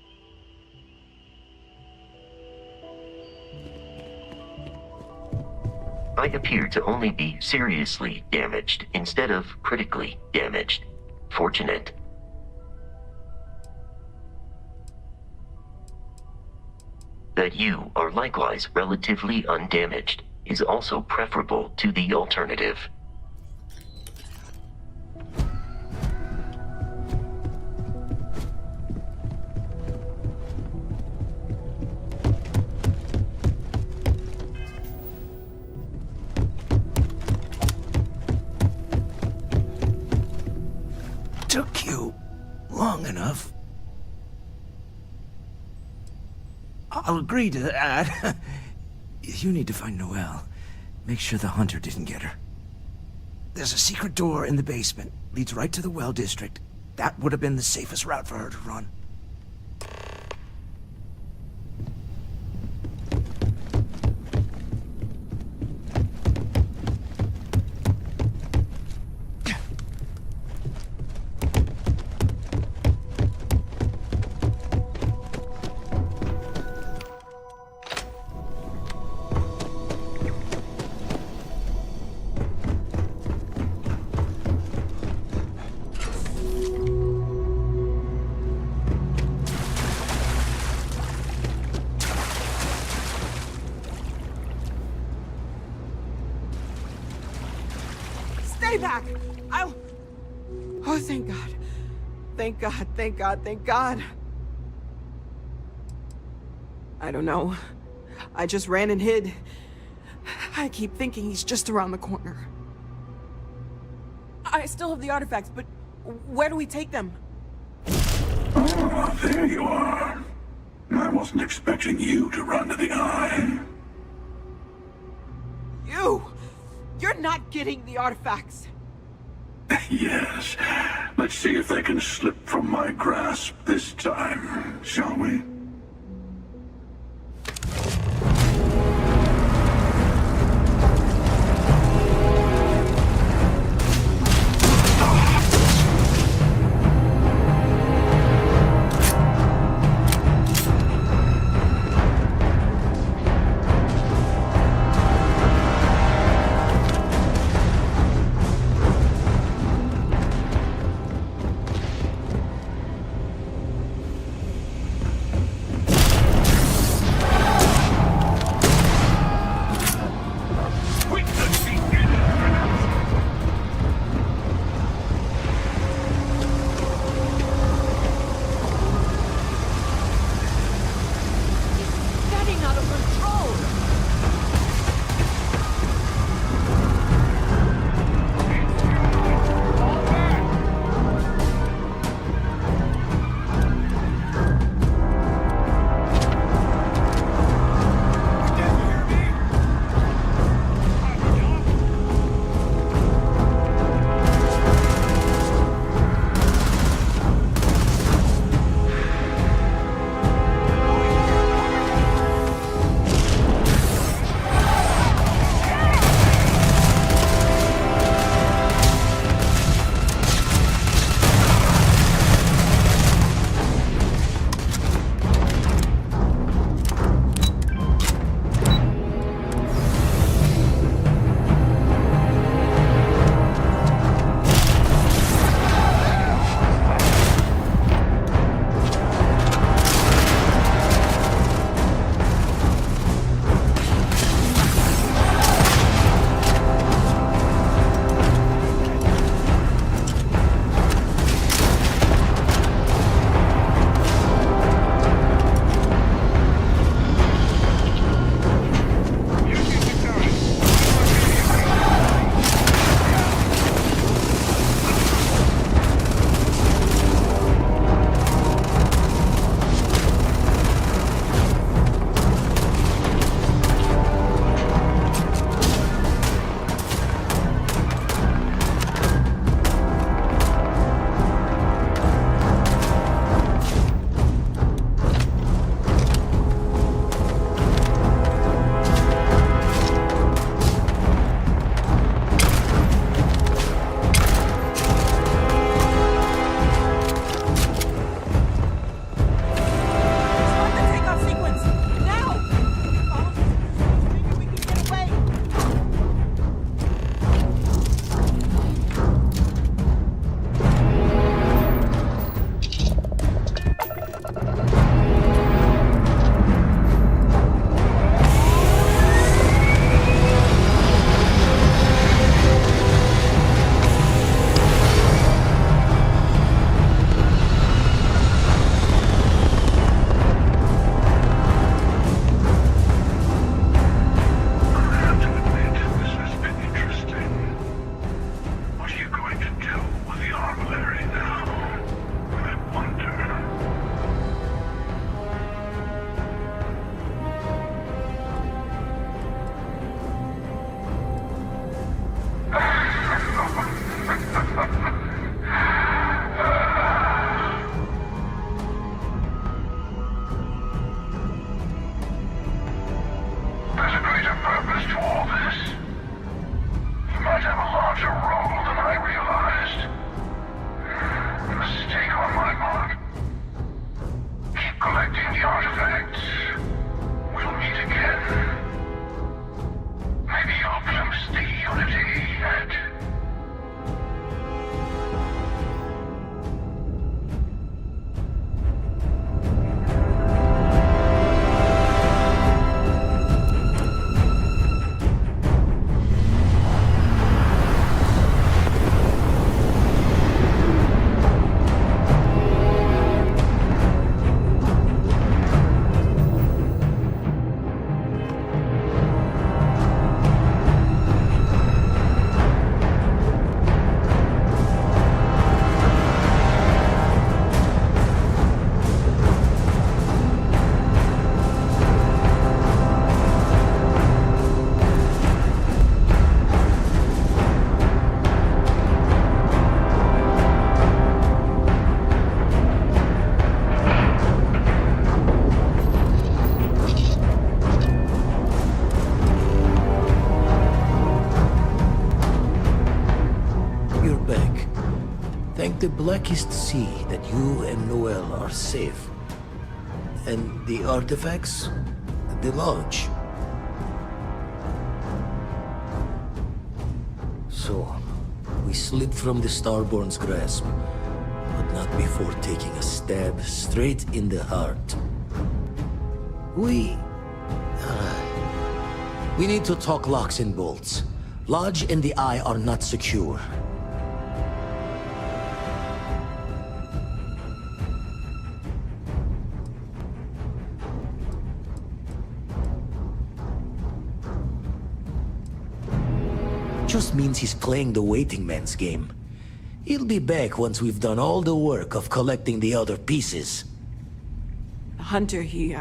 I appear to only be seriously damaged instead of critically damaged. Fortunate. that you are likewise relatively undamaged is also preferable to the alternative. Took you long enough. I'll agree to that. You need to find Noelle. Make sure the hunter didn't get her. There's a secret door in the basement. Leads right to the well district. That would have been the safest route for her to run. Stay back! Oh, thank God. Thank God, thank God, thank God. I don't know. I just ran and hid. I keep thinking he's just around the corner. I still have the artifacts, but where do we take them? Ah, there you are. I wasn't expecting you to run to the eye. You're not getting the artifacts. Yes. Let's see if they can slip from my grasp this time, shall we? the artifacts, we'll meet again. Maybe I'll glimpse the unity and... The Blackest Sea that you and Noel are safe. And the artifacts? The lodge. So, we slid from the Starborn's grasp, but not before taking a stab straight in the heart. We need to talk locks and bolts. Lodge and the Eye are not secure. Just means he's playing the waiting man's game. He'll be back once we've done all the work of collecting the other pieces. Hunter, he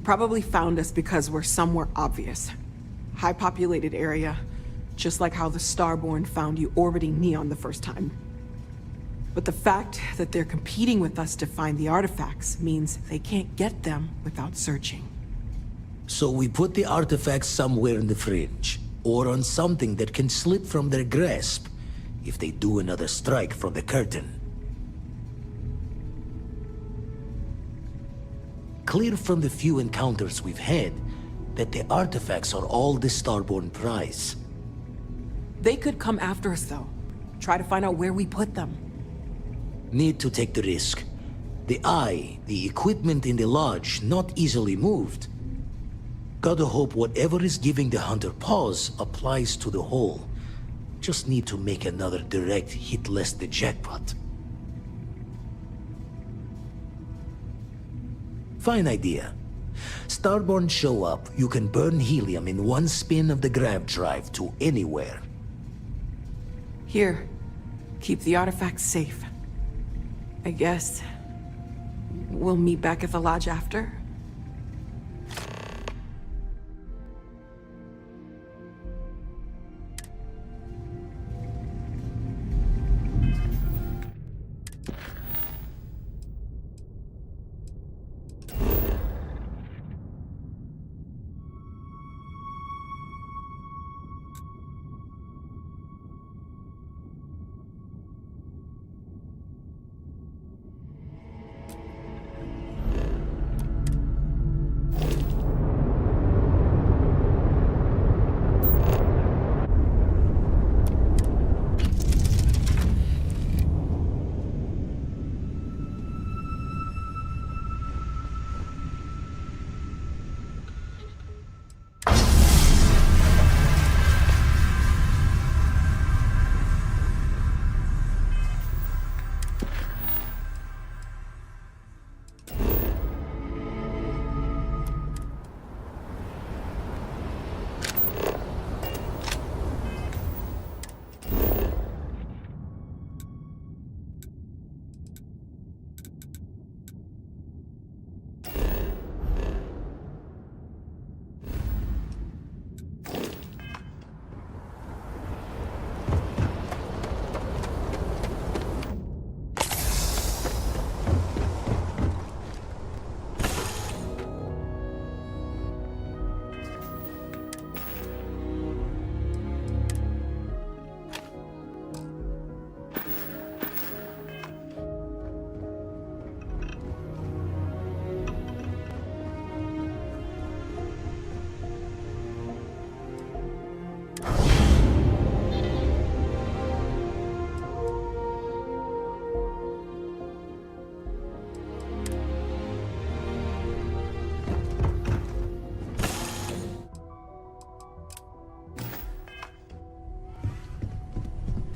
probably found us because we're somewhere obvious. High-populated area, just like how the Starborn found you orbiting Neon the first time. But the fact that they're competing with us to find the artifacts means they can't get them without searching. So we put the artifacts somewhere in the fringe, or on something that can slip from their grasp if they do another strike from the curtain. Clear from the few encounters we've had that the artifacts are all the Starborn prize. They could come after us, though. Try to find out where we put them. Need to take the risk. The Eye, the equipment in the lodge, not easily moved. Gotta hope whatever is giving the Hunter pause applies to the whole. Just need to make another direct hit less the jackpot. Fine idea. Starborn show up, you can burn helium in one spin of the grav drive to anywhere. Here, keep the artifacts safe. I guess we'll meet back at the lodge after?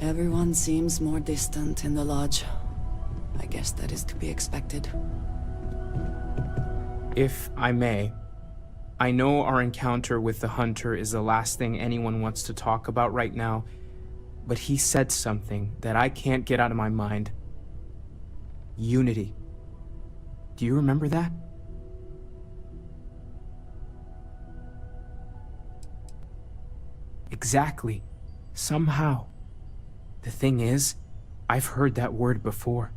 Everyone seems more distant in the lodge. I guess that is to be expected. If I may, I know our encounter with the hunter is the last thing anyone wants to talk about right now, but he said something that I can't get out of my mind. Unity. Do you remember that? Exactly. Somehow. The thing is, I've heard that word before.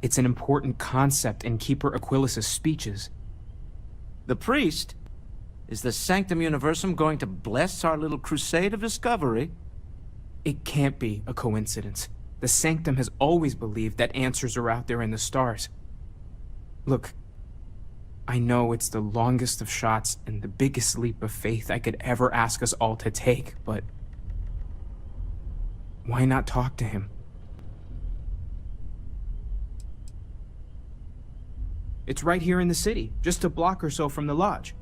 It's an important concept in Keeper Aquilas' speeches. The priest? Is the Sanctum Universum going to bless our little crusade of discovery? It can't be a coincidence. The Sanctum has always believed that answers are out there in the stars. Look, I know it's the longest of shots and the biggest leap of faith I could ever ask us all to take, but why not talk to him? It's right here in the city, just a block or so from the lodge.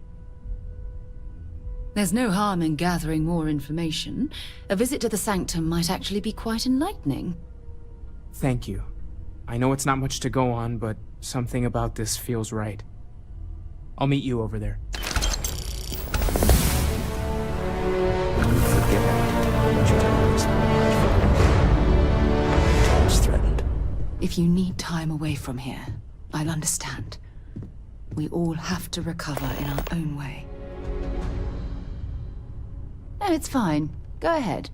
There's no harm in gathering more information. A visit to the Sanctum might actually be quite enlightening. Thank you. I know it's not much to go on, but something about this feels right. I'll meet you over there. If you need time away from here, I'll understand. We all have to recover in our own way. No, it's fine. Go ahead.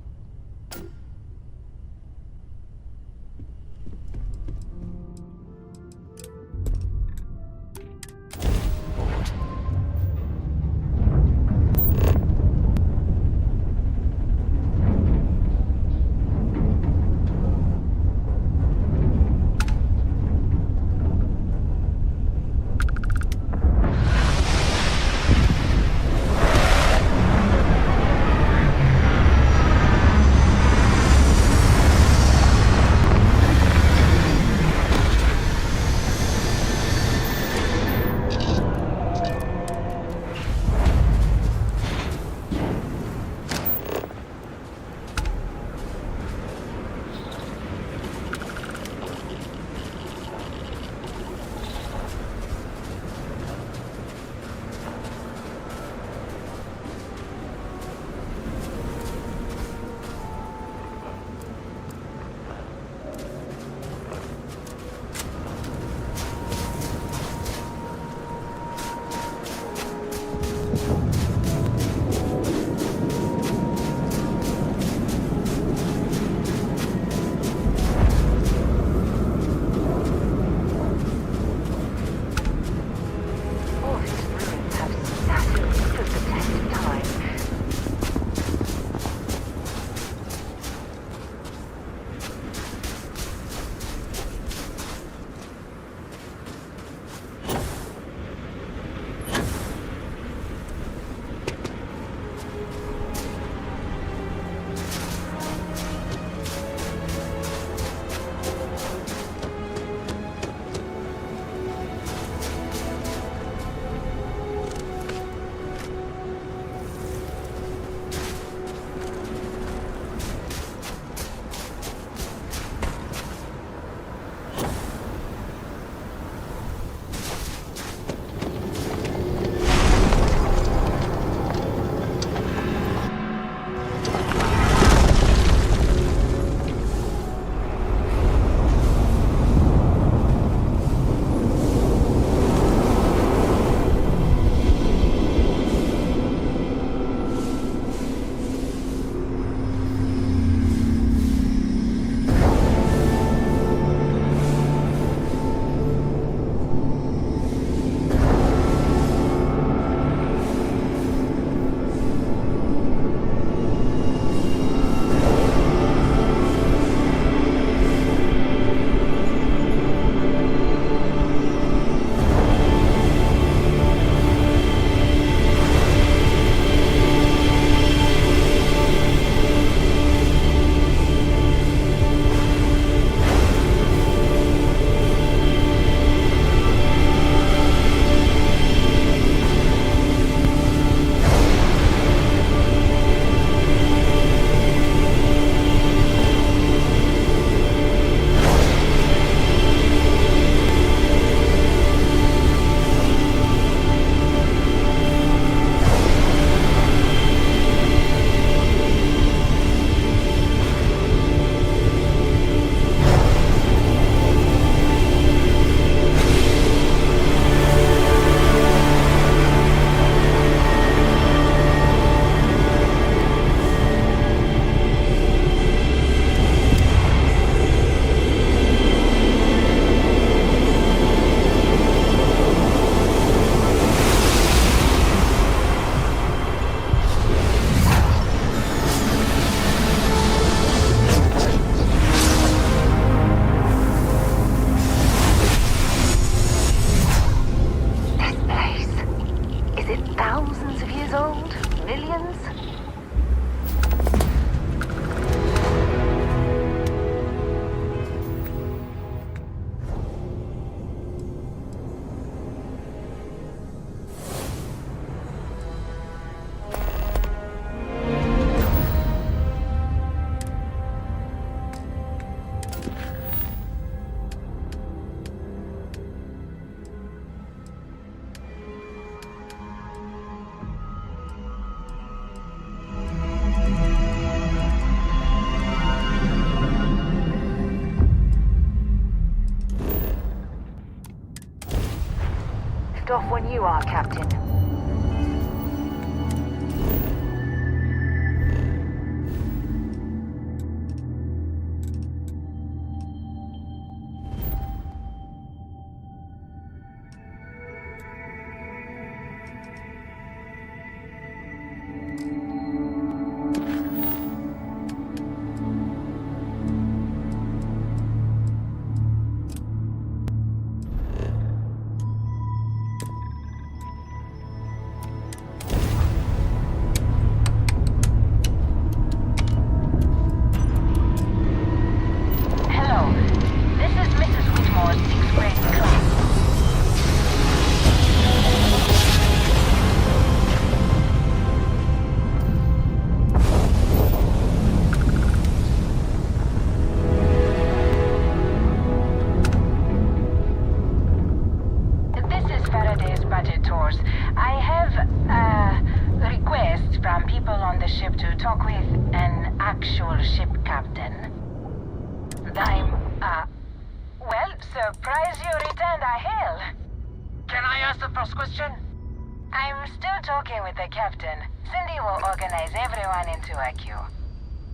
you are, Captain.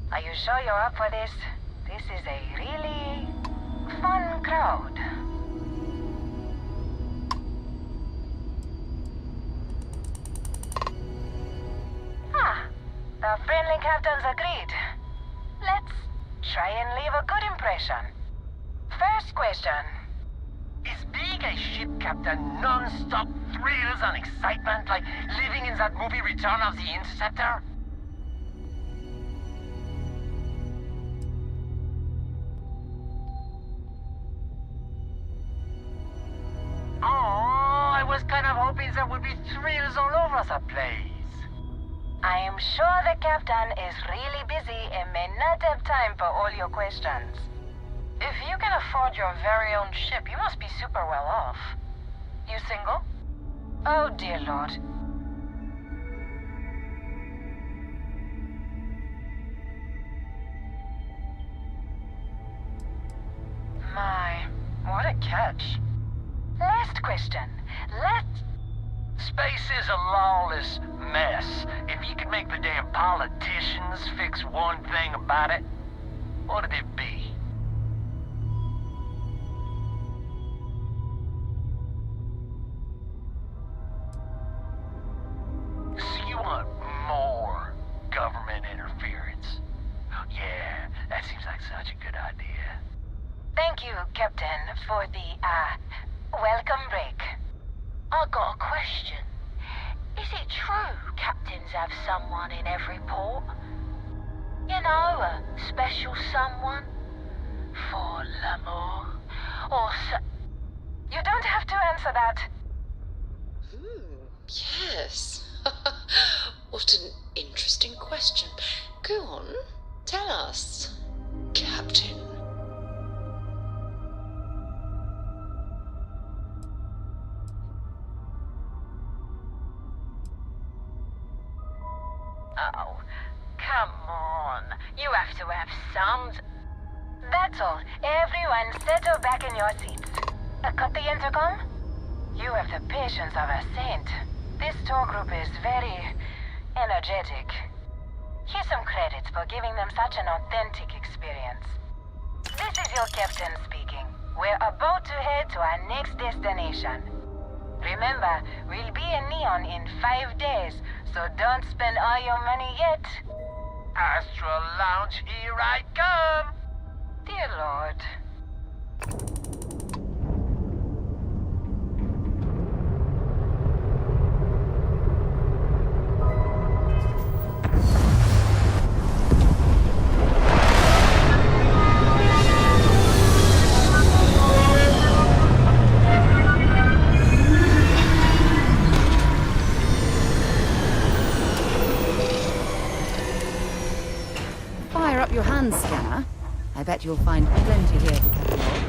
Are you sure you're up for this? This is a really fun crowd. The friendly captains agreed. Let's try and leave a good impression. First question. Is being a ship captain non-stop thrills and excitement like living in that movie Return of the Interceptor? Oh, I was kind of hoping there would be thrills all over the place. I am sure the captain is really busy and may not have time for all your questions. If you can afford your very own ship, you must be super well off. You single? Oh, dear Lord. My, what a catch. Last question. Space is a lawless mess. If you could make the damn politicians fix one thing about it, what'd it be? So you want more government interference? Yeah, that seems like such a good idea. Thank you, Captain, for the, welcome break. I got a question. Is it true captains have someone in every port? You know, a special someone? For l'amour? Or You don't have to answer that. Yes. What an interesting question. Go on, tell us, Captain. Oh, come on. You have to have some... That's all. Everyone settle back in your seats. Cut the intercom? You have the patience of a saint. This tour group is very energetic. Here's some credits for giving them such an authentic experience. This is your captain speaking. We're about to head to our next destination. Remember, we'll be in Neon in 5 days, so don't spend all your money yet. Astral Lounge, here I come! Dear Lord. Fire up your hand scanner. I bet you'll find plenty here to catalog.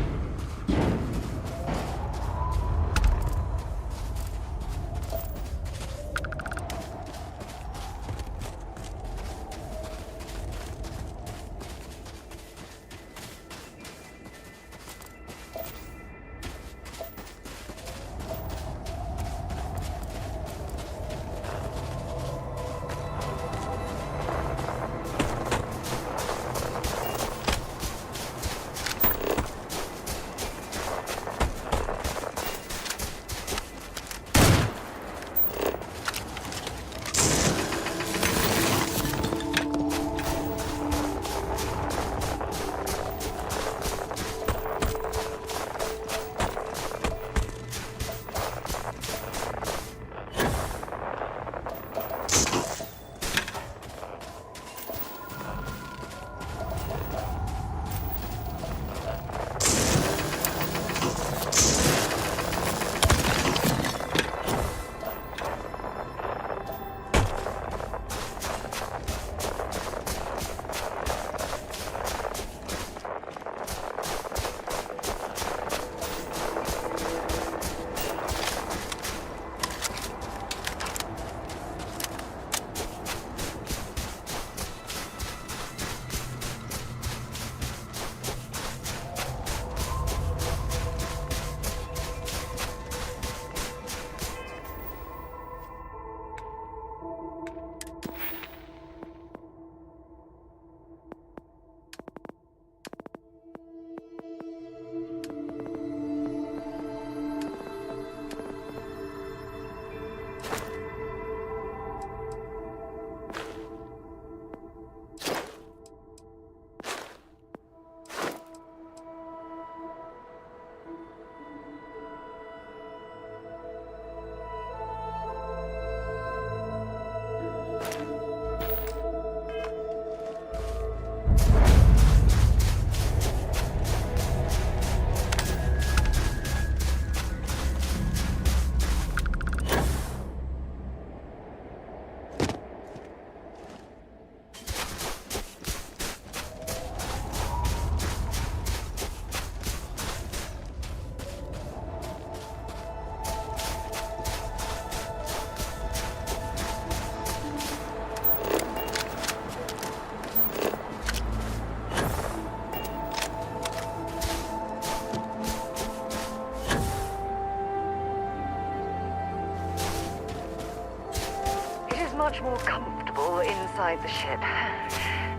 much more comfortable inside the ship.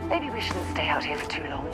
Maybe we shouldn't stay out here for too long.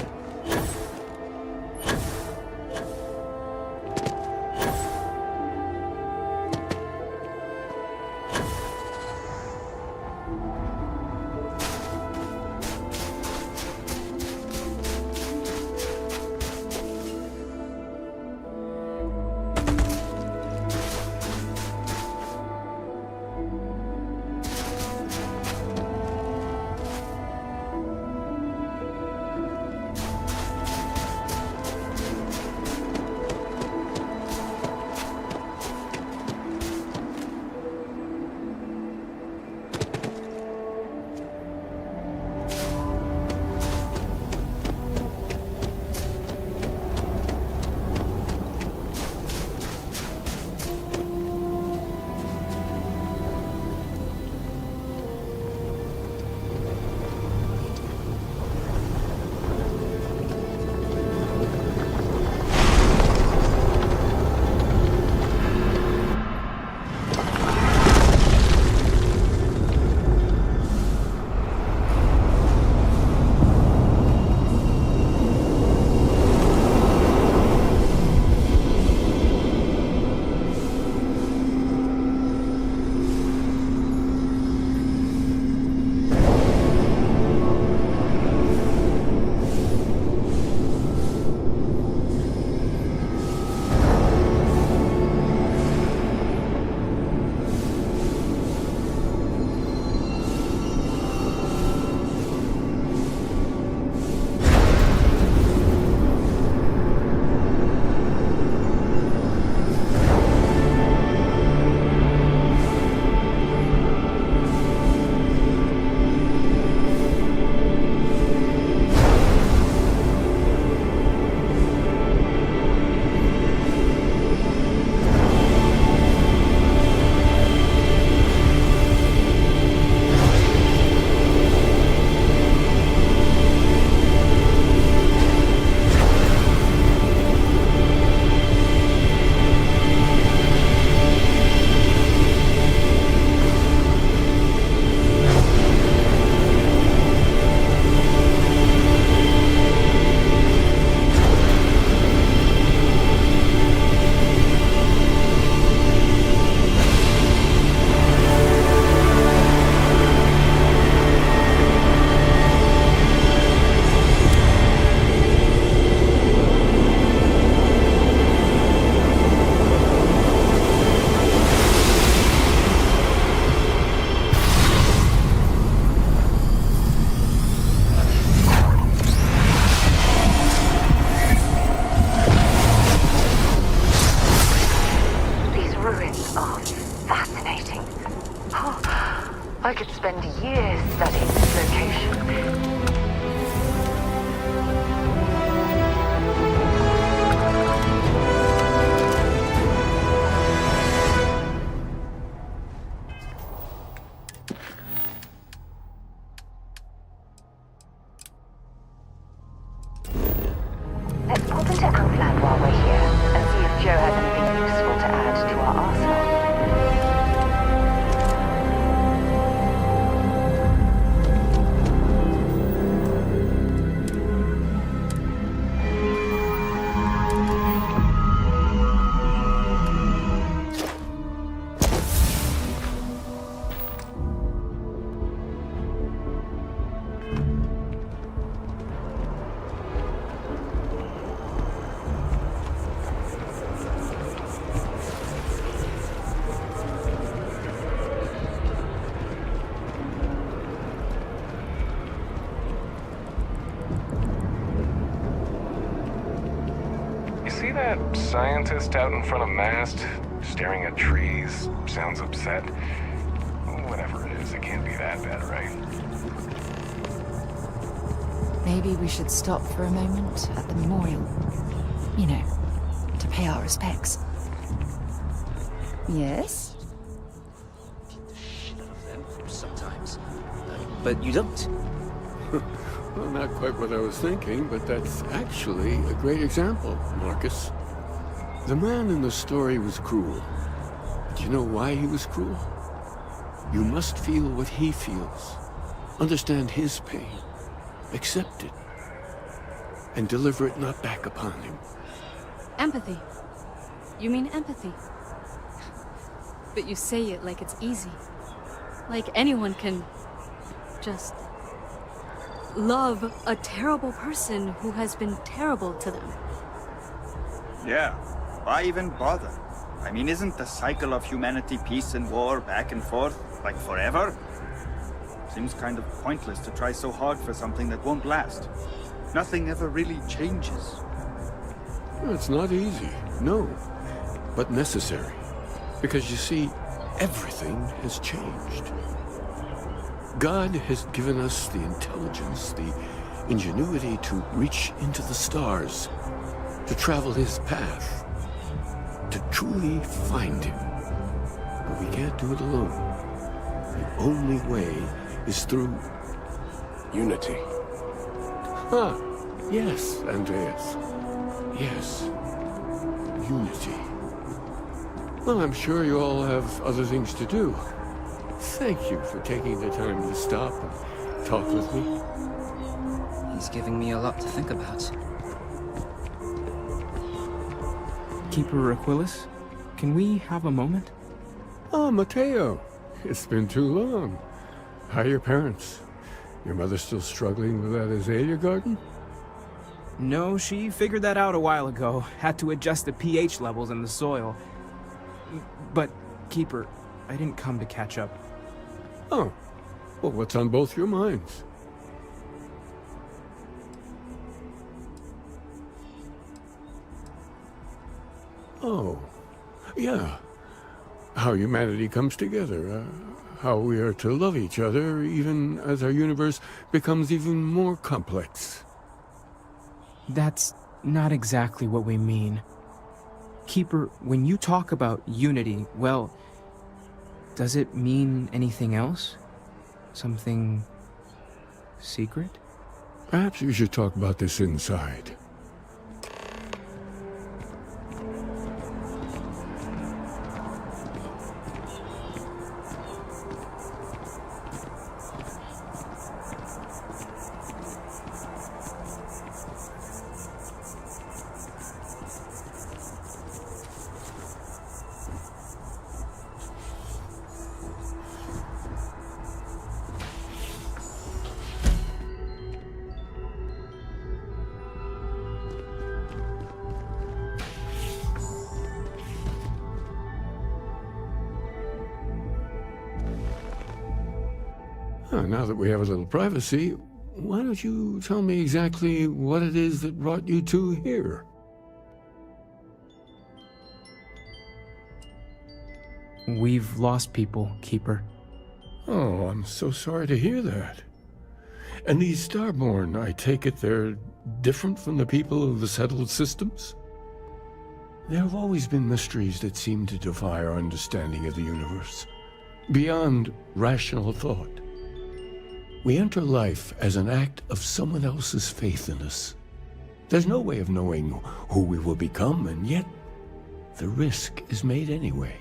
I could spend years studying this location. Let's pop into Outland while we're here and see if Joe has anything useful to add to our arsenal. See that scientist out in front of mast, staring at trees, sounds upset? Whatever it is, it can't be that bad, right? Maybe we should stop for a moment at the memorial. You know, to pay our respects. Yes? Sometimes. But you don't. Well, not quite what I was thinking, but that's actually a great example, Marcus. The man in the story was cruel. But you know why he was cruel? You must feel what he feels. Understand his pain. Accept it. And deliver it not back upon him. Empathy. You mean empathy? But you say it like it's easy. Like anyone can just love a terrible person who has been terrible to them. Yeah, why even bother? I mean, isn't the cycle of humanity peace and war back and forth, like forever? Seems kind of pointless to try so hard for something that won't last. Nothing ever really changes. It's not easy, no, but necessary. Because you see, everything has changed. God has given us the intelligence, the ingenuity to reach into the stars, to travel his path, to truly find him. But we can't do it alone. The only way is through unity. Ah, yes, Andreas. Yes, unity. Well, I'm sure you all have other things to do. Thank you for taking the time to stop and talk with me. He's giving me a lot to think about. Keeper Aquilus, can we have a moment? Oh, Mateo. It's been too long. How are your parents? Your mother still struggling with that azalea garden? No, she figured that out a while ago. Had to adjust the pH levels in the soil. But, Keeper, I didn't come to catch up. Oh, well, what's on both your minds? Oh, yeah. How humanity comes together. How we are to love each other even as our universe becomes even more complex. That's not exactly what we mean. Keeper, when you talk about unity, well, does it mean anything else? Something secret? Perhaps we should talk about this inside. Now that we have a little privacy, why don't you tell me exactly what it is that brought you two here? We've lost people, Keeper. Oh, I'm so sorry to hear that. And these Starborn, I take it they're different from the people of the settled systems? There have always been mysteries that seem to defy our understanding of the universe, beyond rational thought. We enter life as an act of someone else's faith in us. There's no way of knowing who we will become, and yet the risk is made anyway.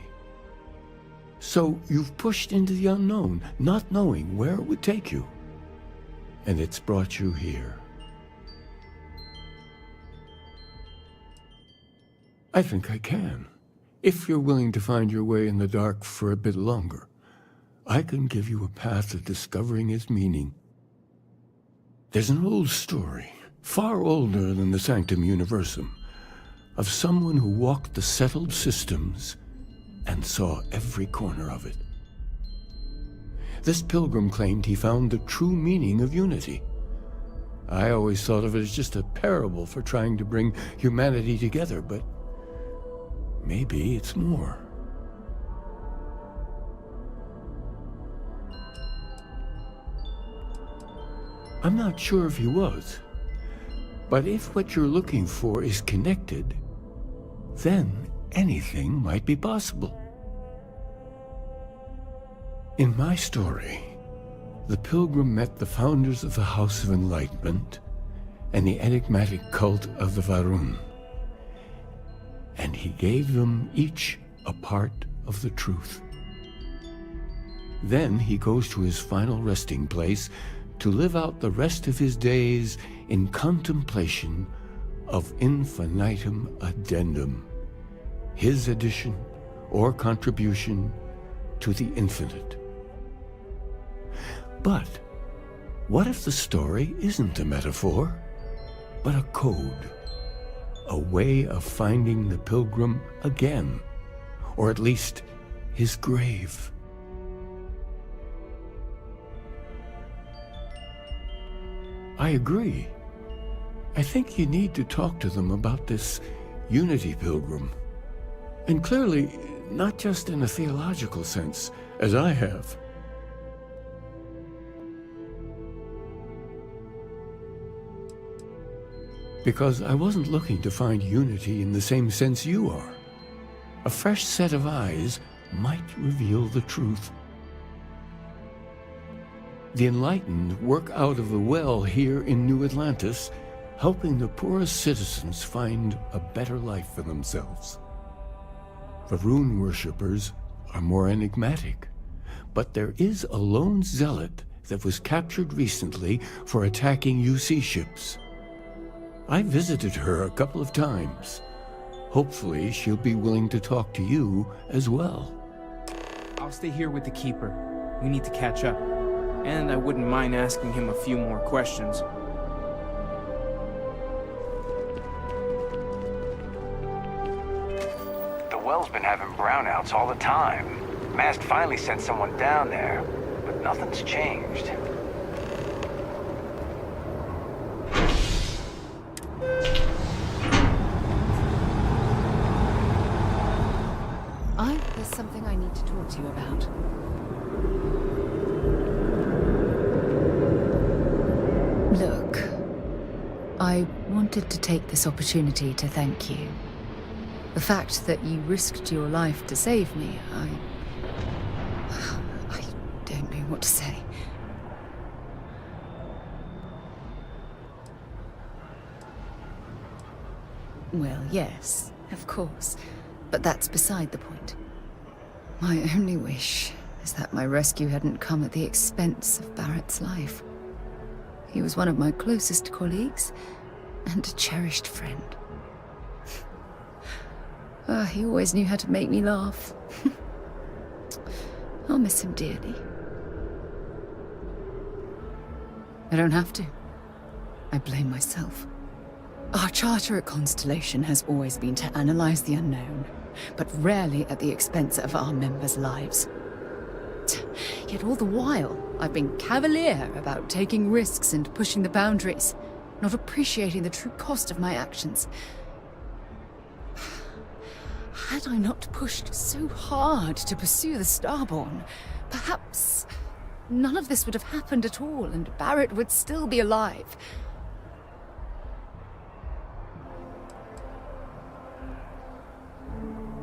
So you've pushed into the unknown, not knowing where it would take you. And it's brought you here. I think I can. If you're willing to find your way in the dark for a bit longer, I can give you a path to discovering its meaning. There's an old story, far older than the Sanctum Universum, of someone who walked the settled systems and saw every corner of it. This pilgrim claimed he found the true meaning of unity. I always thought of it as just a parable for trying to bring humanity together, but maybe it's more. I'm not sure if he was, but if what you're looking for is connected, then anything might be possible. In my story, the pilgrim met the founders of the House of Enlightenment and the enigmatic cult of the Varun, and he gave them each a part of the truth. Then he goes to his final resting place to live out the rest of his days in contemplation of infinitum addendum, his addition or contribution to the infinite. But what if the story isn't a metaphor, but a code? A way of finding the pilgrim again, or at least his grave. I agree. I think you need to talk to them about this unity pilgrim. And clearly, not just in a theological sense, as I have. Because I wasn't looking to find unity in the same sense you are. A fresh set of eyes might reveal the truth. The enlightened work out of the well here in New Atlantis, helping the poorest citizens find a better life for themselves. The rune worshippers are more enigmatic, but there is a lone zealot that was captured recently for attacking UC ships. I visited her a couple of times. Hopefully she'll be willing to talk to you as well. I'll stay here with the Keeper. We need to catch up. And I wouldn't mind asking him a few more questions. The well's been having brownouts all the time. Mast finally sent someone down there, but nothing's changed. There's something I need to talk to you about. Look, I wanted to take this opportunity to thank you. The fact that you risked your life to save me, I don't know what to say. Well, yes, of course, but that's beside the point. My only wish is that my rescue hadn't come at the expense of Barrett's life. He was one of my closest colleagues and a cherished friend. He always knew how to make me laugh. I'll miss him dearly. I don't have to. I blame myself. Our charter at Constellation has always been to analyze the unknown, but rarely at the expense of our members' lives. Yet all the while, I've been cavalier about taking risks and pushing the boundaries, not appreciating the true cost of my actions. Had I not pushed so hard to pursue the Starborn, perhaps none of this would have happened at all, and Barrett would still be alive.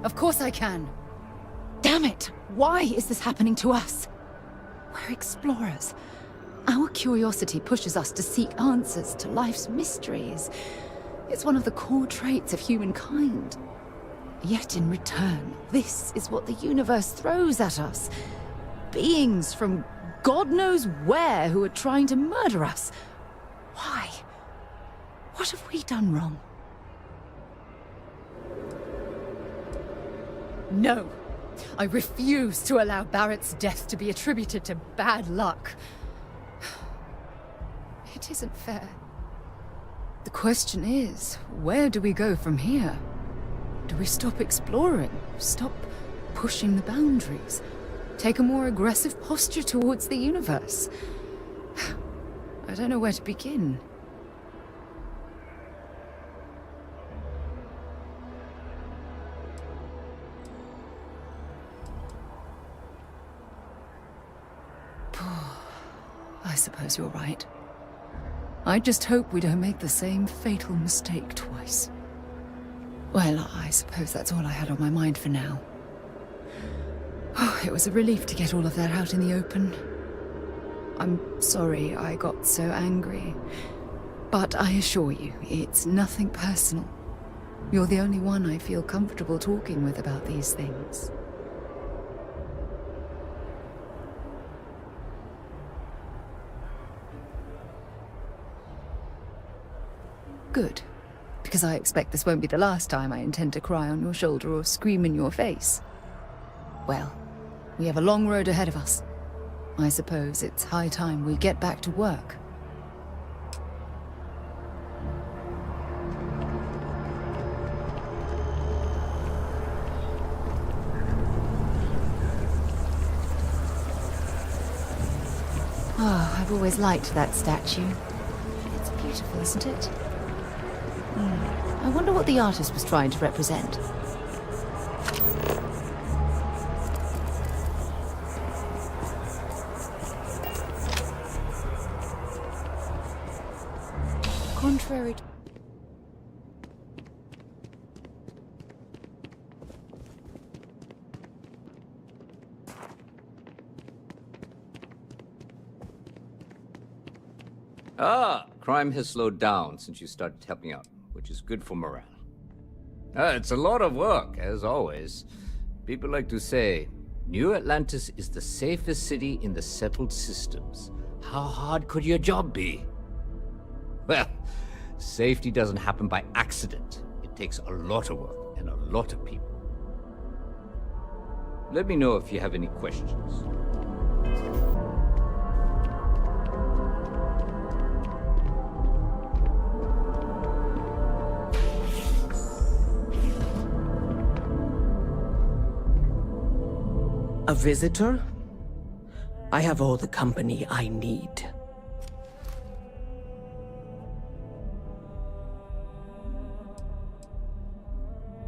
Of course I can. Damn it! Why is this happening to us? We're explorers. Our curiosity pushes us to seek answers to life's mysteries. It's one of the core traits of humankind. Yet in return, this is what the universe throws at us. Beings from God knows where who are trying to murder us. Why? What have we done wrong? No. I refuse to allow Barrett's death to be attributed to bad luck. It isn't fair. The question is, where do we go from here? Do we stop exploring? Stop pushing the boundaries? Take a more aggressive posture towards the universe? I don't know where to begin. I suppose you're right. I just hope we don't make the same fatal mistake twice. Well, I suppose that's all I had on my mind for now. Oh, it was a relief to get all of that out in the open. I'm sorry I got so angry. But I assure you, it's nothing personal. You're the only one I feel comfortable talking with about these things. Good. Because I expect this won't be the last time I intend to cry on your shoulder or scream in your face. Well, we have a long road ahead of us. I suppose it's high time we get back to work. Oh, I've always liked that statue. It's beautiful, isn't it? I wonder what the artist was trying to represent. Contrary to... Ah, crime has slowed down since you started helping out, which is good for morale. It's a lot of work, as always. People like to say, New Atlantis is the safest city in the settled systems. How hard could your job be? Well, safety doesn't happen by accident. It takes a lot of work and a lot of people. Let me know if you have any questions. A visitor? I have all the company I need.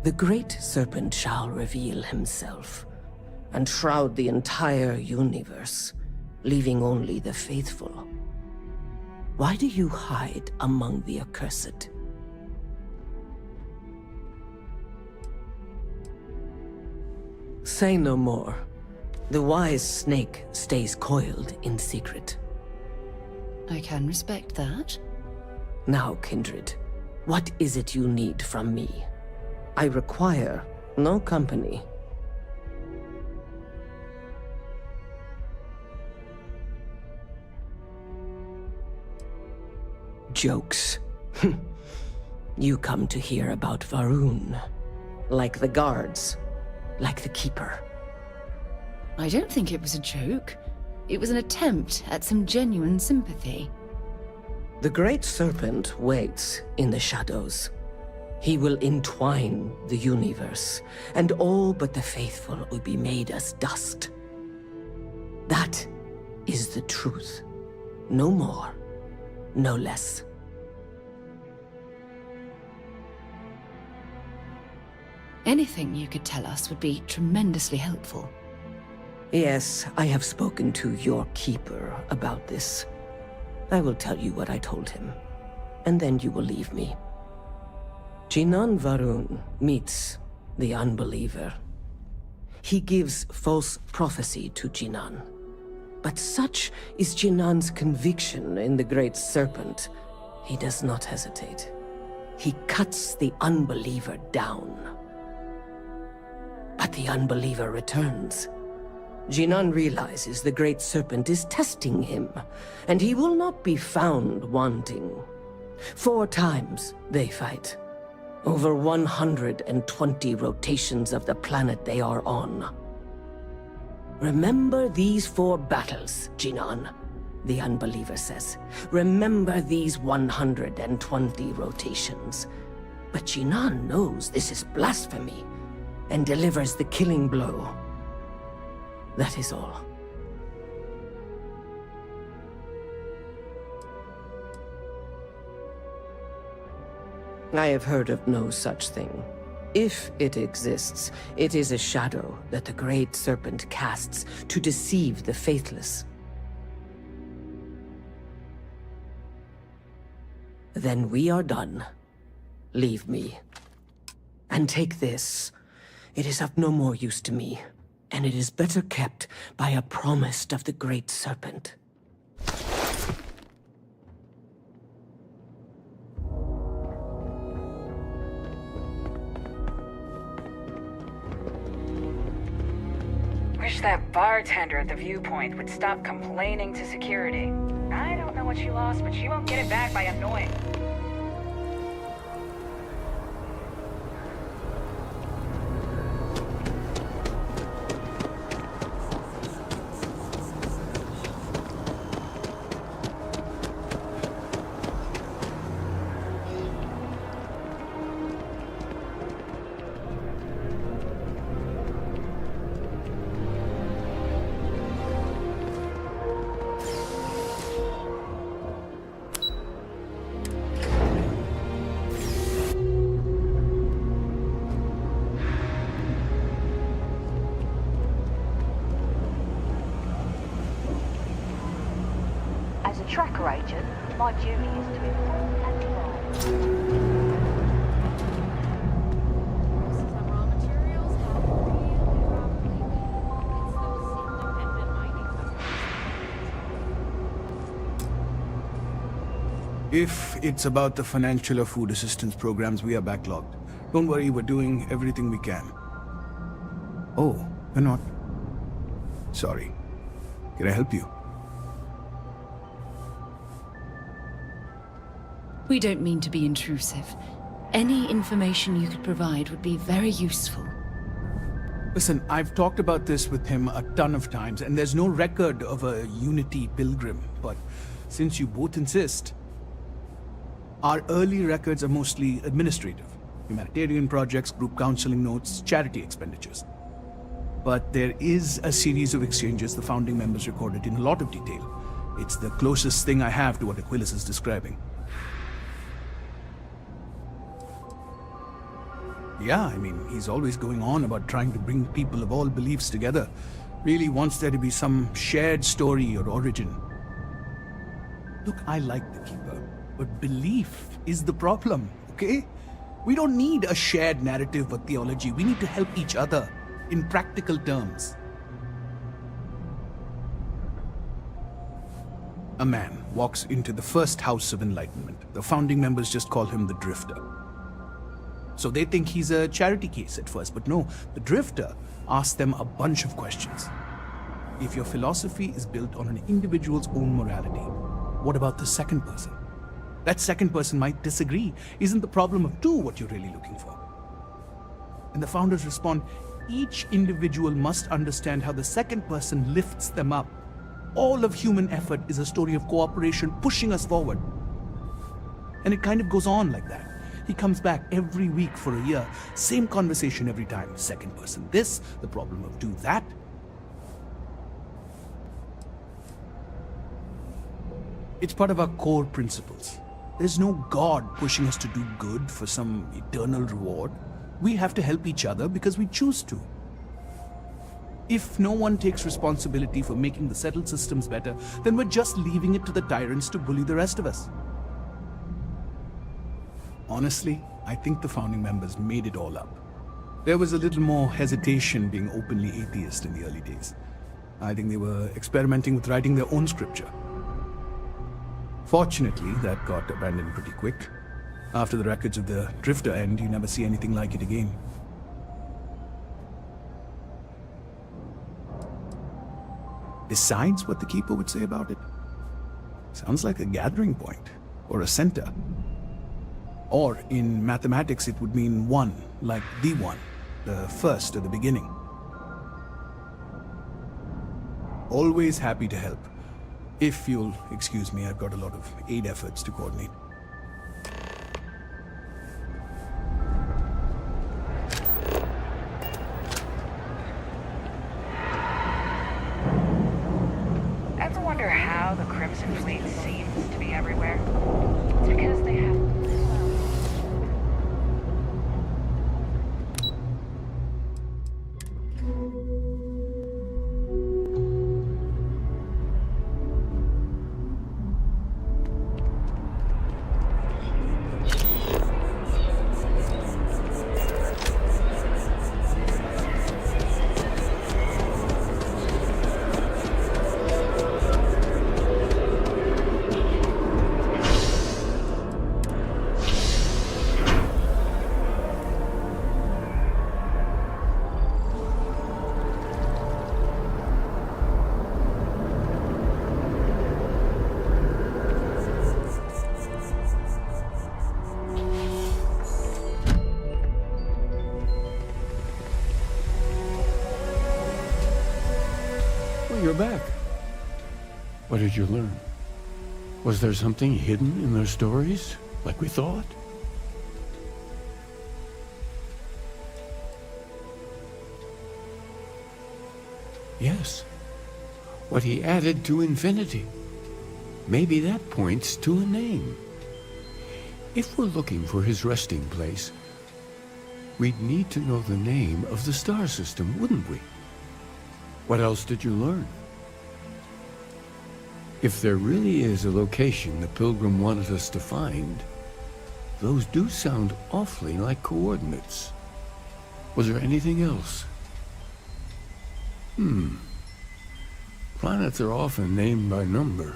The Great Serpent shall reveal himself, and shroud the entire universe, leaving only the faithful. Why do you hide among the accursed? Say no more. The wise snake stays coiled in secret. I can respect that. Now, Kindred, what is it you need from me? I require no company. Jokes. You come to hear about Varun. Like the guards. Like the Keeper. I don't think it was a joke. It was an attempt at some genuine sympathy. The Great Serpent waits in the shadows. He will entwine the universe, and all but the faithful will be made as dust. That is the truth. No more, no less. Anything you could tell us would be tremendously helpful. Yes, I have spoken to your Keeper about this. I will tell you what I told him, and then you will leave me. Jinan Varun meets the Unbeliever. He gives false prophecy to Jinan. But such is Jinan's conviction in the Great Serpent, he does not hesitate. He cuts the Unbeliever down. But the Unbeliever returns. Jinan realizes the Great Serpent is testing him, and he will not be found wanting. 4 times they fight. Over 120 rotations of the planet they are on. Remember these 4 battles, Jinan, the Unbeliever says. Remember these 120 rotations. But Jinan knows this is blasphemy, and delivers the killing blow. That is all. I have heard of no such thing. If it exists, it is a shadow that the Great Serpent casts to deceive the faithless. Then we are done. Leave me. And take this. It is of no more use to me, and it is better kept by a promise of the Great Serpent. Wish that bartender at the viewpoint would stop complaining to security. I don't know what she lost, but she won't get it back by annoying. tracker agent, my duty is to inform and advise. If it's about the financial or food assistance programs, we are backlogged. Don't worry, we're doing everything we can. Oh, you're not? Sorry. Can I help you? We don't mean to be intrusive. Any information you could provide would be very useful. Listen, I've talked about this with him a ton of times, and there's no record of a Unity pilgrim, but since you both insist, our early records are mostly administrative. Humanitarian projects, group counseling notes, charity expenditures. But there is a series of exchanges the founding members recorded in a lot of detail. It's the closest thing I have to what Aquilus is describing. Yeah, I mean, he's always going on about trying to bring people of all beliefs together. Really wants there to be some shared story or origin. Look, I like the Keeper, but belief is the problem, okay? We don't need a shared narrative or theology. We need to help each other in practical terms. A man walks into the first house of enlightenment. The founding members just call him the Drifter. So they think he's a charity case at first, but no, the Drifter asks them a bunch of questions. If your philosophy is built on an individual's own morality, what about the second person? That second person might disagree. Isn't the problem of two what you're really looking for? And the founders respond, each individual must understand how the second person lifts them up. All of human effort is a story of cooperation pushing us forward. And it kind of goes on like that. He comes back every week for a year. Same conversation every time. Second person this, the problem of two that. It's part of our core principles. There's no God pushing us to do good for some eternal reward. We have to help each other because we choose to. If no one takes responsibility for making the settled systems better, then we're just leaving it to the tyrants to bully the rest of us. Honestly, I think the founding members made it all up. There was a little more hesitation being openly atheist in the early days. I think they were experimenting with writing their own scripture. Fortunately, that got abandoned pretty quick. After the records of the Drifter end, you never see anything like it again. Besides what the Keeper would say about it, sounds like a gathering point, or a center. Or in mathematics it would mean one, like the one, the first or the beginning. Always happy to help. If you'll excuse me, I've got a lot of aid efforts to coordinate. Ever wonder how the Crimson Fleet seems to be everywhere? It's because they have... You're back. What did you learn? Was there something hidden in their stories, like we thought? Yes. What he added to infinity. Maybe that points to a name. If we're looking for his resting place, we'd need to know the name of the star system, wouldn't we? What else did you learn? If there really is a location the Pilgrim wanted us to find, those do sound awfully like coordinates. Was there anything else? Planets are often named by number.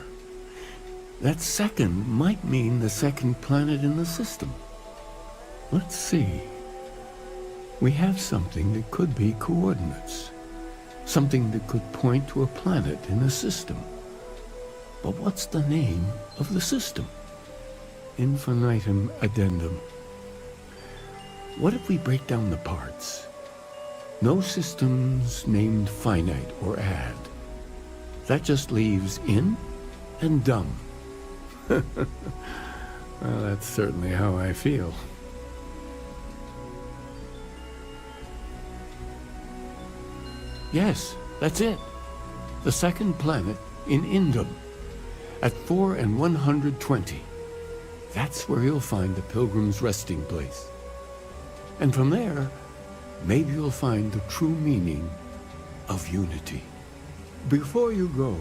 That second might mean the second planet in the system. Let's see. We have something that could be coordinates. Something that could point to a planet in the system. But what's the name of the system? Infinitum addendum. What if we break down the parts? No systems named finite or add. That just leaves in and dumb. Well, that's certainly how I feel. Yes, that's it. The second planet in Indum, at 4 and 120. That's where you'll find the Pilgrim's resting place. And from there, maybe you'll find the true meaning of unity. Before you go,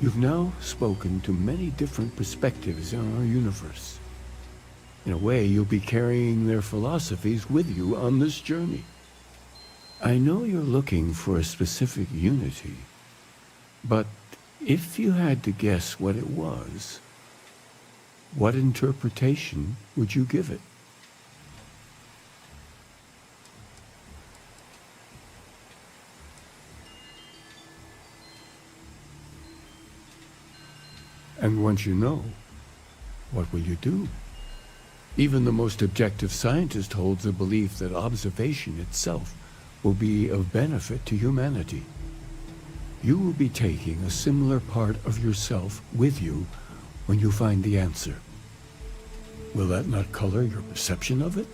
you've now spoken to many different perspectives on our universe. In a way, you'll be carrying their philosophies with you on this journey. I know you're looking for a specific unity, but if you had to guess what it was, what interpretation would you give it? And once you know, what will you do? Even the most objective scientist holds the belief that observation itself will be of benefit to humanity. You will be taking a similar part of yourself with you when you find the answer. Will that not color your perception of it?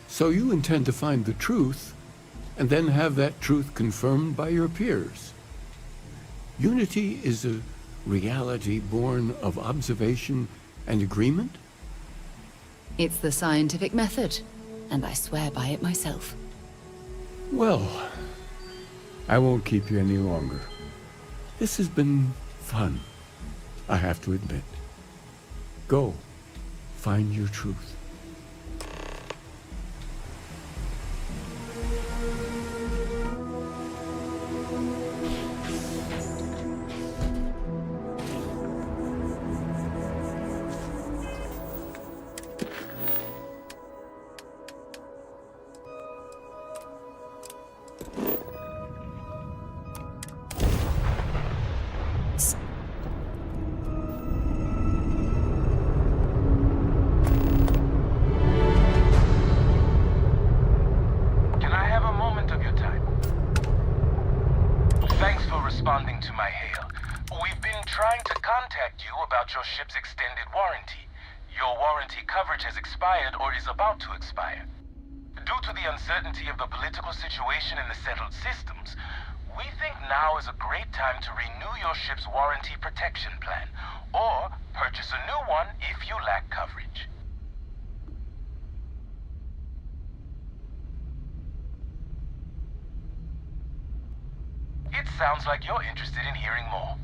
So you intend to find the truth, and then have that truth confirmed by your peers. Unity is a reality born of observation and agreement? It's the scientific method, and I swear by it myself. Well, I won't keep you any longer. This has been fun, I have to admit. Go, find your truth. Responding to my hail. We've been trying to contact you about your ship's extended warranty. Your warranty coverage has expired or is about to expire. Due to the uncertainty of the political situation in the settled systems, we think now is a great time to renew your ship's warranty protection plan, or purchase a new one if you lack coverage. It sounds like you're interested in hearing more.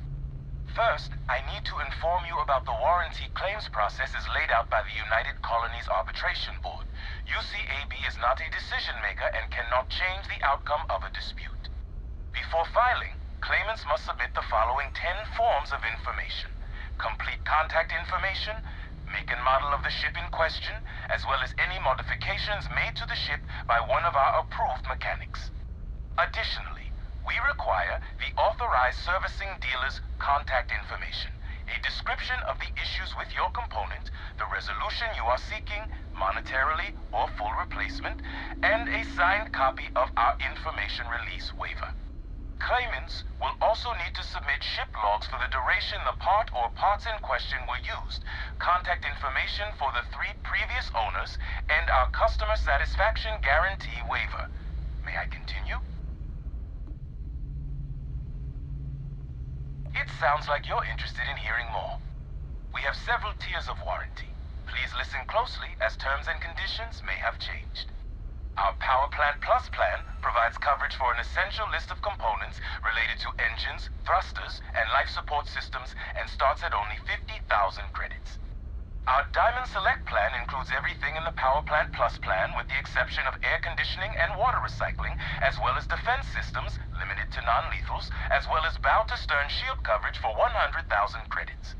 First, I need to inform you about the warranty claims process as laid out by the United Colonies Arbitration Board. UCAB is not a decision maker and cannot change the outcome of a dispute. Before filing, claimants must submit the following 10 forms of information: complete contact information, make and model of the ship in question, as well as any modifications made to the ship by one of our approved mechanics. Additionally, we require the authorized servicing dealer's contact information, a description of the issues with your component, the resolution you are seeking, monetarily or full replacement, and a signed copy of our information release waiver. Claimants will also need to submit ship logs for the duration the part or parts in question were used, contact information for the 3 previous owners, and our customer satisfaction guarantee waiver. May I continue? It sounds like you're interested in hearing more. We have several tiers of warranty. Please listen closely as terms and conditions may have changed. Our Power Plant Plus plan provides coverage for an essential list of components related to engines, thrusters, and life support systems and starts at only 50,000 credits. Our Diamond Select plan includes everything in the Power Plant Plus plan with the exception of air conditioning and water recycling, as well as defense systems, limited to non-lethals, as well as bow-to-stern shield coverage for 100,000 credits.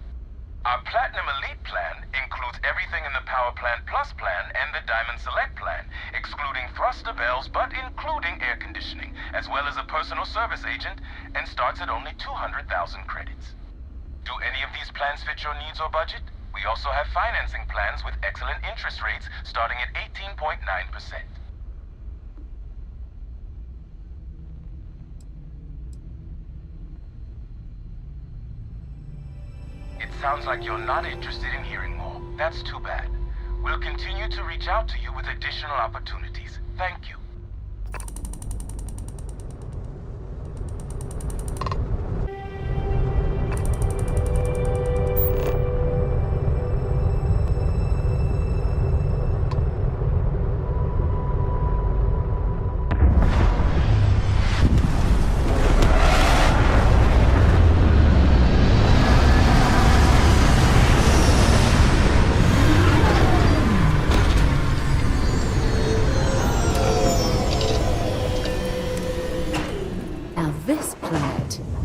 Our Platinum Elite plan includes everything in the Power Plant Plus plan and the Diamond Select plan, excluding thruster bells but including air conditioning, as well as a personal service agent, and starts at only 200,000 credits. Do any of these plans fit your needs or budget? We also have financing plans with excellent interest rates starting at 18.9%. It sounds like you're not interested in hearing more. That's too bad. We'll continue to reach out to you with additional opportunities. Thank you.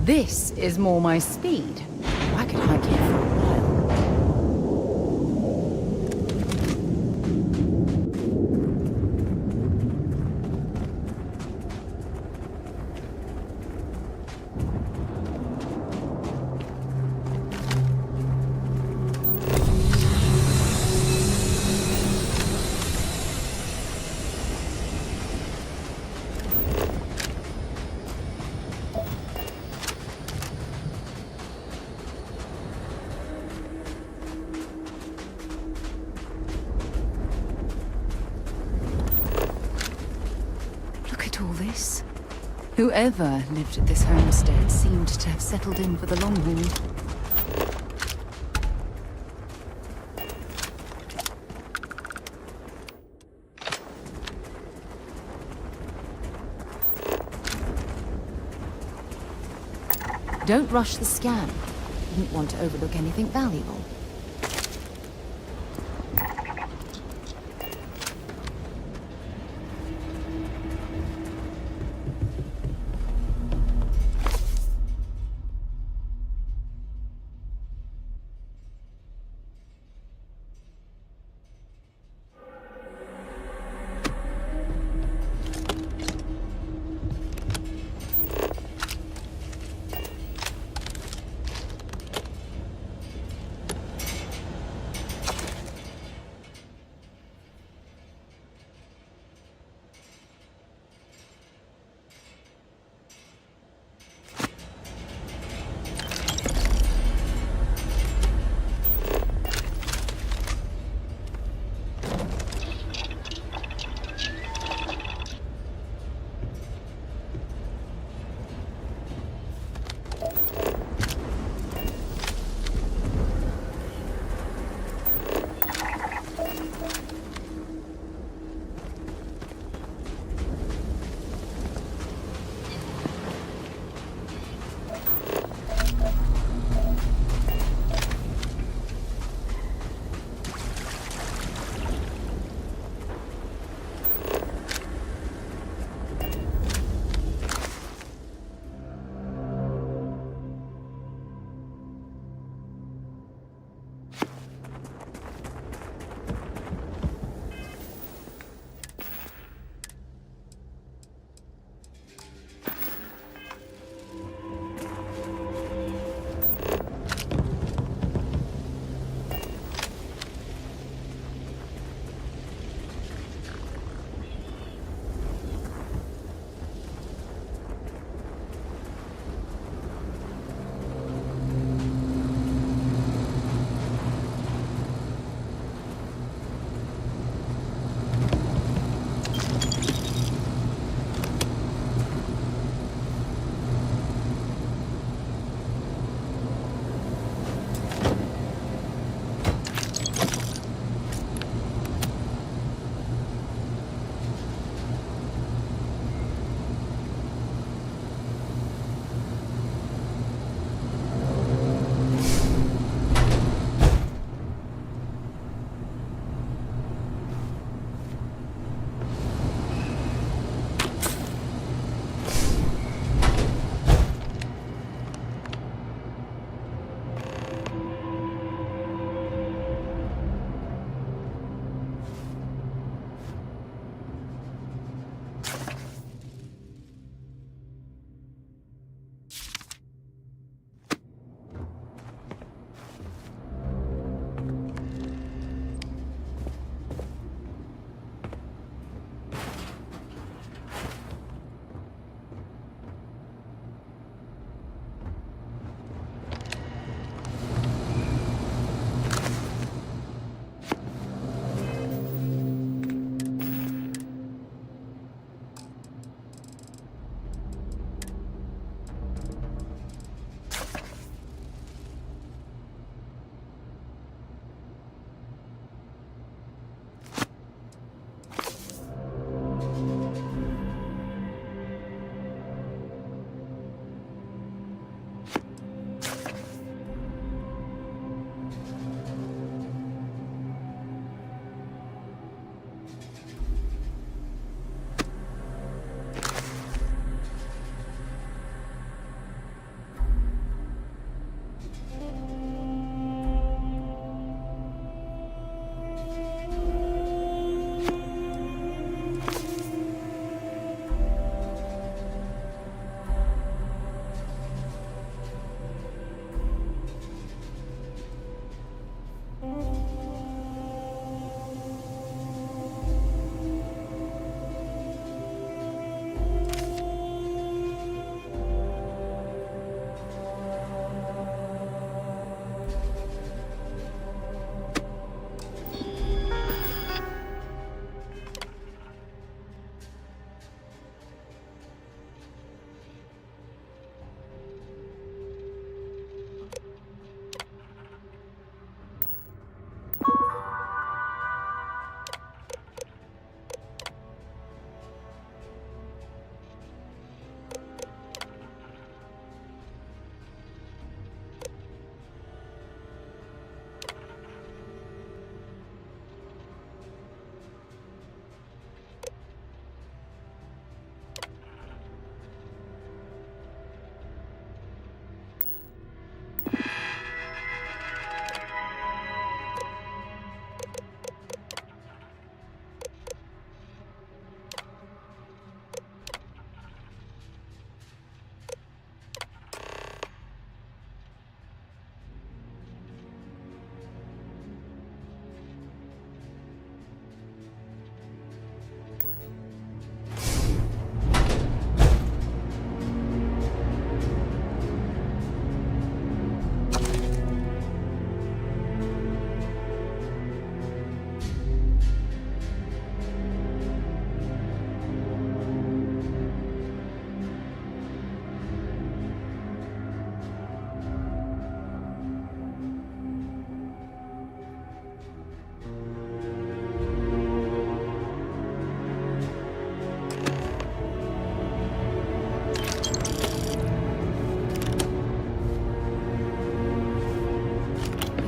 This is more my speed. I could hike here for a while. Whoever lived at this homestead seemed to have settled in for the long haul. Don't rush the scan. Didn't want to overlook anything valuable.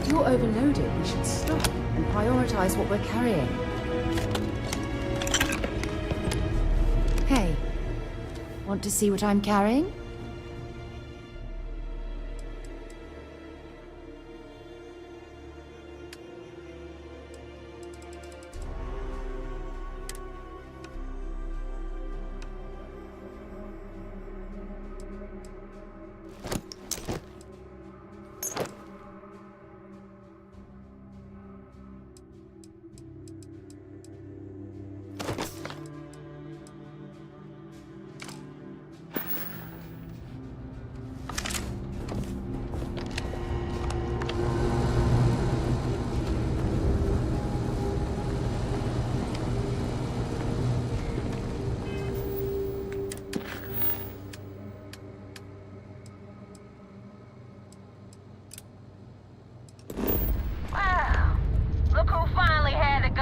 If you're overloaded, we should stop and prioritize what we're carrying. Hey, want to see what I'm carrying?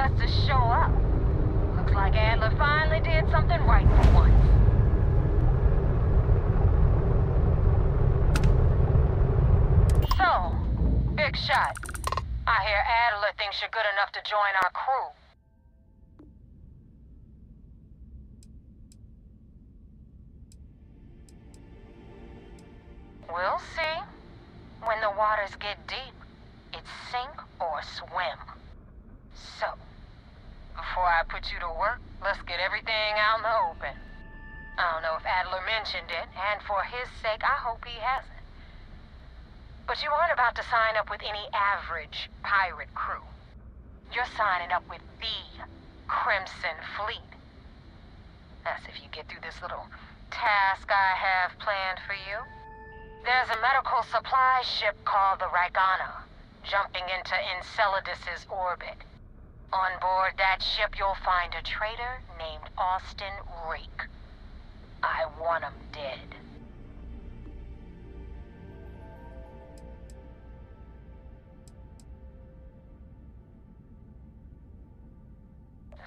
To show up. Looks like Adler finally did something right for once. So, big shot. I hear Adler thinks you're good enough to join our crew. We'll see. When the waters get deep, it's sink or swim. So, before I put you to work, let's get everything out in the open. I don't know if Adler mentioned it, and for his sake, I hope he hasn't. But you aren't about to sign up with any average pirate crew. You're signing up with the Crimson Fleet. That's if you get through this little task I have planned for you. There's a medical supply ship called the Garena, jumping into Enceladus's orbit. On board that ship, you'll find a traitor named Austin Rake. I want him dead.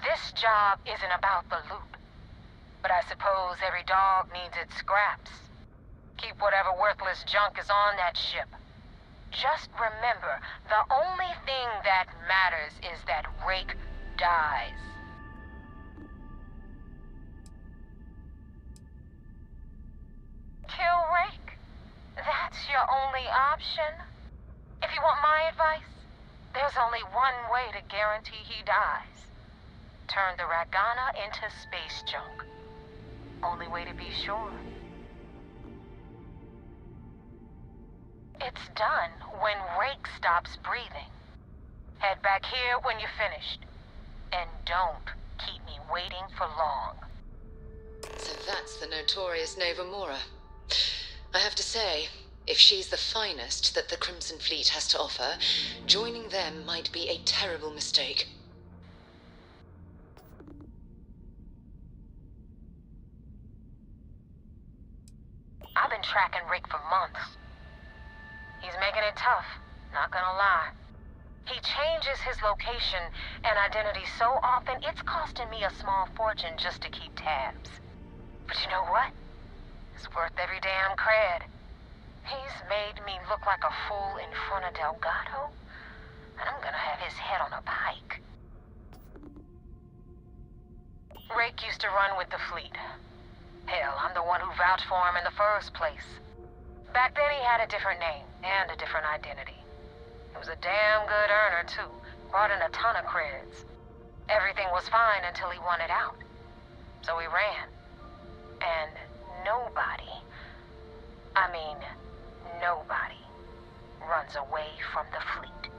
This job isn't about the loot, but I suppose every dog needs its scraps. Keep whatever worthless junk is on that ship. Just remember, the only thing that matters is that Rake dies. Kill Rake? That's your only option? If you want my advice, there's only one way to guarantee he dies. Turn the Garena into space junk. Only way to be sure. It's done when Rake stops breathing. Head back here when you're finished. And don't keep me waiting for long. So that's the notorious Nova Mora. I have to say, if she's the finest that the Crimson Fleet has to offer, joining them might be a terrible mistake. I've been tracking Rake for months. He's making it tough, not gonna lie. He changes his location and identity so often, it's costing me a small fortune just to keep tabs. But you know what? It's worth every damn cred. He's made me look like a fool in front of Delgado, and I'm gonna have his head on a pike. Rake used to run with the fleet. Hell, I'm the one who vouched for him in the first place. Back then he had a different name and a different identity. He was a damn good earner too, brought in a ton of creds. Everything was fine until he wanted out. So he ran. And nobody, nobody runs away from the fleet.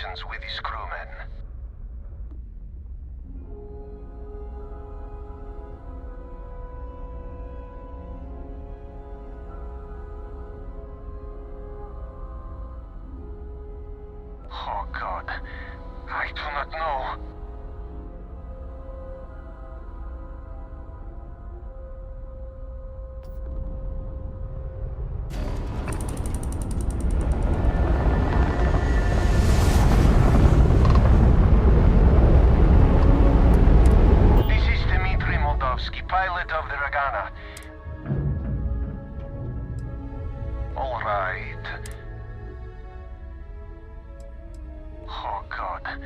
conversations with his crewmen. Oh God, I do not know. Pilot of the Garena. All right. Oh, God.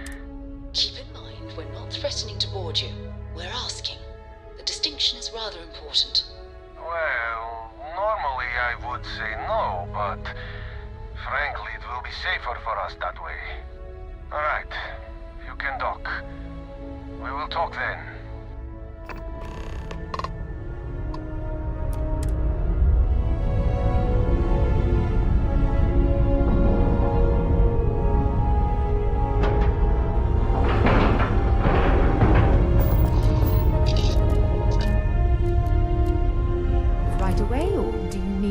Keep in mind, we're not threatening to board you. We're asking. The distinction is rather important. Well, normally I would say no, but frankly, it will be safer for us that way. All right. You can dock. We will talk then.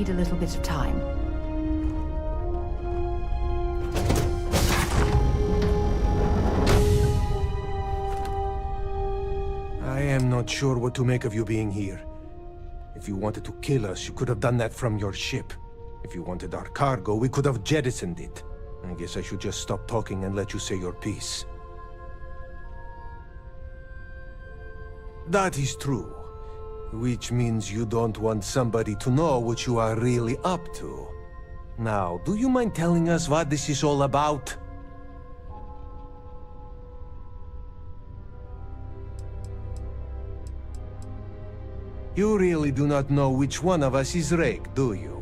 A little bit of time. I am not sure what to make of you being here. If you wanted to kill us, you could have done that from your ship. If you wanted our cargo, we could have jettisoned it. I guess I should just stop talking and let you say your piece. That is true. Which means you don't want somebody to know what you are really up to. Now, do you mind telling us what this is all about? You really do not know which one of us is Rake, do you?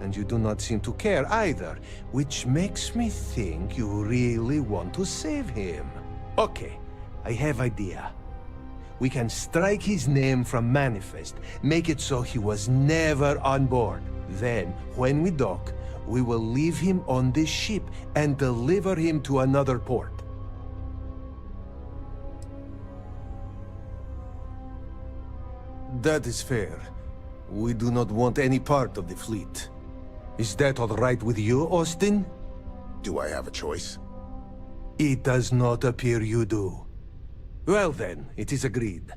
And you do not seem to care either, which makes me think you really want to save him. Okay, I have idea. We can strike his name from Manifest, make it so he was never on board. Then, when we dock, we will leave him on this ship and deliver him to another port. That is fair. We do not want any part of the fleet. Is that all right with you, Austin? Do I have a choice? It does not appear you do. Well then, it is agreed.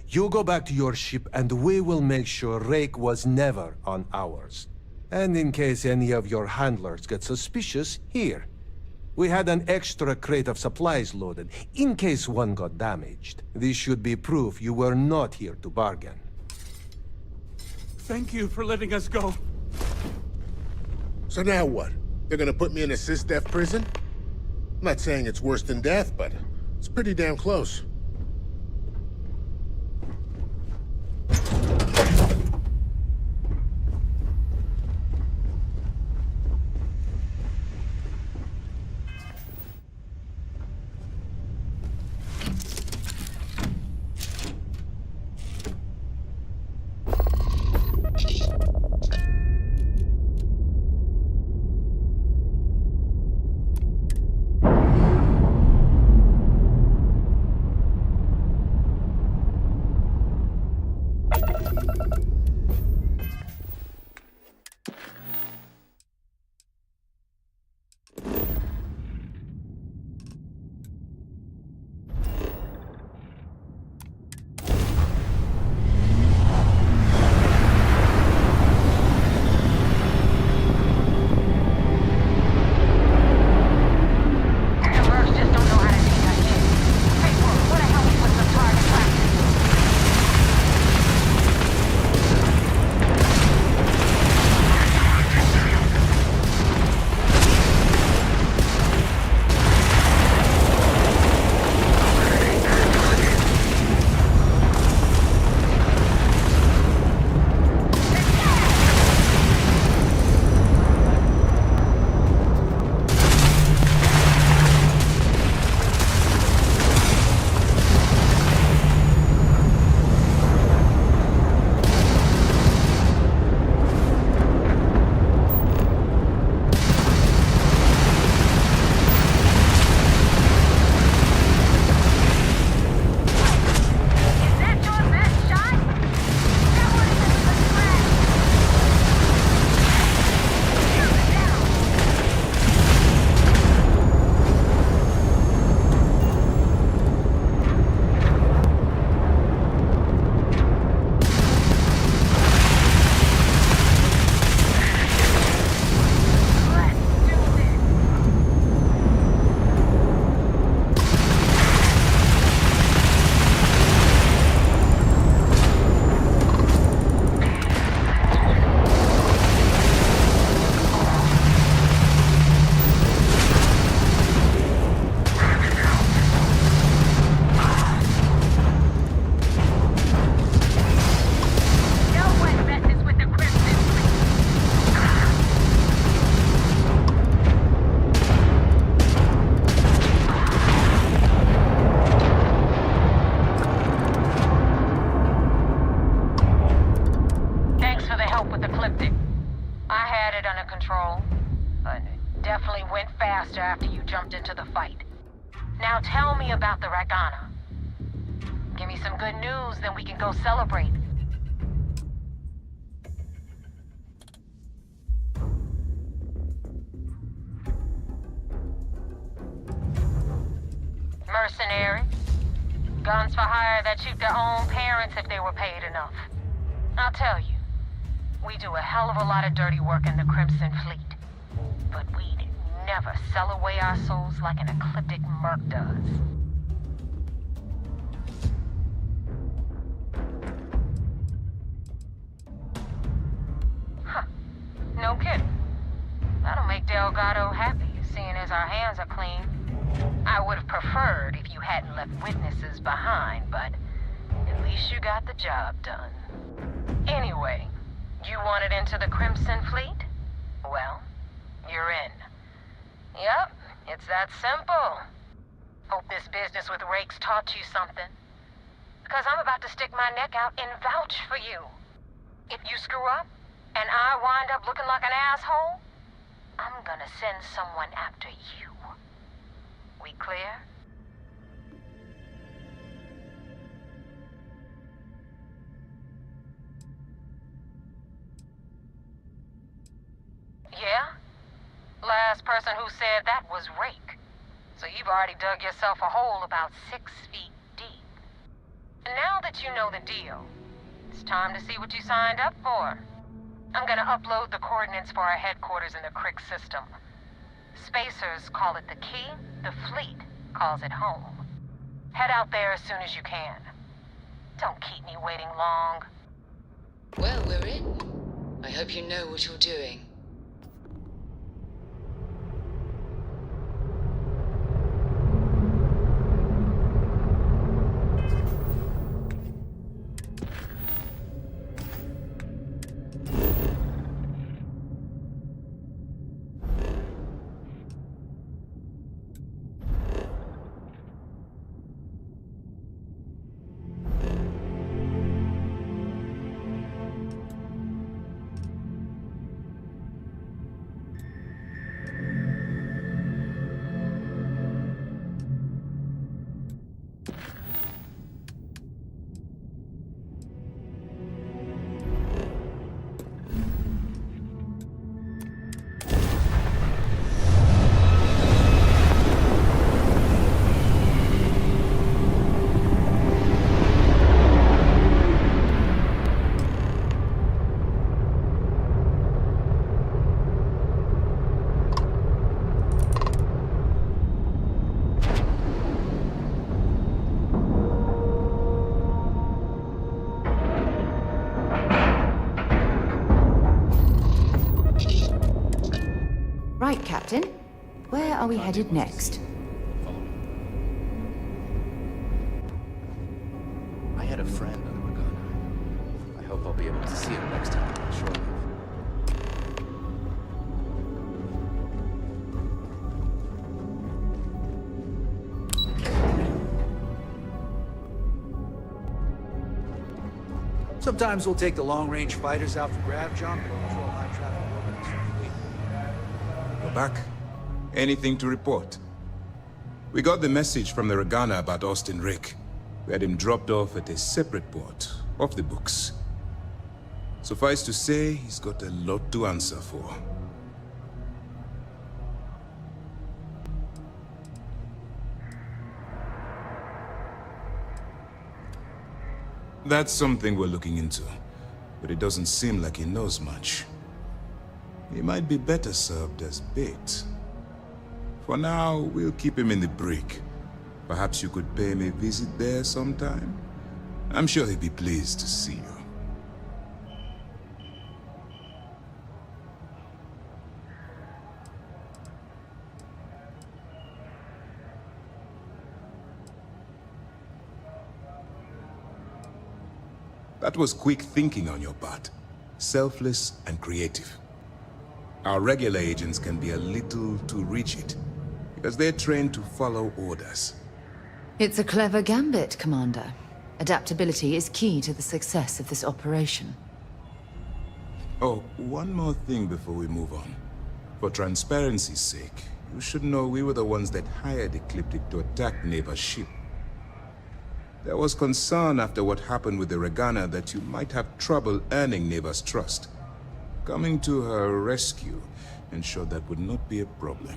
You go back to your ship and we will make sure Rake was never on ours. And in case any of your handlers get suspicious, here. We had an extra crate of supplies loaded, in case one got damaged. This should be proof you were not here to bargain. Thank you for letting us go. So now what? They're gonna put me in a sys-def prison? I'm not saying it's worse than death, but it's pretty damn close. Now tell me about the Garena. Give me some good news, then we can go celebrate. Mercenaries. Guns for hire that shoot their own parents if they were paid enough. I'll tell you, we do a hell of a lot of dirty work in the Crimson Fleet. But we'd never sell away our souls like an ecliptic merc does. Huh. No kidding. That'll make Delgado happy, seeing as our hands are clean. I would have preferred if you hadn't left witnesses behind, but at least you got the job done. Anyway, you wanted into the Crimson Fleet? Well, you're in. Yep, it's that simple. Hope this business with Rakes taught you something. Because I'm about to stick my neck out and vouch for you. If you screw up, and I wind up looking like an asshole, I'm gonna send someone after you. We clear? Yeah? Last person who said that was Rake. So you've already dug yourself a hole about 6 feet deep. And now that you know the deal, it's time to see what you signed up for. I'm gonna upload the coordinates for our headquarters in the Crick system. Spacers call it the key, the fleet calls it home. Head out there as soon as you can. Don't keep me waiting long. Well, we're in. I hope you know what you're doing. Right, Captain. Where are we headed next? I had a friend on the Garena. I hope I'll be able to see him next time on shore leave. Sometimes we'll take the long-range fighters out for grav jump and control high-traffic movements. We're back. Anything to report? We got the message from the Garena about Austin Rick. We had him dropped off at a separate port, off the books. Suffice to say, he's got a lot to answer for. That's something we're looking into, but it doesn't seem like he knows much. He might be better served as bait. For now, we'll keep him in the brig. Perhaps you could pay him a visit there sometime? I'm sure he'd be pleased to see you. That was quick thinking on your part. Selfless and creative. Our regular agents can be a little too rigid, because they're trained to follow orders. It's a clever gambit, Commander. Adaptability is key to the success of this operation. Oh, one more thing before we move on. For transparency's sake, You should know we were the ones that hired Ecliptic to attack Neva's ship. There was concern after what happened with the Regana that you might have trouble earning Neva's trust. Coming to her rescue ensured that would not be a problem.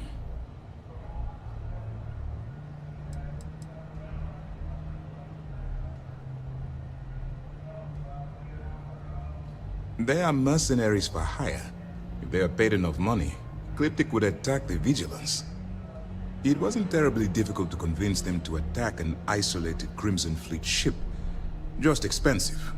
They are mercenaries for hire. If they are paid enough money, Ecliptic would attack the Vigilance. It wasn't terribly difficult to convince them to attack an isolated Crimson Fleet ship. Just expensive.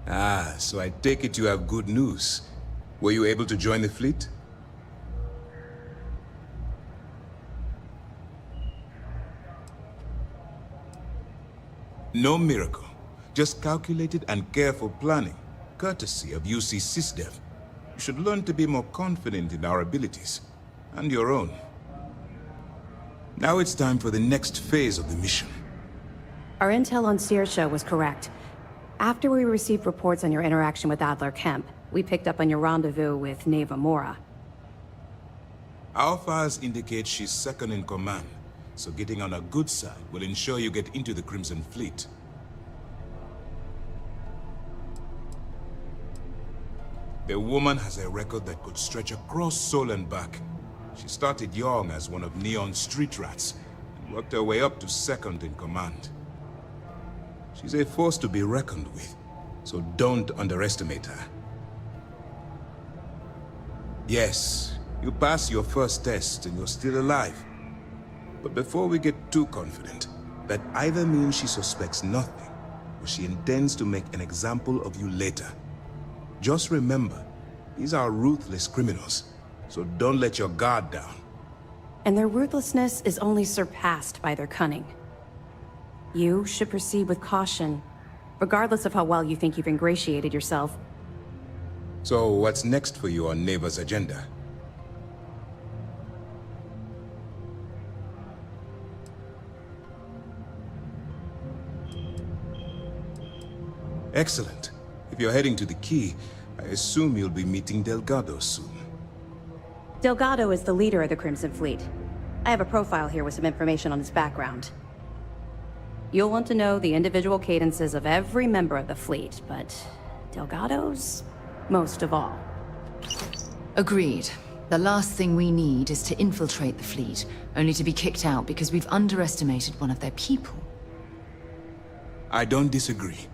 Ah, so I take it you have good news. Were you able to join the fleet? No miracle. Just calculated and careful planning, courtesy of UC SysDev. You should learn to be more confident in our abilities, and your own. Now it's time for the next phase of the mission. Our intel on Saoirse was correct. After we received reports on your interaction with Adler Kemp, we picked up on your rendezvous with Neva Mora. Our files indicate she's second in command, so getting on her good side will ensure you get into the Crimson Fleet. The woman has a record that could stretch across Sol and back. She started young as one of Neon's street rats, and worked her way up to second in command. She's a force to be reckoned with, so don't underestimate her. Yes, you passed your first test and you're still alive. But before we get too confident, that either means she suspects nothing, or she intends to make an example of you later. Just remember, these are ruthless criminals, so don't let your guard down. And their ruthlessness is only surpassed by their cunning. You should proceed with caution, regardless of how well you think you've ingratiated yourself. So what's next for you on Neva's agenda? Excellent. If you're heading to the Key, I assume you'll be meeting Delgado soon. Delgado is the leader of the Crimson Fleet. I have a profile here with some information on his background. You'll want to know the individual cadences of every member of the fleet, but Delgado's most of all. Agreed. The last thing we need is to infiltrate the fleet, only to be kicked out because we've underestimated one of their people. I don't disagree,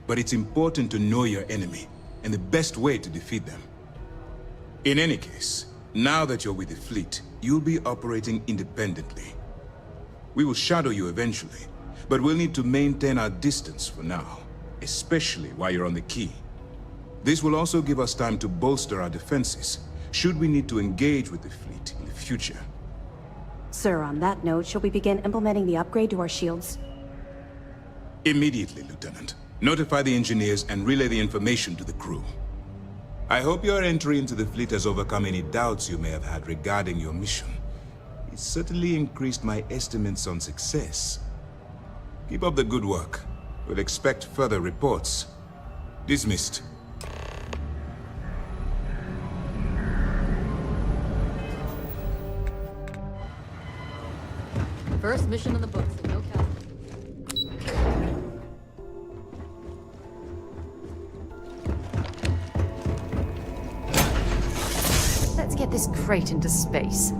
but it's important to know your enemy, and the best way to defeat them. In any case, now that you're with the fleet, you'll be operating independently. We will shadow you eventually, but we'll need to maintain our distance for now, especially while you're on the Key. This will also give us time to bolster our defenses, should we need to engage with the fleet in the future. Sir, on that note, shall we begin implementing the upgrade to our shields? Immediately, Lieutenant. Notify the engineers and relay the information to the crew. I hope your entry into the fleet has overcome any doubts you may have had regarding your mission. It certainly increased my estimates on success. Keep up the good work. We'll expect further reports. Dismissed. First mission in the books, and no cap. Let's get this crate into space.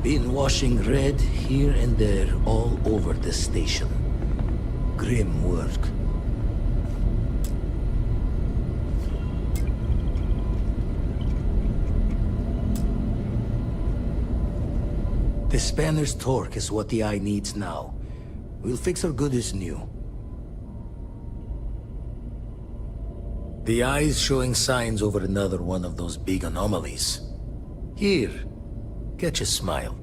Been washing red here and there all over the station. Grim work. The spanner's torque is what the eye needs now. We'll fix her good as new. The eye's showing signs over another one of those big anomalies. Here, catch a smile.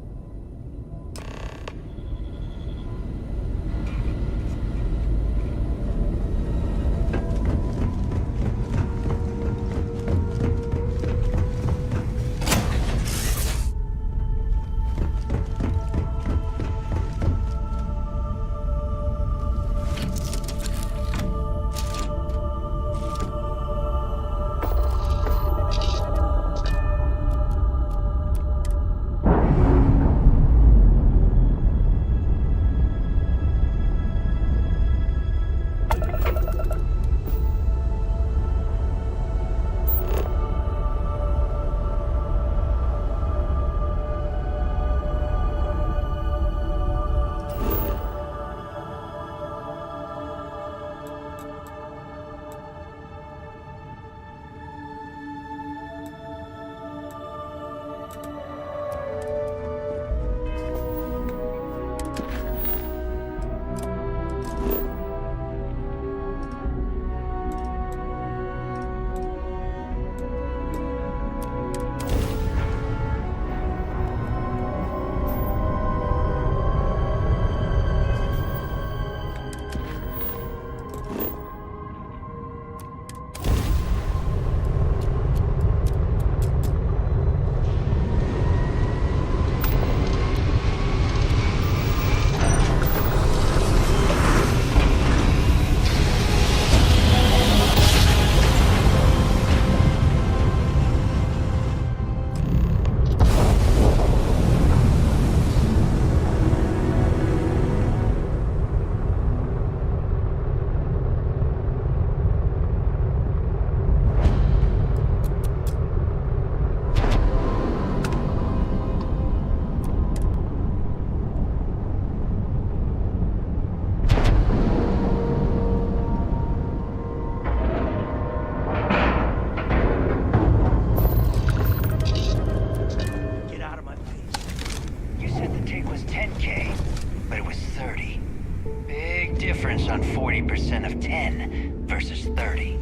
On 40% of 10 versus 30.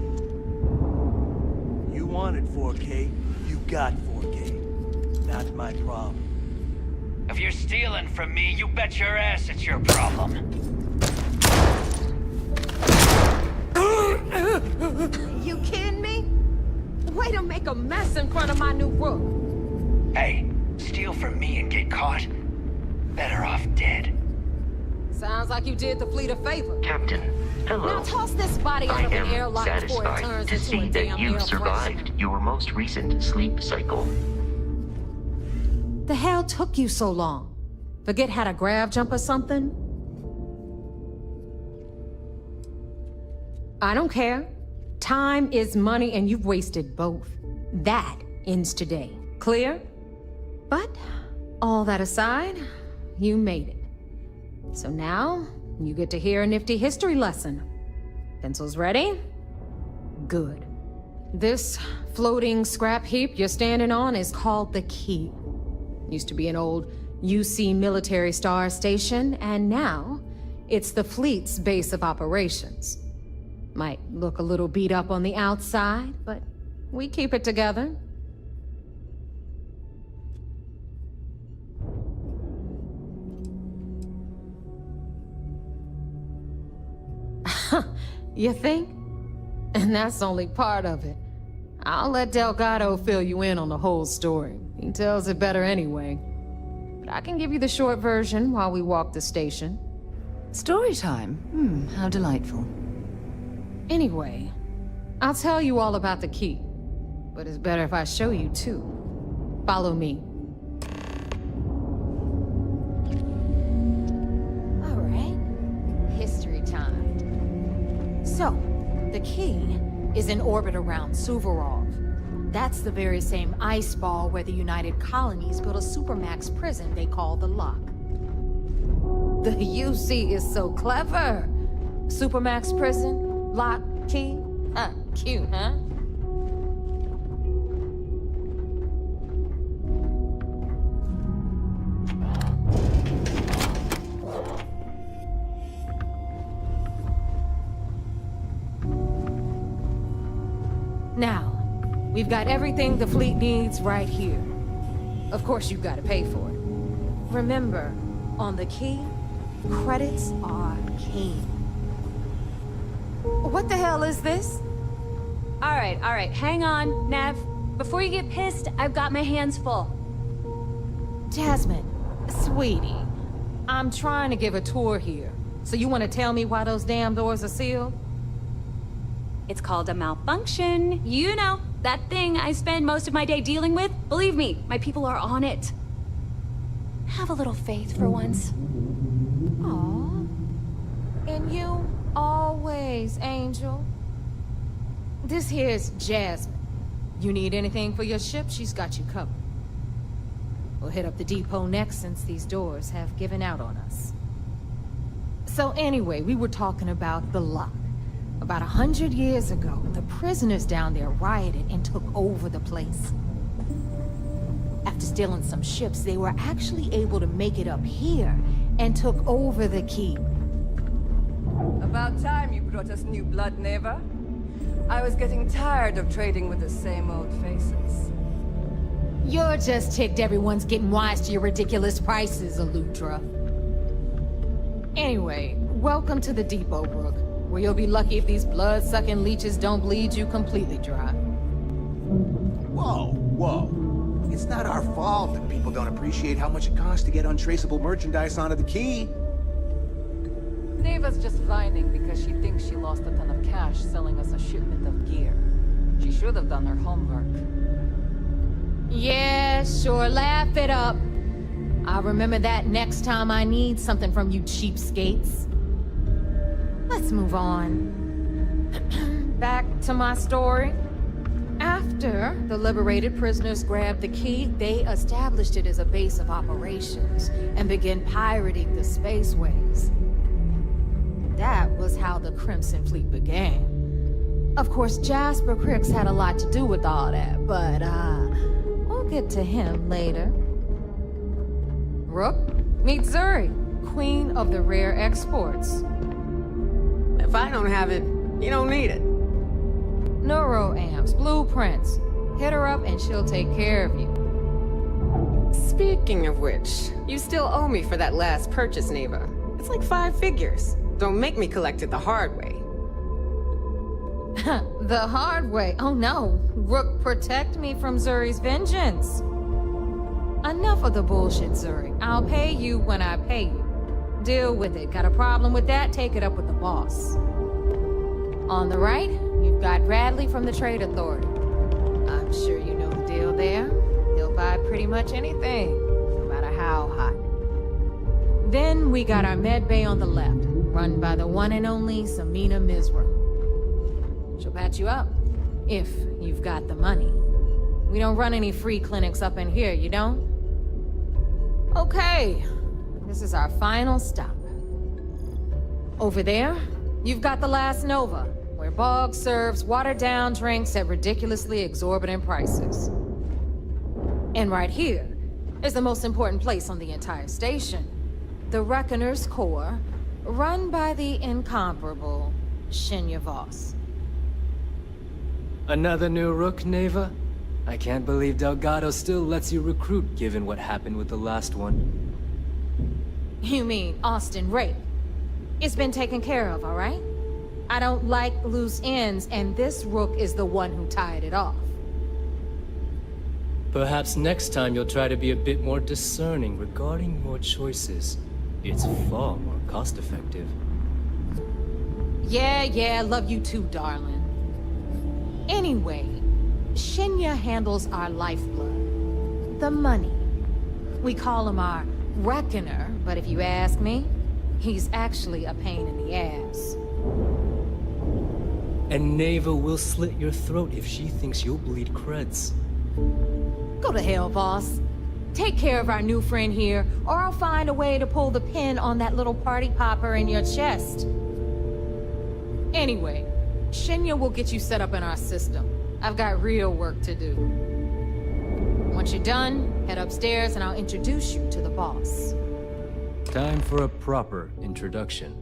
You wanted 4K, you got 4K. Not my problem. If you're stealing from me, you bet your ass it's your problem. You kidding me? Way to make a mess in front of my new roof. Hey, steal from me and get caught? Better off dead. Sounds like you did the fleet a favor. Captain, hello. Now toss this body out of an airlock before it turns to into see a that damn you air survived your most recent sleep cycle. The hell took you so long? Forget how to grav jump or something? I don't care. Time is money and you've wasted both. That ends today. Clear? But all that aside, you made it. So now, you get to hear a nifty history lesson. Pencils ready? Good. This floating scrap heap you're standing on is called the Key. Used to be an old UC military star station, and now it's the fleet's base of operations. Might look a little beat up on the outside, but we keep it together. You think? And that's only part of it. I'll let Delgado fill you in on the whole story. He tells it better anyway. But I can give you the short version while we walk the station. Story time? How delightful. Anyway, I'll tell you all about the Key. But it's better if I show you too. Follow me. All right. History time. So, the Key is in orbit around Suvorov. That's the very same ice ball where the United Colonies built a supermax prison they call the Lock. The UC is so clever. Supermax prison, lock, key. Cute, huh? Now, we've got everything the fleet needs right here. Of course, you've got to pay for it. Remember, on the key, credits are king. What the hell is this? All right, hang on, Nev. Before you get pissed, I've got my hands full. Jasmine, sweetie, I'm trying to give a tour here. So you want to tell me why those damn doors are sealed? It's called a malfunction. You know, that thing I spend most of my day dealing with. Believe me, my people are on it. Have a little faith for once. Aw. And you always, Angel. This here's Jasmine. You need anything for your ship, she's got you covered. We'll hit up the depot next since these doors have given out on us. So anyway, we were talking about the Lock. About 100 years ago, the prisoners down there rioted and took over the place. After stealing some ships, they were actually able to make it up here and took over the key. About time you brought us new blood, Neva. I was getting tired of trading with the same old faces. You're just ticked everyone's getting wise to your ridiculous prices, Elutra. Anyway, welcome to the depot, Rook, where you'll be lucky if these blood-sucking leeches don't bleed you completely dry. Whoa. It's not our fault that people don't appreciate how much it costs to get untraceable merchandise onto the key. Neva's just whining because she thinks she lost a ton of cash selling us a shipment of gear. She should have done her homework. Yeah, sure, laugh it up. I'll remember that next time I need something from you cheapskates. Let's move on. Back to my story. After the liberated prisoners grabbed the key, they established it as a base of operations and began pirating the spaceways. That was how the Crimson Fleet began. Of course, Jasper Cricks had a lot to do with all that, but we'll get to him later. Rook, meet Zuri, Queen of the Rare Exports. If I don't have it, you don't need it. Neuroamps, blueprints. Hit her up and she'll take care of you. Speaking of which, you still owe me for that last purchase, Neva. It's like 5 figures. Don't make me collect it the hard way. The hard way? Oh no. Rook, protect me from Zuri's vengeance. Enough of the bullshit, Zuri. I'll pay you when I pay you. Deal with it. Got a problem with that? Take it up with the boss. On the right, you've got Bradley from the Trade Authority. I'm sure you know the deal there. He'll buy pretty much anything, no matter how hot. Then we got our med bay on the left, run by the one and only Samina Mizra. She'll patch you up, if you've got the money. We don't run any free clinics up in here, you don't? Okay, this is our final stop. Over there, you've got the Last Nova, where Bog serves watered-down drinks at ridiculously exorbitant prices. And right here is the most important place on the entire station, the Reckoner's Core, run by the incomparable Shinya Voss. Another new Rook, Neva? I can't believe Delgado still lets you recruit, given what happened with the last one. You mean Austin Rape? It's been taken care of, all right? I don't like loose ends, and this Rook is the one who tied it off. Perhaps next time you'll try to be a bit more discerning regarding your choices. It's far more cost-effective. Yeah, love you too, darling. Anyway, Shinya handles our lifeblood. The money. We call him our Reckoner, but if you ask me, he's actually a pain in the ass. And Neva will slit your throat if she thinks you'll bleed creds. Go to hell, boss. Take care of our new friend here, or I'll find a way to pull the pin on that little party popper in your chest. Anyway, Shinya will get you set up in our system. I've got real work to do. Once you're done, head upstairs and I'll introduce you to the boss. Time for a proper introduction.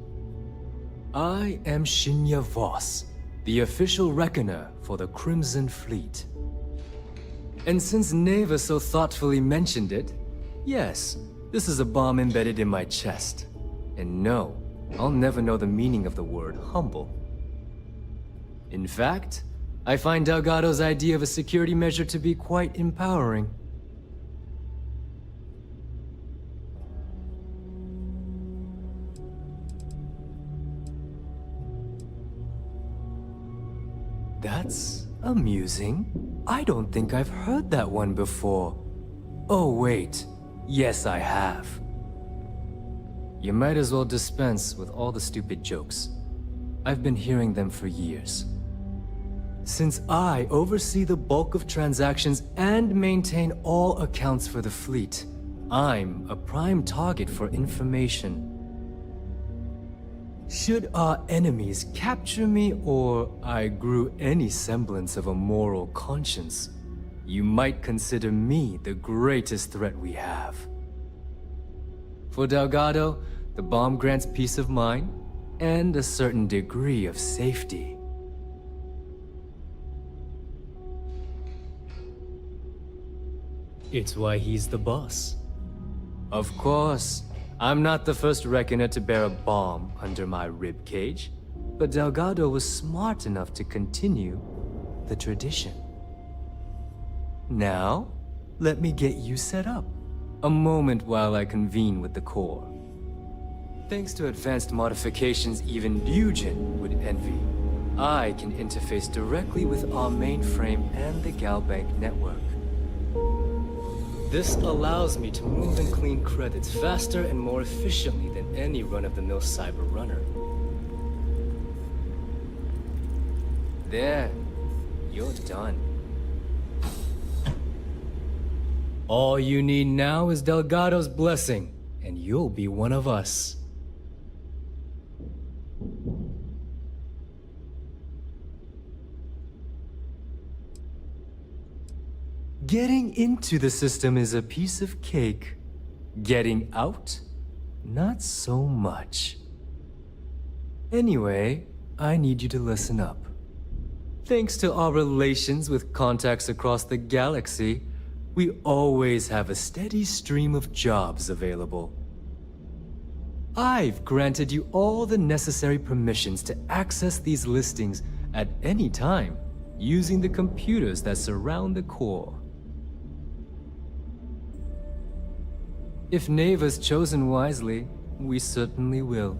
I am Shinya Voss, the official reckoner for the Crimson Fleet. And since Neva so thoughtfully mentioned it, yes, this is a bomb embedded in my chest. And no, I'll never know the meaning of the word humble. In fact, I find Delgado's idea of a security measure to be quite empowering. That's amusing. I don't think I've heard that one before. Oh wait, yes I have. You might as well dispense with all the stupid jokes. I've been hearing them for years. Since I oversee the bulk of transactions and maintain all accounts for the fleet, I'm a prime target for information. Should our enemies capture me or I grew any semblance of a moral conscience, you might consider me the greatest threat we have. For Delgado, the bomb grants peace of mind and a certain degree of safety. It's why he's the boss. Of course, I'm not the first reckoner to bear a bomb under my ribcage, but Delgado was smart enough to continue the tradition. Now, let me get you set up. A moment while I convene with the core. Thanks to advanced modifications even Ryujin would envy, I can interface directly with our mainframe and the Galbank network. This allows me to move and clean credits faster and more efficiently than any run-of-the-mill cyber runner. There, you're done. All you need now is Delgado's blessing, and you'll be one of us. Getting into the system is a piece of cake. Getting out? Not so much. Anyway, I need you to listen up. Thanks to our relations with contacts across the galaxy, we always have a steady stream of jobs available. I've granted you all the necessary permissions to access these listings at any time, using the computers that surround the core. If Neva's chosen wisely, we certainly will.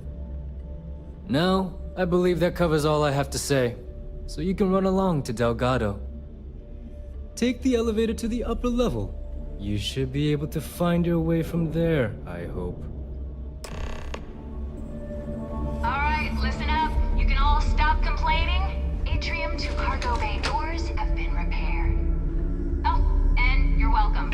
Now, I believe that covers all I have to say, so you can run along to Delgado. Take the elevator to the upper level. You should be able to find your way from there, I hope. Alright, listen up. You can all stop complaining. Atrium to cargo bay doors have been repaired. Oh, and you're welcome.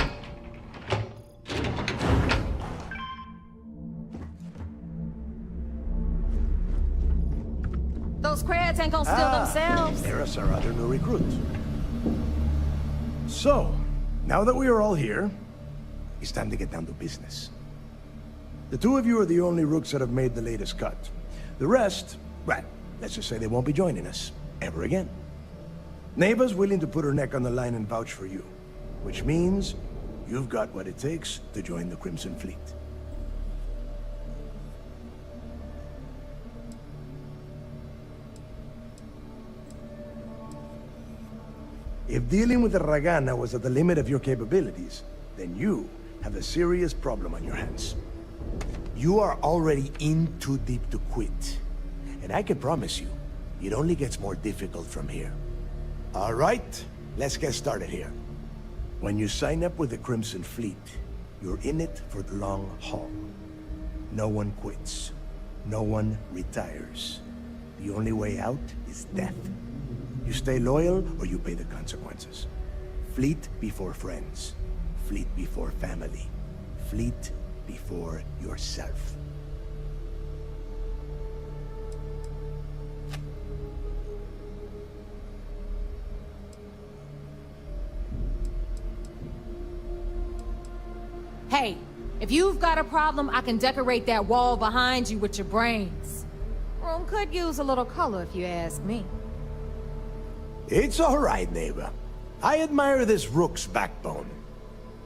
Those creds ain't gonna steal themselves. There's our other new recruit. So, now that we are all here, it's time to get down to business. The two of you are the only rooks that have made the latest cut. The rest, well, let's just say they won't be joining us ever again. Neva's willing to put her neck on the line and vouch for you, which means you've got what it takes to join the Crimson Fleet. If dealing with the Ragana was at the limit of your capabilities, then you have a serious problem on your hands. You are already in too deep to quit. And I can promise you, it only gets more difficult from here. All right, let's get started here. When you sign up with the Crimson Fleet, you're in it for the long haul. No one quits. No one retires. The only way out is death. You stay loyal or you pay the consequences. Fleet before friends. Fleet before family. Fleet before yourself. Hey, if you've got a problem, I can decorate that wall behind you with your brains. Room could use a little color if you ask me. It's all right, neighbor. I admire this rook's backbone.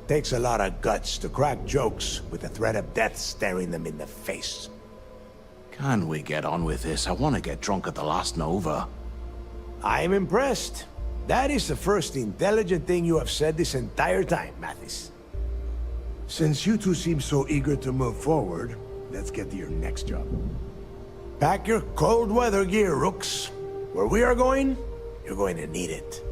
Takes a lot of guts to crack jokes with the threat of death staring them in the face. Can we get on with this? I want to get drunk at the last Nova. I'm impressed. That is the first intelligent thing you have said this entire time, Mathis. Since you two seem so eager to move forward, let's get to your next job. Pack your cold weather gear, rooks. Where we are going, you're going to need it.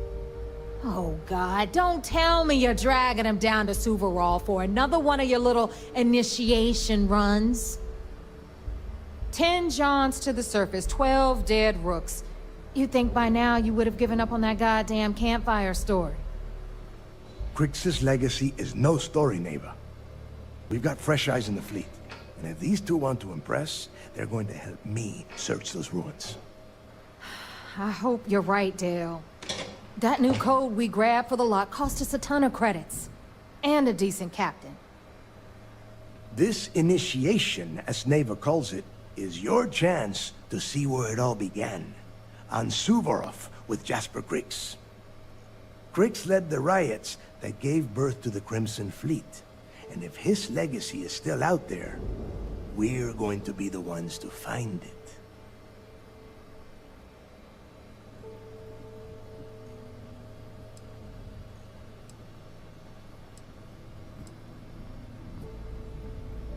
Oh, God, don't tell me you're dragging him down to Suvarol for another one of your little initiation runs. 10 Johns to the surface, 12 dead rooks. You'd think by now you would have given up on that goddamn campfire story. Crix's legacy is no story, neighbor. We've got fresh eyes in the fleet. And if these two want to impress, they're going to help me search those ruins. I hope you're right, Dale. That new code we grabbed for the lock cost us a ton of credits. And a decent captain. This initiation, as Neva calls it, is your chance to see where it all began. On Suvorov with Jasper Crix. Crix led the riots that gave birth to the Crimson Fleet. And if his legacy is still out there, we're going to be the ones to find it.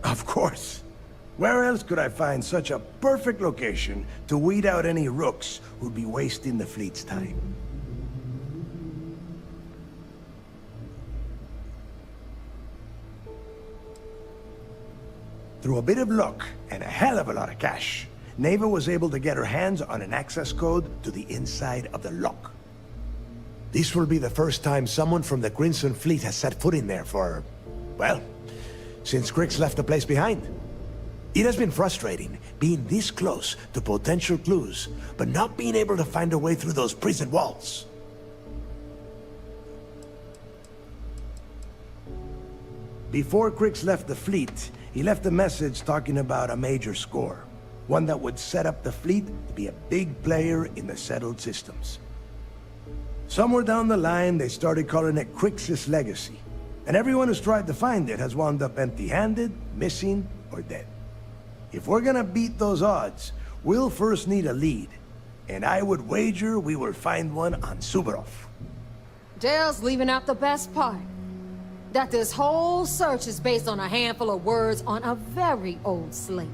Of course. Where else could I find such a perfect location to weed out any rooks who'd be wasting the fleet's time? Through a bit of luck and a hell of a lot of cash, Neva was able to get her hands on an access code to the inside of the lock. This will be the first time someone from the Crimson Fleet has set foot in there for, well, since Crix left the place behind. It has been frustrating, being this close to potential clues, but not being able to find a way through those prison walls. Before Crix left the fleet, he left a message talking about a major score. One that would set up the fleet to be a big player in the settled systems. Somewhere down the line, they started calling it Crix's legacy. And everyone who's tried to find it has wound up empty-handed, missing, or dead. If we're gonna beat those odds, we'll first need a lead. And I would wager we will find one on Suvorov. Dale's leaving out the best part. That this whole search is based on a handful of words on a very old slate.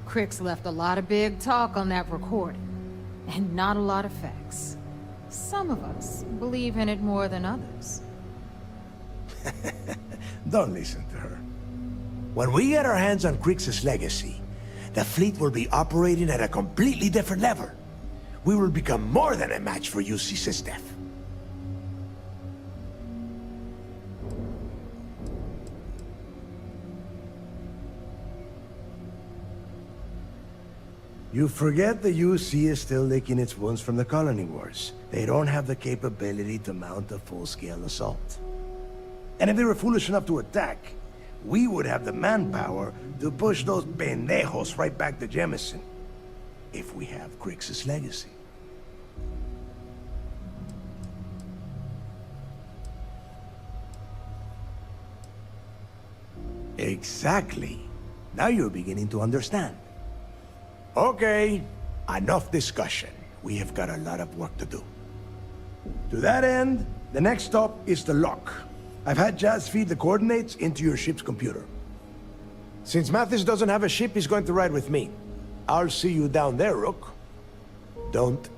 Crix left a lot of big talk on that recording, and not a lot of facts. Some of us believe in it more than others. Don't listen to her. When we get our hands on Crix's legacy, the fleet will be operating at a completely different level. We will become more than a match for UC SysDef. You forget the UC is still licking its wounds from the colony wars. They don't have the capability to mount a full-scale assault. And if they were foolish enough to attack, we would have the manpower to push those pendejos right back to Jemison. If we have Crix's legacy. Exactly. Now you're beginning to understand. Okay, enough discussion. We have got a lot of work to do. To that end, the next stop is the lock. I've had Jazz feed the coordinates into your ship's computer. Since Mathis doesn't have a ship, he's going to ride with me. I'll see you down there, Rook. Don't